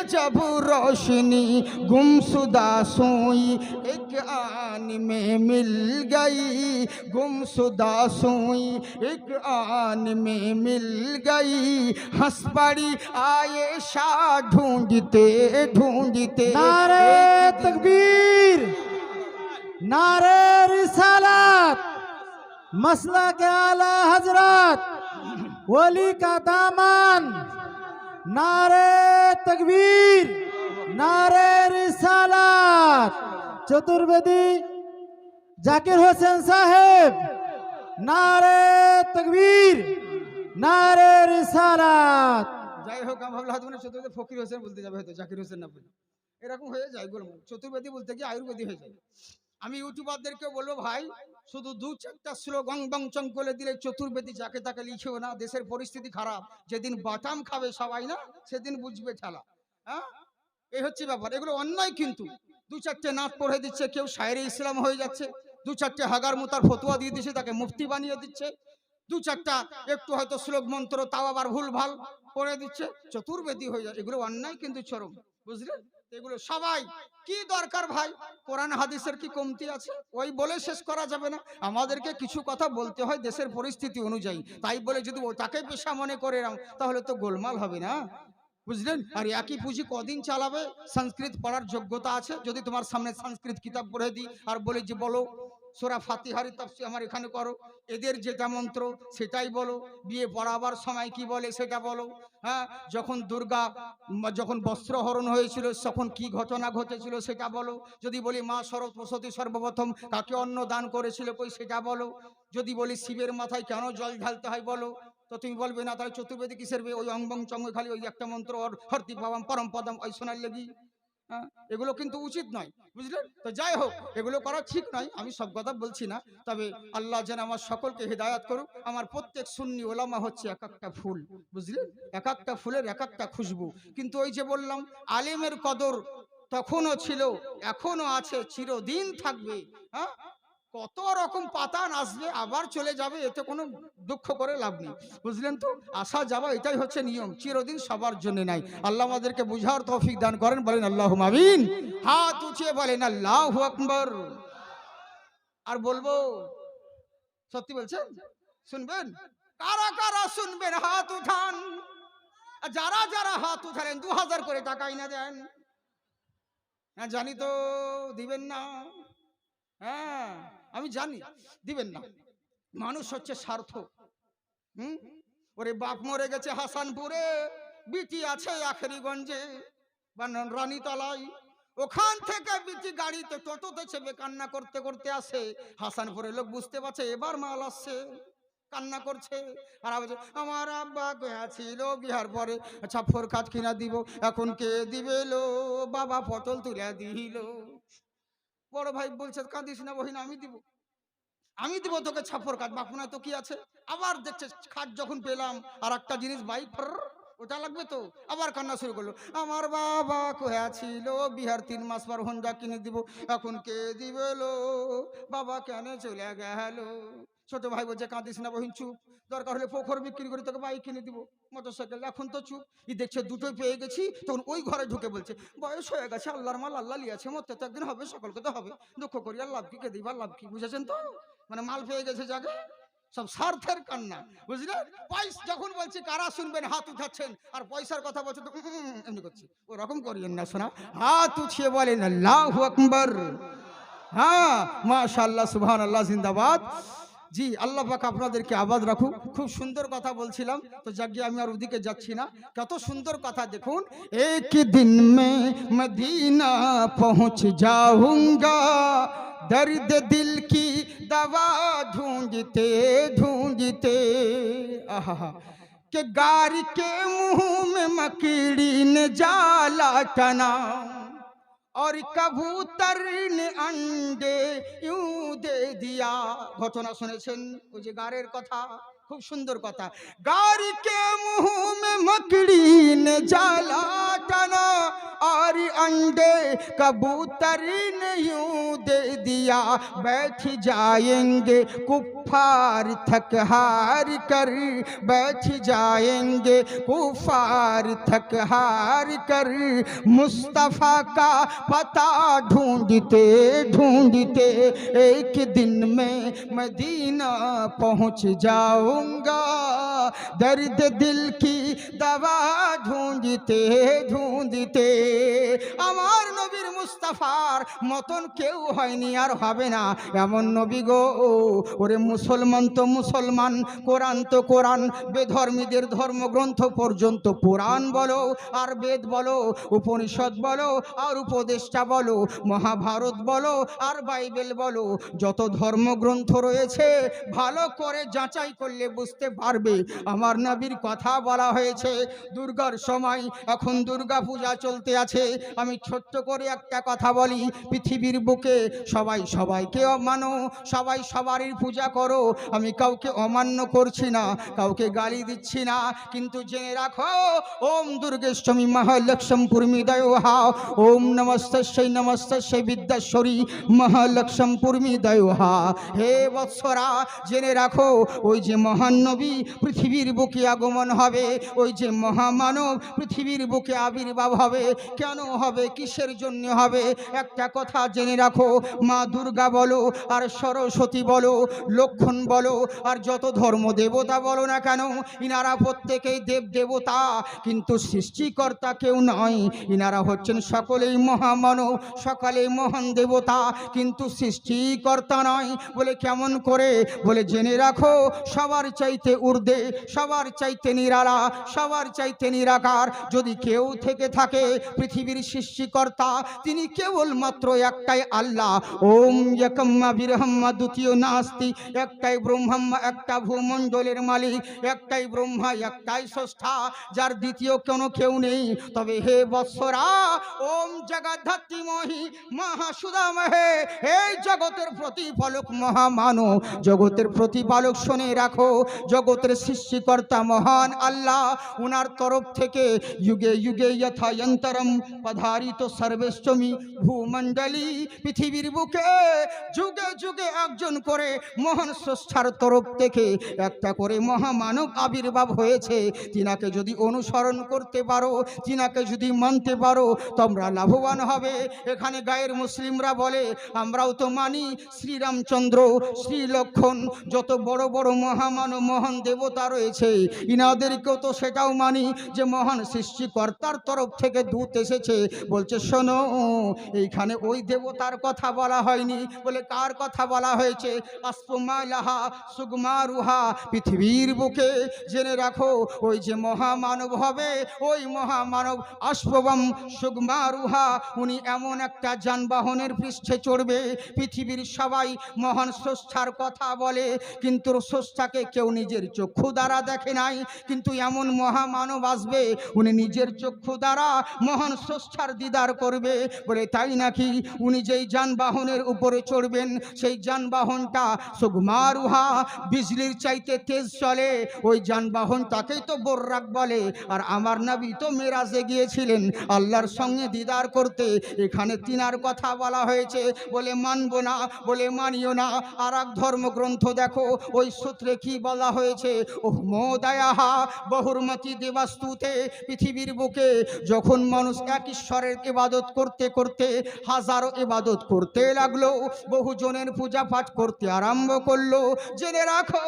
जब रोशनी, गुमशुदा सोई एक आन में मिल गई, गुमशुदा सोई एक आन में मिल गई, हंस पड़ी आयशा ढूंढते ढूंढते। नारे तकबीर, नारे रिसालत, मसला के आला हजरत, वली का दामन। नारे तकबीर, नारे रिसालत। चतुर्वेदी জাকির হোসেন সাহেব, নারে তকবীর, নারে রিসালাত। যাই হোক, আমি ভাবলাম হয়তো চতুর্বেদী ফকির হোসেন বলতে যাবে, হয়তো জাকির হোসেন না বলে এরকম হয়ে যায় গোলমাল। চতুর্বেদী বলতে গিয়ে আয়ুর্বেদী হয়ে যায়। আমি ইউটিউবারদেরকে বলবো ভাই, শুধু দু চারটা স্লোগান বংচং করে দিলে চতুর্বেদী যাকে তাকে লিখেও না। দেশের পরিস্থিতি খারাপ, যেদিন বাটাম খাবে সবাই না সেদিন বুঝবে খেলা। হ্যাঁ, এই হচ্ছে ব্যাপার। এগুলো অন্যায়, কিন্তু দু চারটে নাচ পড়ে দিচ্ছে, কেউ শায়েরে ইসলাম হয়ে যাচ্ছে, দু চারটে হাগার মুতার ফতোয়া দিয়ে দিচ্ছে, তাকে মুফতি বানিয়ে দিচ্ছে, দু চারটা একটু হয়তো শ্লোক মন্ত্র তাও আবার ভুল ভাল করে দিচ্ছে, চতুর্বেদী হয়ে যাচ্ছে। এগুলো অন্যায় কিন্তু চরম, বুঝলেন? এগুলো সবাই কি দরকার ভাই? কোরআন হাদিসের কি কমতি আছে? ওই বলে শেষ করা যাবে না, আমাদেরকে কিছু কথা বলতে হয় দেশের পরিস্থিতি অনুযায়ী। তাই বলে যদি ওটাকে পেশা মনে করে এরাম, তাহলে তো গোলমাল হবে না, বুঝলেন? আর একই পুঁজি কদিন চালাবে? সংস্কৃত পড়ার যোগ্যতা আছে? যদি তোমার সামনে সংস্কৃত কিতাব পড়ে দিই আর বলি যে বলো সূরা ফাতিহার তাফসীর আমার এখানে করো, এদের যেটা মন্ত্র সেটাই বলো, বিয়ে পড়াবার সময় কি বলে সেটা বলো, হ্যাঁ, যখন দুর্গা যখন বস্ত্রহরণ হয়েছিল তখন কি ঘটনা ঘটেছিল সেটা বলো, যদি বলি মা সরস্বতী সর্বপ্রথম কাকে অন্ন দান করেছিল কই সেটা বলো, যদি বলি শিবের মাথায় কেন জল ঢালতে হয় বলো, তো তুমি বলবে না তাহলে চতুর্বেদী কিসের? ওই অঙ্গং চঙ্গ খালি ওই একটা মন্ত্র হরতি পাবাম পরম পদম ওই শোনার লেগি। হ্যাঁ, এগুলো কিন্তু উচিত নয়, বুঝলেন? তো যাই হোক, এগুলো করা ঠিক নয়, আমি সব কথা বলছি না। তবে আল্লাহ যেন আমার সকলকে হিদায়াত করুক। আমার প্রত্যেক সুন্নি ওলামা হচ্ছে এক একটা ফুল, বুঝলেন? এক একটা ফুলের এক একটা খুশবু। কিন্তু ওই যে বললাম, আলেমের কদর তখনও ছিল, এখনো আছে, চিরদিন থাকবে। হ্যাঁ, কত রকম পাতান আসবে আবার চলে যাবে, এতে কোনো দুঃখ করে লাভ নেই, বুঝলেন তো? আসা যাওয়া এটাই হচ্ছে নিয়ম, চিরদিন সবার জন্য নাই। আল্লাহ আমাদেরকে বুঝার তৌফিক দান করেন, বলেন আল্লাহুম্মা আমিন। হাত উঠিয়ে বলেন আল্লাহু আকবার। আর বলবো, সত্যি বলছেন? শুনবেন? কারা কারা শুনবেন হাত উঠান। আর যারা যারা হাত উঠালেন 2000 করে টাকা না দেন? হ্যাঁ জানি তো, দিবেন না। হ্যাঁ আমি জানি দিবেন না, মানুষ হচ্ছে স্বার্থ। হুম, ওরে বাপ মরে গেছে হাসানপুরে, বিটি আছে আখেরিগঞ্জে বা রানীতলায়, ওখান থেকে বিটি গাড়িতে টোটোতে চেপে কান্না করতে করতে আসে হাসানপুরে। লোক বুঝতে পারছে এবার মাল আসছে, কান্না করছে। আর আমার আব্বা গেছিল বিহার পরে ছাপ্পর কাজ কিনা দিব, এখন কে দিবে লো, বাবা পটল তুলে দিল। বড় ভাই বলছে কাঁদিস না বহিন, আমি দিব, আমি দিব তোকে ছাপ্পর কাজ, বাপুনা তো কি আছে। আবার দেখছে খাট যখন পেলাম আর একটা জিনিস বাইক ওটা লাগবে, তো আবার কান্না শুরু করলো। আমার বাবা কোয়া ছিল বিহার 3 মাস পর হোন্ডা কিনে দিব, এখন কে দিবে লো, বাবা কেন চলে গেল। ছোট ভাই বলছে কাঁদিস না বহিন, চুপ, দরকার হলে পোখর বিক্রি করে তোকে বাইক কিনে দিব, মোটরসাইকেল, এখন তো চুপ। ই দেখছে দুটোই পেয়ে গেছি, তখন ওই ঘরে ঢুকে বলছে বয়স হয়ে গেছে, আল্লাহর মাল আল্লাহ লিয়াছে, মরতে তো একদিন হবে, সকলকে তো হবে, দুঃখ করি আর লাভ কি, কে দিবার লাভ কি, বুঝেছেন তো? মানে মাল পেয়ে গেছে যাকে, সব স্বার্থের কান্না, বুঝলেন? পয়সা যখন বলছি কারা শুনবেন হাত উঠাচ্ছেন, আর পয়সার কথা বলছে তো এমনি করছি, ওরকম করিয়েন না শোনা, হাত উঠিয়ে বলেন আল্লাহু আকবার। হ্যাঁ মাশাআল্লাহ, সুবহানাল্লাহ, জিন্দাবাদ। জি, আল্লাহ পাক আপনাদেরকে আবাদ রাখুক। খুব সুন্দর কথা বলছিলাম, তো যাকে আমি আর ওদিকে যাচ্ছি না। কত সুন্দর কথা দেখুন, এক দিন মে মদিনা পৌঁছ যাऊंगा, दर्द दिल की दवा ढूंढते ढूंढते, आहा, के गार के मुंह में मकीड़ी ने जाला तना और कबूतर ने अंडे यूं दे दिया। घटना শুনেছেন ওই যে গারের কথা, খুব সুন্দর কথা। गार के मुंह में मकड़ी ने जाला तना और अंडे कबूतर ने यूं दे दिया, बैठ जाएंगे कुफ्फार थक हार कर, बैठ जाएंगे कुफ्फार थक हार कर, मुस्तफा का पता ढूंढते ढूंढते, एक दिन में मदीना पहुंच जाऊंगा, दर्द दिल की दवा ढूंढते ढूंढते। আমার নবীর মুস্তাফার মতন কেউ হয়নি আর হবে না, এমন নবী গো। ওরে মুসলমান তো মুসলমান, কোরআন তো কোরআন, বেধর্মীদের ধর্মগ্রন্থ পর্যন্ত পুরাণ বলো আর বেদ বলো, উপনিষদ বলো আর উপদেষ্টা বলো, মহাভারত বলো আর বাইবেল বলো, যত ধর্মগ্রন্থ রয়েছে ভালো করে যাচাই করলে বুঝতে পারবে আমার নবীর কথা বলা হয়েছে। দুর্গার সময়, এখন দুর্গা পূজা চলতে আছে, আমি ছোট্ট করে একটা একটা কথা বলি, পৃথিবীর বুকে সবাই সবাইকে মানো, সবাই সবারই পূজা করো, আমি কাউকে অমান্য করছি না, কাউকে গালি দিচ্ছি না, কিন্তু জেনে রাখো ওম দুর্গেশ্বমী মহালক্ষ্মী পূর্মিদয়োহা, ওম নমস্তস্যৈ বিদ্যাশ্বরী মহালক্ষ্মী পূর্মিদয়োহা। হে বৎসরা, জেনে রাখো ওই যে মহান নবী পৃথিবীর বুকে আগমন হবে, ওই যে মহামানব পৃথিবীর বুকে আবির্ভাব হবে, কেন হবে, কিসের জন্য হবে, একটা কথা জেনে রাখো, মা দুর্গা বলো আর সরস্বতী বলো, লক্ষণ বলো আর যত ধর্ম দেবতা বলো না কেন, ইনারা প্রত্যেকেই দেব দেবতা, কিন্তু সৃষ্টিকর্তা কেউ নয়। ইনারা হচ্ছেন সকলেই মহামানব, সকলেই মহান দেবতা, কিন্তু সৃষ্টিকর্তা নয়। বলে কেমন করে? বলে জেনে রাখো সবার চাইতে ঊর্ধ্বে, সবার চাইতে নিরালা, সবার চাইতে নিরাকার যদি কেউ থেকে থাকে পৃথিবীর সৃষ্টিকর্তা, তিনি কেবলমাত্র একটাই আল্লাহ। ওম একম্মা বিরহম্মা দ্বিতীয় নাস্তি, একটাই ব্রহ্মা, একটা ভূমণ্ডলের মালিক, একটাই ব্রহ্মা, একটাই স্রষ্টা, যার দ্বিতীয় কোনো কেউ নেই। তবে হে বৎসরা, ওম জগদ্ধাত্রী মহি মহাসুদামহে, এই জগতের প্রতিপালক মহামানব, জগতের প্রতিপালক শুনে রাখো, জগতের সৃষ্টিকর্তা মহান আল্লাহ, উনার তরফ থেকে যুগে যুগে যথায়ন্তরম পধারিত সর্বেশ্বমী ভূমণ্ডলী, পৃথিবীর বুকে যুগে যুগে একজন করে মহান স্রষ্টার তরফ থেকে একটা করে মহামানব আবির্ভাব হয়েছে। তিনাকে যদি অনুসরণ করতে পারো, তিনাকে যদি মানতে পারো, তোমরা লাভবান হবে। এখানে গায়ের মুসলিমরা বলে, আমরাও তো মানি শ্রীরামচন্দ্র, শ্রীলক্ষণ, যত বড় বড় মহামানব মহান দেবতা রয়েছে, ইনাদেরকেও তো সেটাও মানি যে মহান সৃষ্টিকর্তার তরফ থেকে দূত এসেছে। বলছে শোনো, এইখানে ওই দেবতার কথা বলা হয়নি। বলে কার কথা বলা হয়েছে? আসমালাহা সুগমারুহা, পৃথিবীর বুকে জেনে রাখো ওই যে মহামানব হবে, ওই মহামানব আশবম সুগমারুহা, উনি এমন একটা যানবাহনের পৃষ্ঠে চড়বে, পৃথিবীর সবাই মহান স্রষ্টার কথা বলে, কিন্তু স্রষ্টাকে কেউ নিজের চক্ষু দ্বারা দেখে নাই, কিন্তু এমন মহামানব আসবে, উনি নিজের চক্ষু দ্বারা মহান স্রষ্টার দিদার করবে। বলে তাই নাকি? উনি যেই যানবাহনের উপরে চড়বেন, সেই যানবাহনটা সুগমারুহা, বিজলির চাইতে তেজ চলে, ওই যানবাহনটাকেই তো বোর্রাক বলে। আর আমার নবী তো মেরাজে গিয়েছিলেন আল্লাহর সঙ্গে দিদার করতে, এখানে তিনার কথা বলা হয়েছে। বলে মানব না, বলে মানিও না। আর এক ধর্মগ্রন্থ দেখো, ওই সূত্রে কি বলা হয়েছে? ওহ মোদায়াহা বহুর্মতি দেবাস্তুতে, পৃথিবীর বুকে যখন মানুষ এক ঈশ্বরের ইবাদত করতে করতে হাজারো ইবাদত করতে লাগলো, বহুজনের পূজা পাঠ করতে আরম্ভ করলো, জেনে রাখো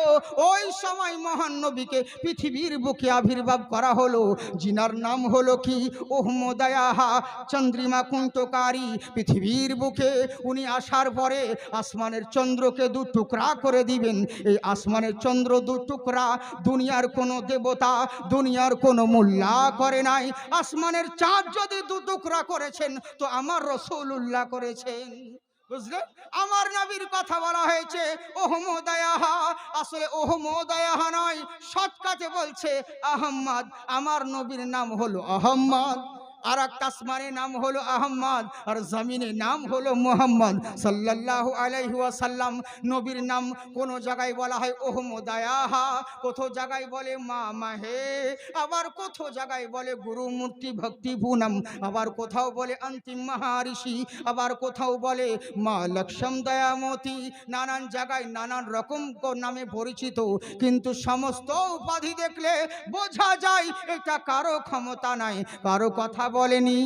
ওই সময় মহান নবীকে পৃথিবীর বুকে আবির্ভাব করা হলো, জিনার নাম হলো কি? ওহমদায়াহা চন্দ্রিমা কুণ্ঠকারী। পৃথিবীর বুকে উনি আসার পরে আসমানের চন্দ্রকে দু টুকরা করে দিবেন। এই আসমানের চন্দ্র দু টুকরা দুনিয়ার কোনো দেবতা, দুনিয়ার কোনো মোল্লা করে নাই। আসমানের চাঁদ যদি দু টুকরা করেছেন, তো আমার রাসূলুল্লাহ করেছেন। বুঝলেন? আমার নবীর কথা বলা হয়েছে ওহমদায়াহা, আসলে ওহমদায়াহা নয়, শর্টকাটে বলছে আহম্মদ। আমার নবীর নাম হলো আহম্মদ, আর একটা আসমানের নাম হলো আহম্মদ, আর জমিনের নাম হলো মুহাম্মদ সাল্লাল্লাহু আলাইহি ওয়াসাল্লাম। নবীর নাম কোন জায়গায় বলা হয় ওহমদায়াহা, কোথাও জায়গায় বলে মা মাহে, আবার কোথাও জায়গায় বলে গুরু মূর্তি ভক্তি পুনম, আবার কোথাও বলে অন্তিম মহারিষি, আবার কোথাও বলে মা লক্ষ্মম দয়ামতি। নানান জায়গায় নানান রকম নামে পরিচিত, কিন্তু সমস্ত উপাধি দেখলে বোঝা যায় এটা কারো ক্ষমতা নাই, কারো কথা বলেনি,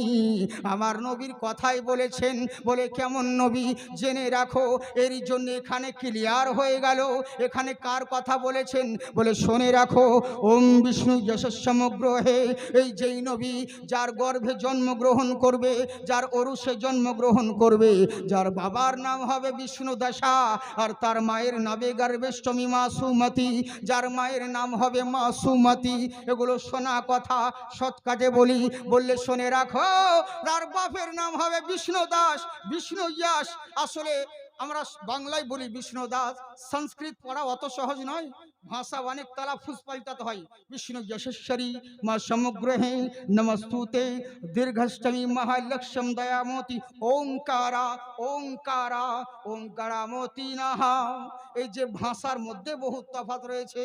আমার নবীর কথাই বলেছেন। বলে কেমন নবী? জেনে রাখো, এরই জন্য এখানে ক্লিয়ার হয়ে গেল এখানে কার কথা বলেছেন। বলে শুনে রাখো, ওম বিষ্ণু যশস্সমগ্র হে, এই যেই নবী যার গর্ভে জন্মগ্রহণ করবে, যার অরুষে জন্মগ্রহণ করবে, যার বাবার নাম হবে বিষ্ণু দশা, আর তার মায়ের নামে গর্ভেষ্টমী মাসুমতি, যার মায়ের নাম হবে মাসুমতি, এগুলো শোনা কথা, শর্টকাটে বলি। বললে শুনে রাখো, তার বাপের নাম হবে বিষ্ণু দাস, বিষ্ণু ইয়াস। আসলে আমরা বাংলায় বলি বিষ্ণু দাস, সংস্কৃত পড়া অত সহজ নয়। ভাষা অনেক তালাফুজ পাল্টাতে হয়। বিষ্ণু যশেশ্বরী মা সমগ্র হে নমস্তুতে দীর্ঘষ্টমী মহালক্ষ্যম দয়ামতি ওঙ্কারা ওঙ্কারা ওঙ্কারামতি নাহা। এই যে ভাষার মধ্যে বহু তফাৎ রয়েছে,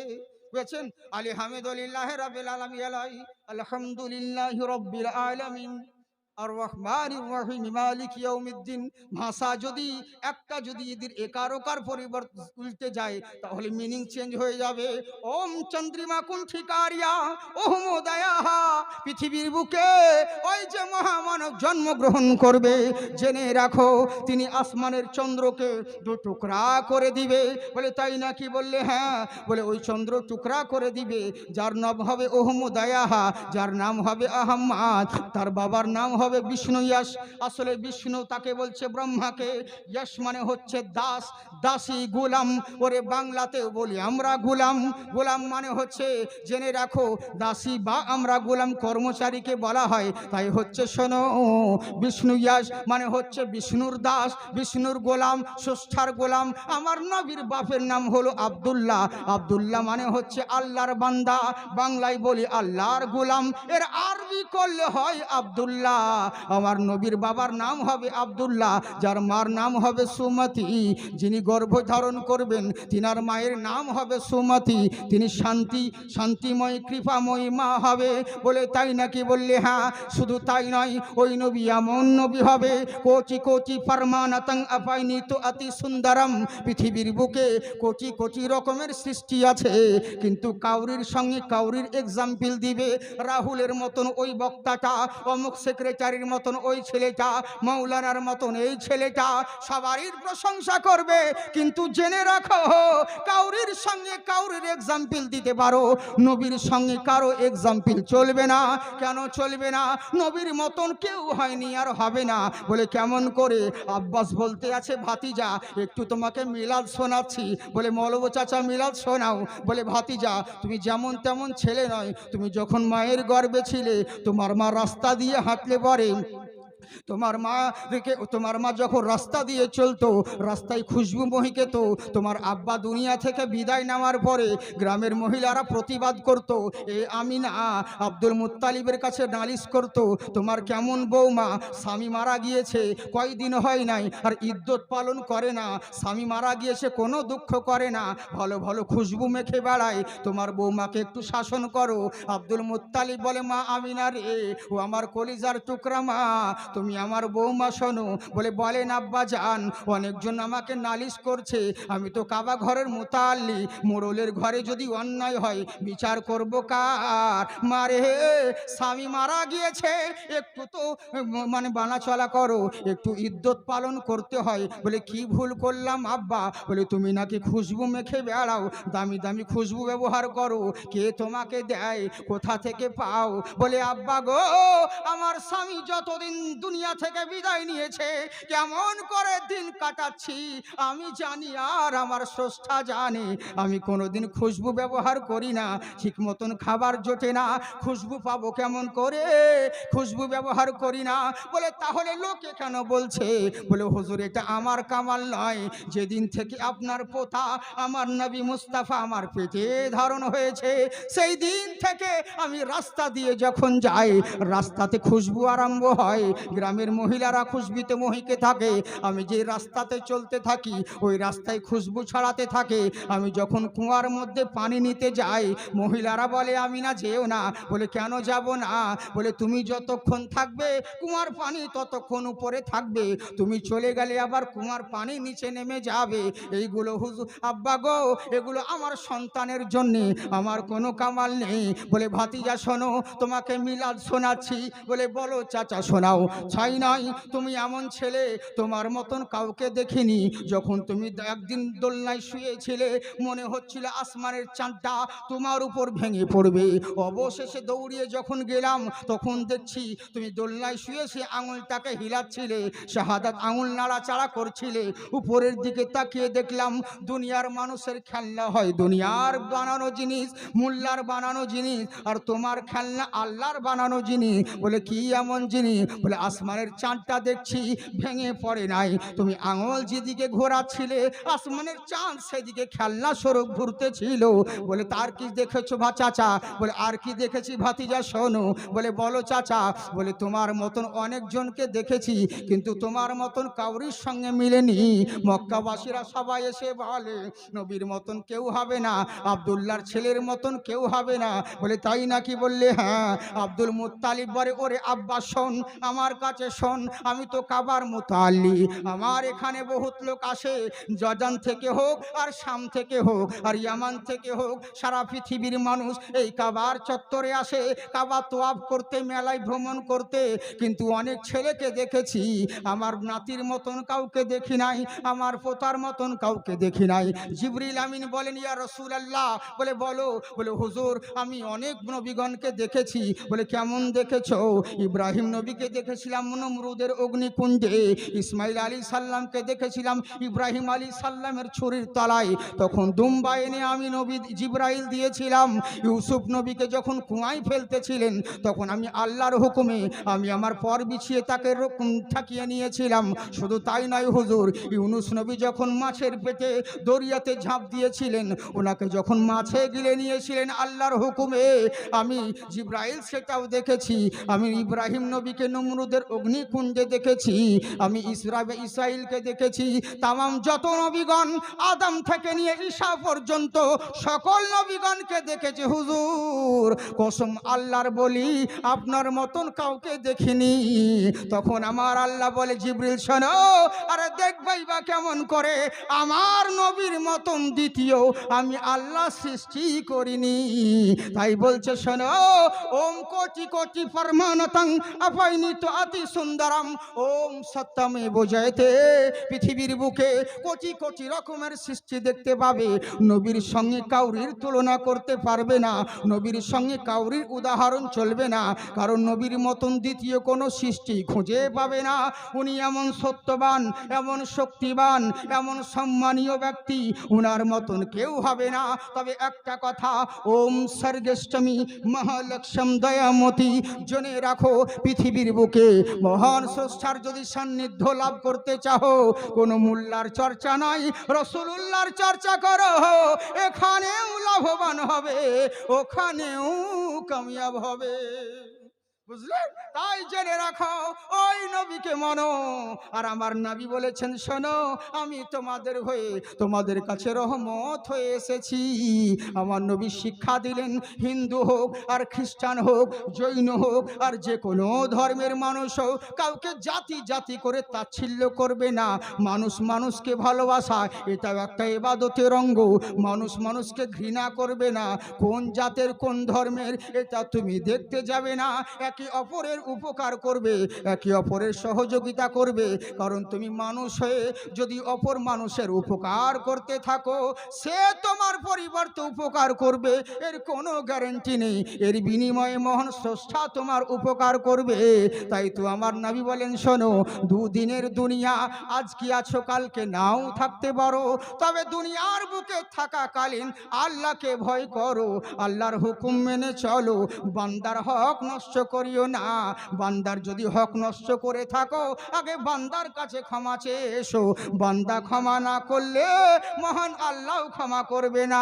বুঝেছেন? আলহামদুলিল্লাহ রাব্বিল আলামিন, আলহামদুলিল্লাহ রাব্বিল আলামিন, আর রহমানির রহিম মালিক ইয়াউমিদ্দিন। ভাষা যদি একটা যদি এদের একারোকার পরিবর্তন উল্টে যায় তাহলে মিনিং চেঞ্জ হয়ে যাবে। ওম চন্দ্রিমা কুণ্ঠিকারিয়া ওহম দয়াহা। পৃথিবীর বুকে ওই যে মহামানব জন্মগ্রহণ করবে, জেনে রাখো তিনি আসমানের চন্দ্রকে দু টুকরা করে দিবে। বলে তাই নাকি? বললে হ্যাঁ। বলে ওই চন্দ্র টুকরা করে দিবে, যার নাম হবে ওহম দয়াহা, যার নাম হবে আহম্মদ, তার বাবার নাম হবে বিষ্ণু ইয়াস। আসলে বিষ্ণু তাকে বলছে ব্রহ্মাকে। ইয়াস মানে হচ্ছে দাস, দাসী, গোলাম। ওরে বাংলাতেও বলি আমরা গোলাম। গোলাম মানে হচ্ছে জেনে রাখো দাসী বা আমরা গোলাম কর্মচারীকে বলা হয়। তাই হচ্ছে শোনো, বিষ্ণু ইয়াস মানে হচ্ছে বিষ্ণুর দাস, বিষ্ণুর গোলাম, স্রষ্টার গোলাম। আমার নবীর বাপের নাম হলো আব্দুল্লাহ। আব্দুল্লাহ মানে হচ্ছে আল্লাহর বান্দা। বাংলায় বলি আল্লাহর গোলাম, এর আরবি করলে হয় আব্দুল্লাহ। আমার নবীর বাবার নাম হবে আব্দুল্লাহ, যার মার নাম হবে সুমতি। যিনি গর্ভ ধারণ করবেন তিনার মায়ের নাম হবে সুমতি। তিনি শান্তি, শান্তিময়, কৃপাময়ী মা হবে। বলে তাই নাকি? বললে হ্যাঁ। শুধু তাই নয়, ওই নবী এমন নবী হবে, কোটি কোটি ফরমানাতং আপাইনি তো অতি সুন্দরম। পৃথিবীর বুকে কোটি কোটি রকমের সৃষ্টি আছে, কিন্তু কাউরির সঙ্গে কাউরির এক্সাম্পল দিবে। রাহুলের মতন ওই বক্তাটা, অমুক সেক্রেটারির মতন ওই ছেলেটা, মৌলানার মতন এই ছেলেটা, সবারই প্রশংসা করবে। কিন্তু জেনে রাখো কাউরির সঙ্গে কাউরির এক্সাম্পল দিতে পারো, নবীর সঙ্গে কারো এক্সাম্পল চলবে না। কেন চলবে না? নবীর মতন কেউ হয়নি আর হবে না। বলে কেমন করে? আব্বাস বলতে আছে ভাতিজা একটু তোমাকে মিলাদ শোনাচ্ছি। বলে মৌলবী চাচা মিলাদ শোনাও। বলে ভাতিজা তুমি যেমন তেমন ছেলে নয়, তুমি যখন মায়ের গর্ভে ছিলে তোমার মা রাস্তা দিয়ে হাঁটলে পরে তোমার মা যখন রাস্তা দিয়ে চলতো, রাস্তায় খুশবু মহিকে। তো তোমার আব্বা দুনিয়া থেকে বিদায় নেওয়ার পরে গ্রামের মহিলারা প্রতিবাদ করত। এ আমিনা আব্দুল মুত্তালিবের কাছে নালিশ করত, তোমার কেমন বৌমা, স্বামী মারা গিয়েছে কয়দিন হয় নাই আর ইদ্যত পালন করে না, স্বামী মারা গিয়েছে কোনো দুঃখ করে না, ভালো ভালো খুশবু মেখে বেড়ায়, তোমার বৌমাকে একটু শাসন করো। আব্দুল মুত্তালিব বলে মা আমিনা রে, ও আমার কলিজার টুকরা মা, তুমি আমার বৌমা শোনো। বলেন আব্বা জান, অনেকজন আমাকে নালিশ করছে, আমি তো কাবা ঘরের মুতাল্লি, মোড়লের ঘরে যদি অন্যায় হয় বিচার করব কার? মারে স্বামী মারা গিয়েছে, একটু তো মানে বানা চলা করো, একটু ইদ্যত পালন করতে হয়। বলে কি ভুল করলাম আব্বা? বলে তুমি নাকি খুশবু মেখে বেড়াও, দামি দামি খুশবু ব্যবহার করো, কে তোমাকে দেয়, কোথা থেকে পাও? বলে আব্বা গো, আমার স্বামী যতদিন দুনিয়া থেকে বিদায় নিয়েছে কেমন করে দিন কাটাচ্ছি আমি জানি, আর আমার স্রষ্টা জানে। আমি কোনোদিন খুশবু ব্যবহার করি না, ঠিক মতন খাবার জোটে না, খুশবু পাবো কেমন করে? খুশবু ব্যবহার করি না। বলে তাহলে লোকে কেন বলছে? বলে হুজুর এটা আমার কামাল নয়, যেদিন থেকে আপনার পোতা আমার নবী মুস্তাফা আমার পেটে ধারণ হয়েছে সেই দিন থেকে আমি রাস্তা দিয়ে যখন যাই রাস্তাতে খুশবু আরম্ভ হয়, গ্রামের মহিলারা খুশবিতে মহিকে থাকে, আমি যে রাস্তাতে চলতে থাকি ওই রাস্তায় খুশবু ছড়াতে থাকে। আমি যখন কুয়ার মধ্যে পানি নিতে যাই মহিলারা বলে আমি না যেও না। বলে কেন যাব না? বলে তুমি যতক্ষণ থাকবে কুয়ার পানি ততক্ষণ উপরে থাকবে, তুমি চলে গেলে আবার কুয়ার পানি নিচে নেমে যাবে। এইগুলো হুজুর আব্বা গো, এগুলো আমার সন্তানের জন্যে, আমার কোনো কামাল নেই। বলে ভাতিজা শোনো, তোমাকে মিলাদ শোনাচ্ছি। বলে বলো চাচা শোনাও। ছাই নাই, তুমি এমন ছেলে তোমার মতন কাউকে দেখিনি। যখন তুমি একদিন দোলনায় শুয়েছিলে মনে হচ্ছিল আসমানের চাঁদটা তোমার উপর ভেঙে পড়বে, অবশেষে দৌড়িয়ে যখন গেলাম তখন দেখছি তুমি দোলনায় শুয়ে সে আঙুলটাকে হিলাচ্ছিলে, শাহাদাত আঙুল নাড়াচাড়া করছিলে। উপরের দিকে তাকিয়ে দেখলাম দুনিয়ার মানুষের খেলনা হয় দুনিয়ার বানানো জিনিস, মোল্লার বানানো জিনিস, আর তোমার খেলনা আল্লাহর বানানো জিনিস। বলে কি এমন জিনিস? বলে আসমানের চাঁদটা দেখছি ভেঙে পড়ে নাই, তুমি আঙুল যেদিকে ঘোরাচ্ছিলে আসমানের চাঁদ সেদিকে খেলনা স্বরূপ ঘুরতেছিল। বলে তার কি দেখেছো চাচা? বলে আর কি দেখেছি ভাতিজা শোনো। বলে বলো চাচা। বলে তোমার মতন অনেকজনকে দেখেছি, কিন্তু তোমার মতন কাউরির সঙ্গে মিলেনি। মক্কাবাসীরা সবাই এসে বলে নবীর মতন কেউ হবে না, আব্দুল্লাহর ছেলের মতন কেউ হবে না। বলে তাই নাকি? বললে হ্যাঁ। আব্দুল মুত্তালিব বলে ওরে আব্বা শোন, আমার কাছে শোন, আমি তো কাবার মুতাল্লি, আমার এখানে বহুত লোক আসে, জর্দান থেকে হোক আর শাম থেকে হোক আর ইয়ামান থেকে হোক, সারা পৃথিবীর মানুষ এই কাবার চত্বরে আসে কাবা তোয়াফ করতে, মেলায় ভ্রমণ করতে। কিন্তু অনেক ছেলেকে দেখেছি, আমার নাতির মতন কাউকে দেখি নাই, আমার পোতার মতন কাউকে দেখি নাই। জিবরিল আমিন বলেন ইয়া রাসূলুল্লাহ। বলে বলো। বলে হুজুর আমি অনেক নবীগণকে দেখেছি। বলে কেমন দেখেছো? ইব্রাহিম নবীকে দেখেছিলাম নমরুদের অগ্নিকুণ্ডে, ইসমাইল আলী সাল্লামকে দেখেছিলাম ইব্রাহিম আলী সাল্লামের ছুরির তলায়, তখন দুম্বা এনে আমি নবী জিবরাইল দিয়েছিলাম। ইউসুফ নবীকে যখন কুয়ায় ফেলতেছিলেন, তখন আমি আল্লাহর হুকুমে আমি আমার পর বিছিয়ে তাকে ঠাকিয়ে নিয়েছিলাম। শুধু তাই নয় হুজুর, ইউনুস নবী যখন মাছের পেটে দরিয়াতে ঝাঁপ দিয়েছিলেন, ওনাকে যখন মাছে গিলে নিয়েছিলেন আল্লাহর হুকুমে, আমি জিবরাইল সেটাও দেখেছি। আমি ইব্রাহিম নবীকে নমরুদের অগ্নিকুণ্ডে দেখেছি, আমি ইসরাইলকে দেখেছি। তামাম যত নবীগণ আদম থেকে নিয়ে ঈসা পর্যন্ত সকল নবীগণকে দেখেছি হুজুর। কসম আল্লাহর বলি আপনার মতন কাউকে দেখিনি। তখন আমার আল্লাহ বলে জিবরিল শোনো, আরে দেখবাই বা কেমন করে, আমার নবীর মতন দ্বিতীয় আমি আল্লাহ সৃষ্টি করিনি। তাই বলছে শোনো, ওম কোটি কোটি পরমানতং অপরিণীত অতি সুন্দরম ওম সত্যমে বোঝাইতে। পৃথিবীর বুকে কোটি কোটি রকমের সৃষ্টি দেখতে পাবে, নবীর সঙ্গে কাউরির তুলনা করতে পারবে না, নবীর সঙ্গে কাউরির উদাহরণ চলবে না, কারণ নবীর মতন দ্বিতীয় কোনো সৃষ্টি খুঁজে পাবে না। উনি এমন সত্যবান, এমন শক্তিবান, এমন সম্মানীয় ব্যক্তি, উনার মতন কেউ হবে না। তবে একটা কথা, ওম সর্গেষ্টমী মহালক্ষ্ম দয়ামতি, জেনে রাখো পৃথিবীর বুকে মহান স্রষ্টার যদি সান্নিধ্য লাভ করতে চাও, কোনো মোল্লার চর্চা নাই, রাসূলুল্লাহর চর্চা করো, এখানেও লাভবান হবে, ওখানেও কামিয়াব হবে। বুঝলে? তাই জেনে রাখো, ওই নবীকে মানো। আর আমার নবী বলেছেন শোনো, আমি তোমাদের হয়ে তোমাদের কাছে রহমত হয়ে এসেছি। আমার নবী শিক্ষা দিলেন, হিন্দু হোক আর খ্রিস্টান হোক, জৈন হোক আর যে কোনো ধর্মের মানুষ হোক, কাউকে জাতি জাতি করে তাচ্ছিল্য করবে না। মানুষ মানুষকে ভালোবাসা, এটাও একটা ইবাদতের অঙ্গ। মানুষ মানুষকে ঘৃণা করবে না। কোন জাতের কোন ধর্মের এটা তুমি দেখতে যাবে না, একে অপরের উপকার করবে, একে অপরের সহযোগিতা করবে। কারণ তুমি মানুষ হয়ে যদি অপর মানুষের উপকার করতে থাকো, সে তোমার পরিবর্তে উপকার করবে, এর কোনো গ্যারান্টি নেই। এর বিনিময়ে মহান স্রষ্টা তোমার উপকার করবে। তাই তো আমার নবী বলেন শোনো, দুদিনের দুনিয়া, আজ কি আছো কালকে নাও থাকতে পারো, তবে দুনিয়ার বুকে থাকাকালীন আল্লাহকে ভয় করো, আল্লাহর হুকুম মেনে চলো, বান্দার হক নষ্ট করিও না। বান্দার যদি হক নষ্ট করে থাকো, আগে বান্দার কাছে ক্ষমা চেয়ে এসো। বান্দা ক্ষমা না করলে মহান আল্লাহ ক্ষমা করবে না।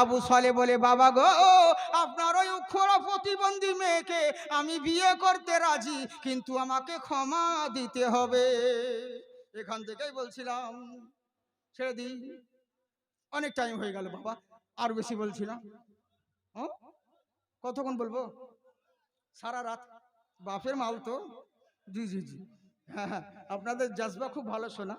আবু সালে বলে বাবা গো, আপনার ওই অক্ষর প্রতিবন্ধী মেয়েকে আমি বিয়ে করতে রাজি, কিন্তু আমাকে ক্ষমা দিতে হবে। এখান থেকেই বলছিলাম, ছেড়ে দিই, অনেক টাইম হয়ে গেল বাবা, আর বেশি বলছি না। কতক্ষণ বলবো? সারা রাত। বাপের মাল তো। জি জি জি, হ্যাঁ হ্যাঁ, আপনাদের জজবা খুব ভালো শোনা।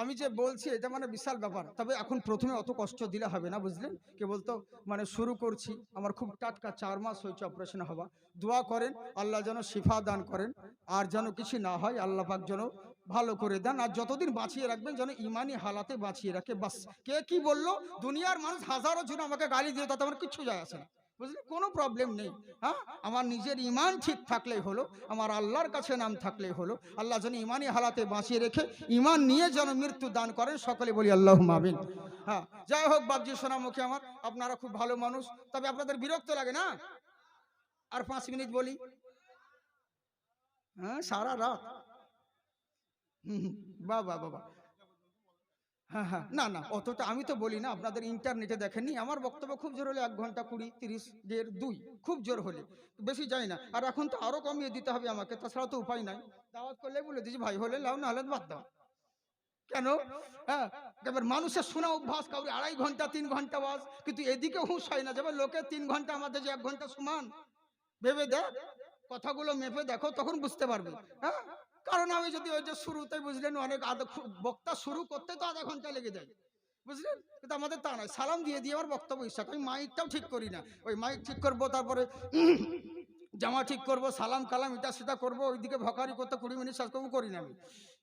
আমি যে বলছি এটা মানে বিশাল ব্যাপার। তবে এখন প্রথমে অত কষ্ট দিলে হবে না, বুঝলেন? কে বলতো মানে শুরু করছি, আমার খুব টাটকা 4 মাস হয়েছে অপারেশন হওয়া। দোয়া করেন আল্লাহ যেন শিফা দান করেন, আর যেন কিছু না হয়, আল্লাহ পাক যেন ভালো করে দেন, আর যতদিন বাঁচিয়ে রাখবেন যেন ইমানি হালাতে বাঁচিয়ে রাখে। বাস, কে কি বললো, দুনিয়ার মানুষ হাজারো জন আমাকে গালি দিয়ে, তাতে আমার কিচ্ছু যায় আসে না, বুঝলি? কোনো প্রবলেম নেই। হ্যাঁ, আমার নিজের ইমান ঠিক থাকলেই হলো, আমার আল্লাহর কাছে নাম থাকলেই হলো। আল্লাহ যেন ইমানি হালাতে বাঁচিয়ে রেখে ইমান নিয়ে যেন মৃত্যু দান করেন, সকলে বলি আল্লাহুম্মা আমিন। হ্যাঁ, যাই হোক বাবজি সোনামুখী আমার, আপনারা খুব ভালো মানুষ, তবে আপনাদের বিরক্ত লাগে না? আর 5 মিনিট বলি। হ্যাঁ সারা রাত। বাবা বাবা, হ্যাঁ হ্যাঁ, না না অতটা আমি তো বলি না, আপনাদের ইন্টারনেটে দেখেননি আমার বক্তব্য খুব জোর হলে 1 ঘন্টা 20, 30, 1.5, 2 খুব জোর হলে, বেশি যায় না। আর এখন তো আরো কমিয়ে দিতে হবে আমাকে, তাছাড়া তো উপায় নাই। দাওয়াত করলে বলে দিচ্ছি ভাই হলে লাও, না হলে বাদ দাও। কেন? হ্যাঁ, এবার মানুষের শোনা অভ্যাস, কাউরি 2.5 ঘন্টা 3 ঘন্টা বাস, কিন্তু এদিকে হুঁশ হয় না। যেমন লোকে 3 ঘন্টা, আমাদের যে 1 ঘন্টা সমান। ভেবে দেখ, কথাগুলো মেপে দেখো, তখন বুঝতে পারবে। হ্যাঁ, কারণ আমি যদি ওই যে শুরুতে বুঝলেন অনেক বক্তা শুরু করতে তো আধা ঘন্টা লেগে যায়, বুঝলেন, কিন্তু আমাদের তা নয়, সালাম দিয়ে দিয়ে আমার বক্তব্য ইচ্ছা। আমি মাইকটাও ঠিক করি না, ওই মাইক ঠিক করবো, তারপরে জামা ঠিক করবো, সালাম কালাম এটা সেটা করবো, ওইদিকে ভকারি করতে 20 মিনিট শেষ করবো, করি না আমি,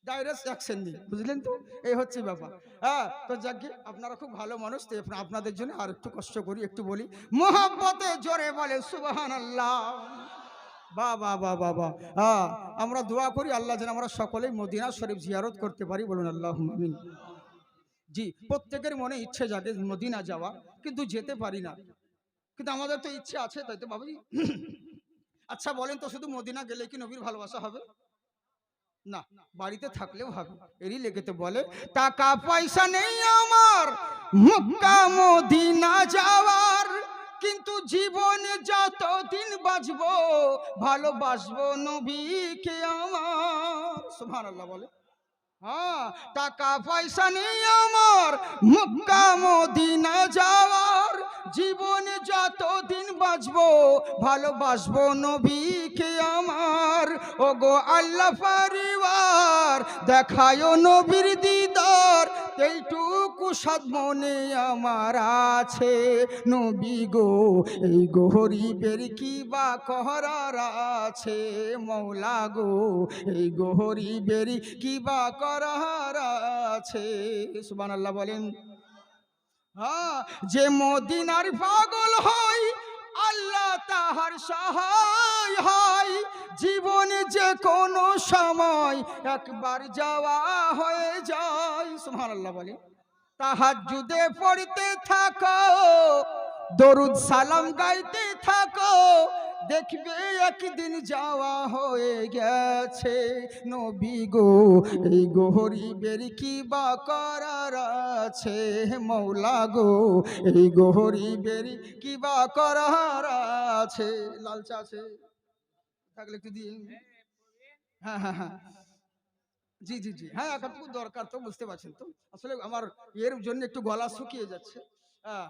ডাইরেক্ট অ্যাকশন দিই, বুঝলেন তো, এই হচ্ছে ব্যাপার। হ্যাঁ, তো যাকে আপনারা খুব ভালো মানুষ, তো আপনাদের জন্য আর একটু কষ্ট করি, একটু বলি মোহাব্বতে জোরে বলে সুবহানাল্লাহ। বাবা বাবা বাবা, হ্যাঁ, আমরা দোয়া করি আল্লাহ যেন আমরা সকলেই মদিনা শরীফ জিয়ারত করতে পারি, বলুন আল্লাহুম্মা আমিন। জি, প্রত্যেকের মনে ইচ্ছে জাগে মদিনা যাওয়া, কিন্তু যেতে পারি না, কিন্তু আমাদের তো ইচ্ছে আছে, তাই তো বাবুজি। আচ্ছা বলেন তো, শুধু মদিনা গেলে কি নবীর ভালোবাসা হবে? না, বাড়িতে থাকলেও হবে। এরই লেগেতে বলে টাকা পয়সা নেই আমার মক্কা মদিনা যাওয়ার, কিন্তু জীবনে যতদিন বাঁচবো ভালোবাসবো নবীকে আমার। সুবহানাল্লাহ বলে। হ্যাঁ, টাকা পয়সা নেই আমার মক্কা মদিনা যাওয়ার, জীবনে যতদিন বাঁচবো ভালোবাসবো নবীকে আমার। ওগো আল্লাহ পরিবার দেখায় নবীর দিদার, এইটুকু সাদ মনে আমার আছে। নবী গো এই গরিবের কি বা করার আছে, মওলা গো এই গরিবের কি বা করার আছে। সুবহানাল্লাহ বলেন। হ্যাঁ, যে মদিনার পাগল হয় আল্লাহ তাহার সহায় হয়, জীবনে যে কোনো সময় একবার যাওয়া হয়ে যায়। সুবহানাল্লাহ বলে। তাহাজ্জুদে পড়তে থাকো, দরুদ সালাম গাইতে থাকো, দেখবে একদিন যাওয়া হয়ে গেছে। নবী গো এই গরিবের কি বা করার আছে, মওলা গো এই গরিবের কি বা করার আছে। লাল চা আছে থাকলে একটু দিয়ে। হ্যাঁ হ্যাঁ হ্যাঁ, জি জি জি, হ্যাঁ এতটুকু দরকার, তো বুঝতে পারছেন তো, আসলে আমার এর জন্য একটু গলা শুকিয়ে যাচ্ছে। হ্যাঁ,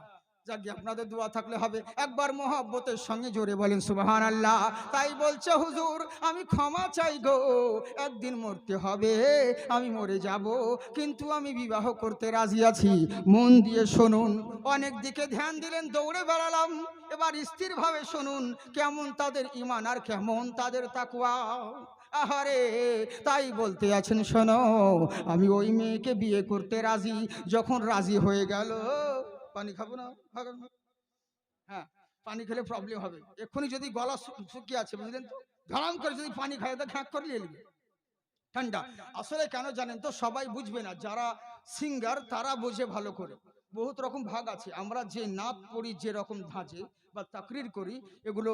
যাকে আপনাদের দোয়া থাকলে হবে। একবার মহব্বতের সঙ্গে জোরে বলেন সুবহানাল্লাহ। তাই বলছে হুজুর আমি ক্ষমা চাই গো, একদিন মরতে হবে, আমি মরে যাব, কিন্তু আমি বিবাহ করতে রাজি আছি। মন দিয়ে শুনুন, অনেক দিকে ধ্যান দিলেন, দৌড়ে বেড়ালাম, এবার স্থিরভাবে শুনুন কেমন তাদের ঈমান আর কেমন তাদের তাকওয়া। আহারে, তাই বলতে আছেন শোনো, আমি ওই মেয়েকে বিয়ে করতে রাজি। যখন রাজি হয়ে গেল, পানি খাবো না, হ্যাঁ পানি খেলে প্রবলেম হবে এক্ষুনি, যদি গলা শুকিয়ে আছে বুঝলেন তো, ধরাম করে যদি পানি খায় তো ঘ্যাঁক করে এলবে ঠান্ডা। আসলে কেন জানেন তো, সবাই বুঝবে না, যারা সিঙ্গার তারা বোঝে ভালো করে। বহুত রকম ভাগ আছে, আমরা যে নাত পড়ি, যে রকম ধাঁচে বা তাকরির করি, এগুলো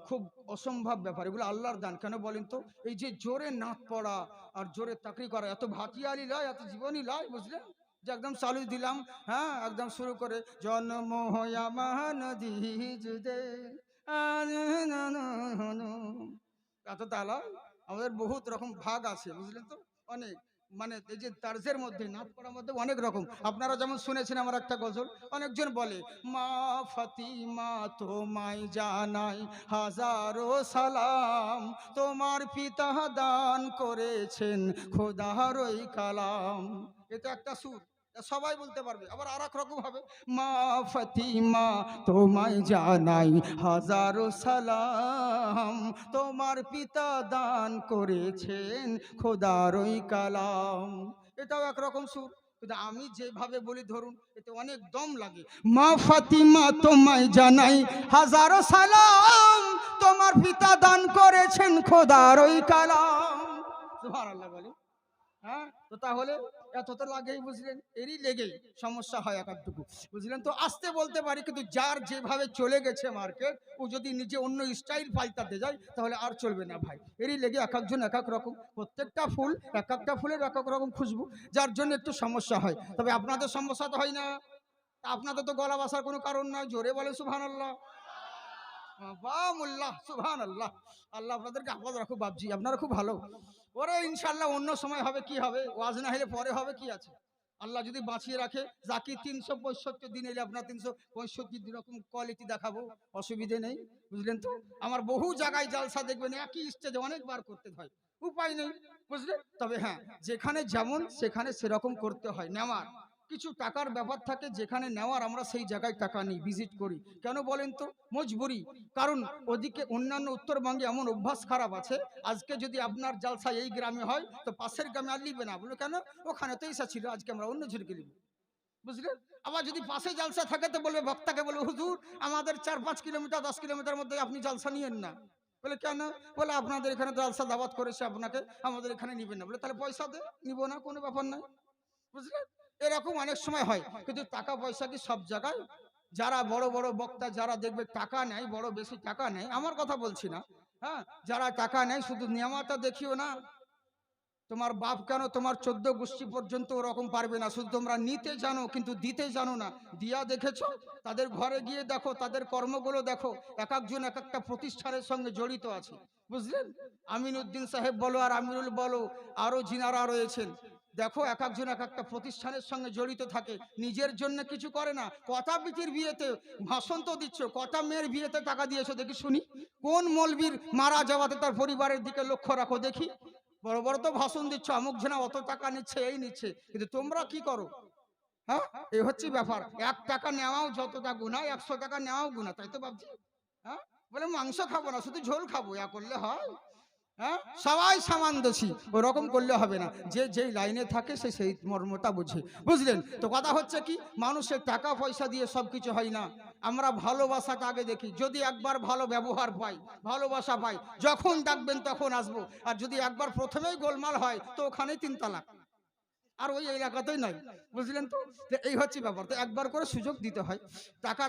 খুব অসম্ভব ব্যাপার, এগুলো আল্লাহর দান। কেন বলেন তো, এই যে জোরে নাত পড়া আর জোরে তাকরি করা, এত ভাটিয়ালি লয়, এত জীবনী লয়, বুঝলেন, যে একদম চালু দিলাম, হ্যাঁ একদম শুরু করে জন্ম হয়া মহানদী যুদে এত তালা। আমাদের বহুত রকম ভাগ আছে, বুঝলেন তো, অনেক, মানে এই যে তার্জের মধ্যে নাচ করার মধ্যে অনেক রকম। আপনারা যেমন শুনেছেন আমার একটা গজল, অনেকজন বলে মা ফাতিমা তোমায় জানাই হাজারো সালাম, তোমার পিতা দান করেছেন খোদার ওই কালাম। এটা একটা সুর, সবাই বলতে পারবে। আবার আর এক রকম হবে, মা ফাতিমা তোমায় জানাই হাজারো সালাম, তোমার পিতা দান করেছেন খোদার ওই কালাম। এটাও একরকম সুর, কিন্তু আমি যেভাবে বলি ধরুন, এতে অনেক দম লাগে। মা ফাতিমা তোমায় জানাই হাজারো সালাম, তোমার পিতা দান করেছেন খোদার ওই কালাম। সুবহানাল্লাহ বলে। হ্যাঁ, তো তাহলে এত তো লাগেই, বুঝলেন, এরই লেগেই সমস্যা হয় একাধটুকু, বুঝলেন তো। আসতে বলতে পারি, কিন্তু যার যেভাবে চলে গেছে মার্কেট, ও যদি নিজে অন্য স্টাইল পাল্টাতে যায় তাহলে আর চলবে না ভাই। এরই লেগে এক একজন এক এক রকম, প্রত্যেকটা ফুল এক একটা ফুলের এক এক রকম খুশবু, যার জন্য একটু সমস্যা হয়। তবে আপনাদের সমস্যা তো হয় না, আপনাদের তো গলা বাসার কোনো কারণ নয়, জোরে বলে সুবহানাল্লাহ। বাহ মোল্লাহ, সুবহানাল্লাহ। আল্লাহ আপনাদেরকে হাফাজ রাখুক বাপজি, আপনারা খুব ভালো। ওরে ইনশাআল্লাহ অন্য সময় হবে, কি হবে, ওয়াজ না হলে পরে হবে, কি আছে। আল্লাহ যদি বাঁচিয়ে রাখে, জাকি 365 দিন এলে আপনার 365 দিন রকম কোয়ালিটি দেখাবো, অসুবিধে নেই, বুঝলেন তো। আমার বহু জায়গায় জালসা দেখবেন একই স্টেজে অনেকবার করতে হয়, উপায় নেই, বুঝলেন। তবে হ্যাঁ, যেখানে যেমন সেখানে সেরকম করতে হয়। নেওয়ার কিছু টাকার ব্যাপার থাকে, যেখানে নেওয়ার আমরা সেই জায়গায় টাকা নিই, ভিজিট করি। কেন বলেন তো? মজবুরি। কারণ ওদিকে অন্যান্য উত্তরবঙ্গে এমন অভ্যাস খারাপ আছে, আজকে যদি আপনার জালসা এই গ্রামে হয় তো পাশের গ্রামে আর লিবে না, বলে কেন, ওখানে তো এসা ছিল, আজকে আমরা অন্য ঝুড়কে লিব, বুঝলেন। আবার যদি পাশে জালসা থাকে তো বলবে, বক্তাকে বলবে, হুজুর আমাদের 4-5 কিলোমিটার 10 কিলোমিটার মধ্যে আপনি জালসা নিয়েন না। বলে কেন? বলে আপনাদের এখানে জালসা দাওয়াত করেছে আপনাকে, আমাদের এখানে নিবেন না। বলে তাহলে পয়সা দে, নিব না, কোনো ব্যাপার নাই, বুঝলেন। এরকম অনেক সময় হয়, কিন্তু টাকা পয়সা কি সব জায়গায়? যারা বড় বড় বক্তা, যারা দেখবে টাকা নেয়, বড় বেশি টাকা নেয়, আমার কথা বলছি না, হ্যাঁ, যারা টাকা নেয়, শুধু নিয়ামতটা দেখিও না। তোমার বাপ কেন, তোমার 14 গোষ্ঠী পর্যন্ত ওরকম পারবে না, শুধু তোমরা নিতে জানো কিন্তু দিতে জানো না। দিয়া দেখেছো? তাদের ঘরে গিয়ে দেখো, তাদের কর্মগুলো দেখো, এক একজন এক একটা প্রতিষ্ঠানের সঙ্গে জড়িত আছে, বুঝলেন। আমিনউদ্দিন সাহেব বলো আর আমিরুল বলো, আরো যিনারা রয়েছেন, দেখো এক একজন এক একটা প্রতিষ্ঠানের সঙ্গে জড়িত থাকে, নিজের জন্য কিছু করে না। কটা বিটির বিয়েতে ভাষণ তো দিচ্ছ, কটা মেয়ের বিয়েতে টাকা দিয়েছো দেখি শুনি? কোন মলবির মারা যাওয়াতে তার পরিবারের দিকে লক্ষ্য রাখো দেখি। বড় বড় তো ভাষণ দিচ্ছ, অমুক জনা অত টাকা নিচ্ছে, এই নিচ্ছে, কিন্তু তোমরা কি করো? হ্যাঁ, এই হচ্ছে ব্যাপার। 1 টাকা নেওয়াও যতটা গুনাহ, 100 টাকা নেওয়াও গুনাহ, তাই তো ভাবছি। হ্যাঁ, বলে মাংস খাবো না, শুধু ঝোল খাবো, ইয়া করলে হয়? হ্যাঁ, সবাই সামান দোষী, ওরকম করলে হবে না। যে যেই লাইনে থাকে সে সেই মর্মটা বুঝে, বুঝলেন তো। কথা হচ্ছে কি, মানুষের টাকা পয়সা দিয়ে সবকিছু হয় না। আমরা ভালোবাসাটা আগে দেখি, যদি একবার ভালো ব্যবহার পাই, ভালোবাসা পাই, যখন ডাকবেন তখন আসবো। আর যদি একবার প্রথমেই গোলমাল হয় তো ওখানেই 3 তালাক, আর ওই এলাকাতেই নাই, বুঝলেন তো। এই হচ্ছে ব্যাপার। তো একবার করে সুযোগ দিতে হয়। টাকা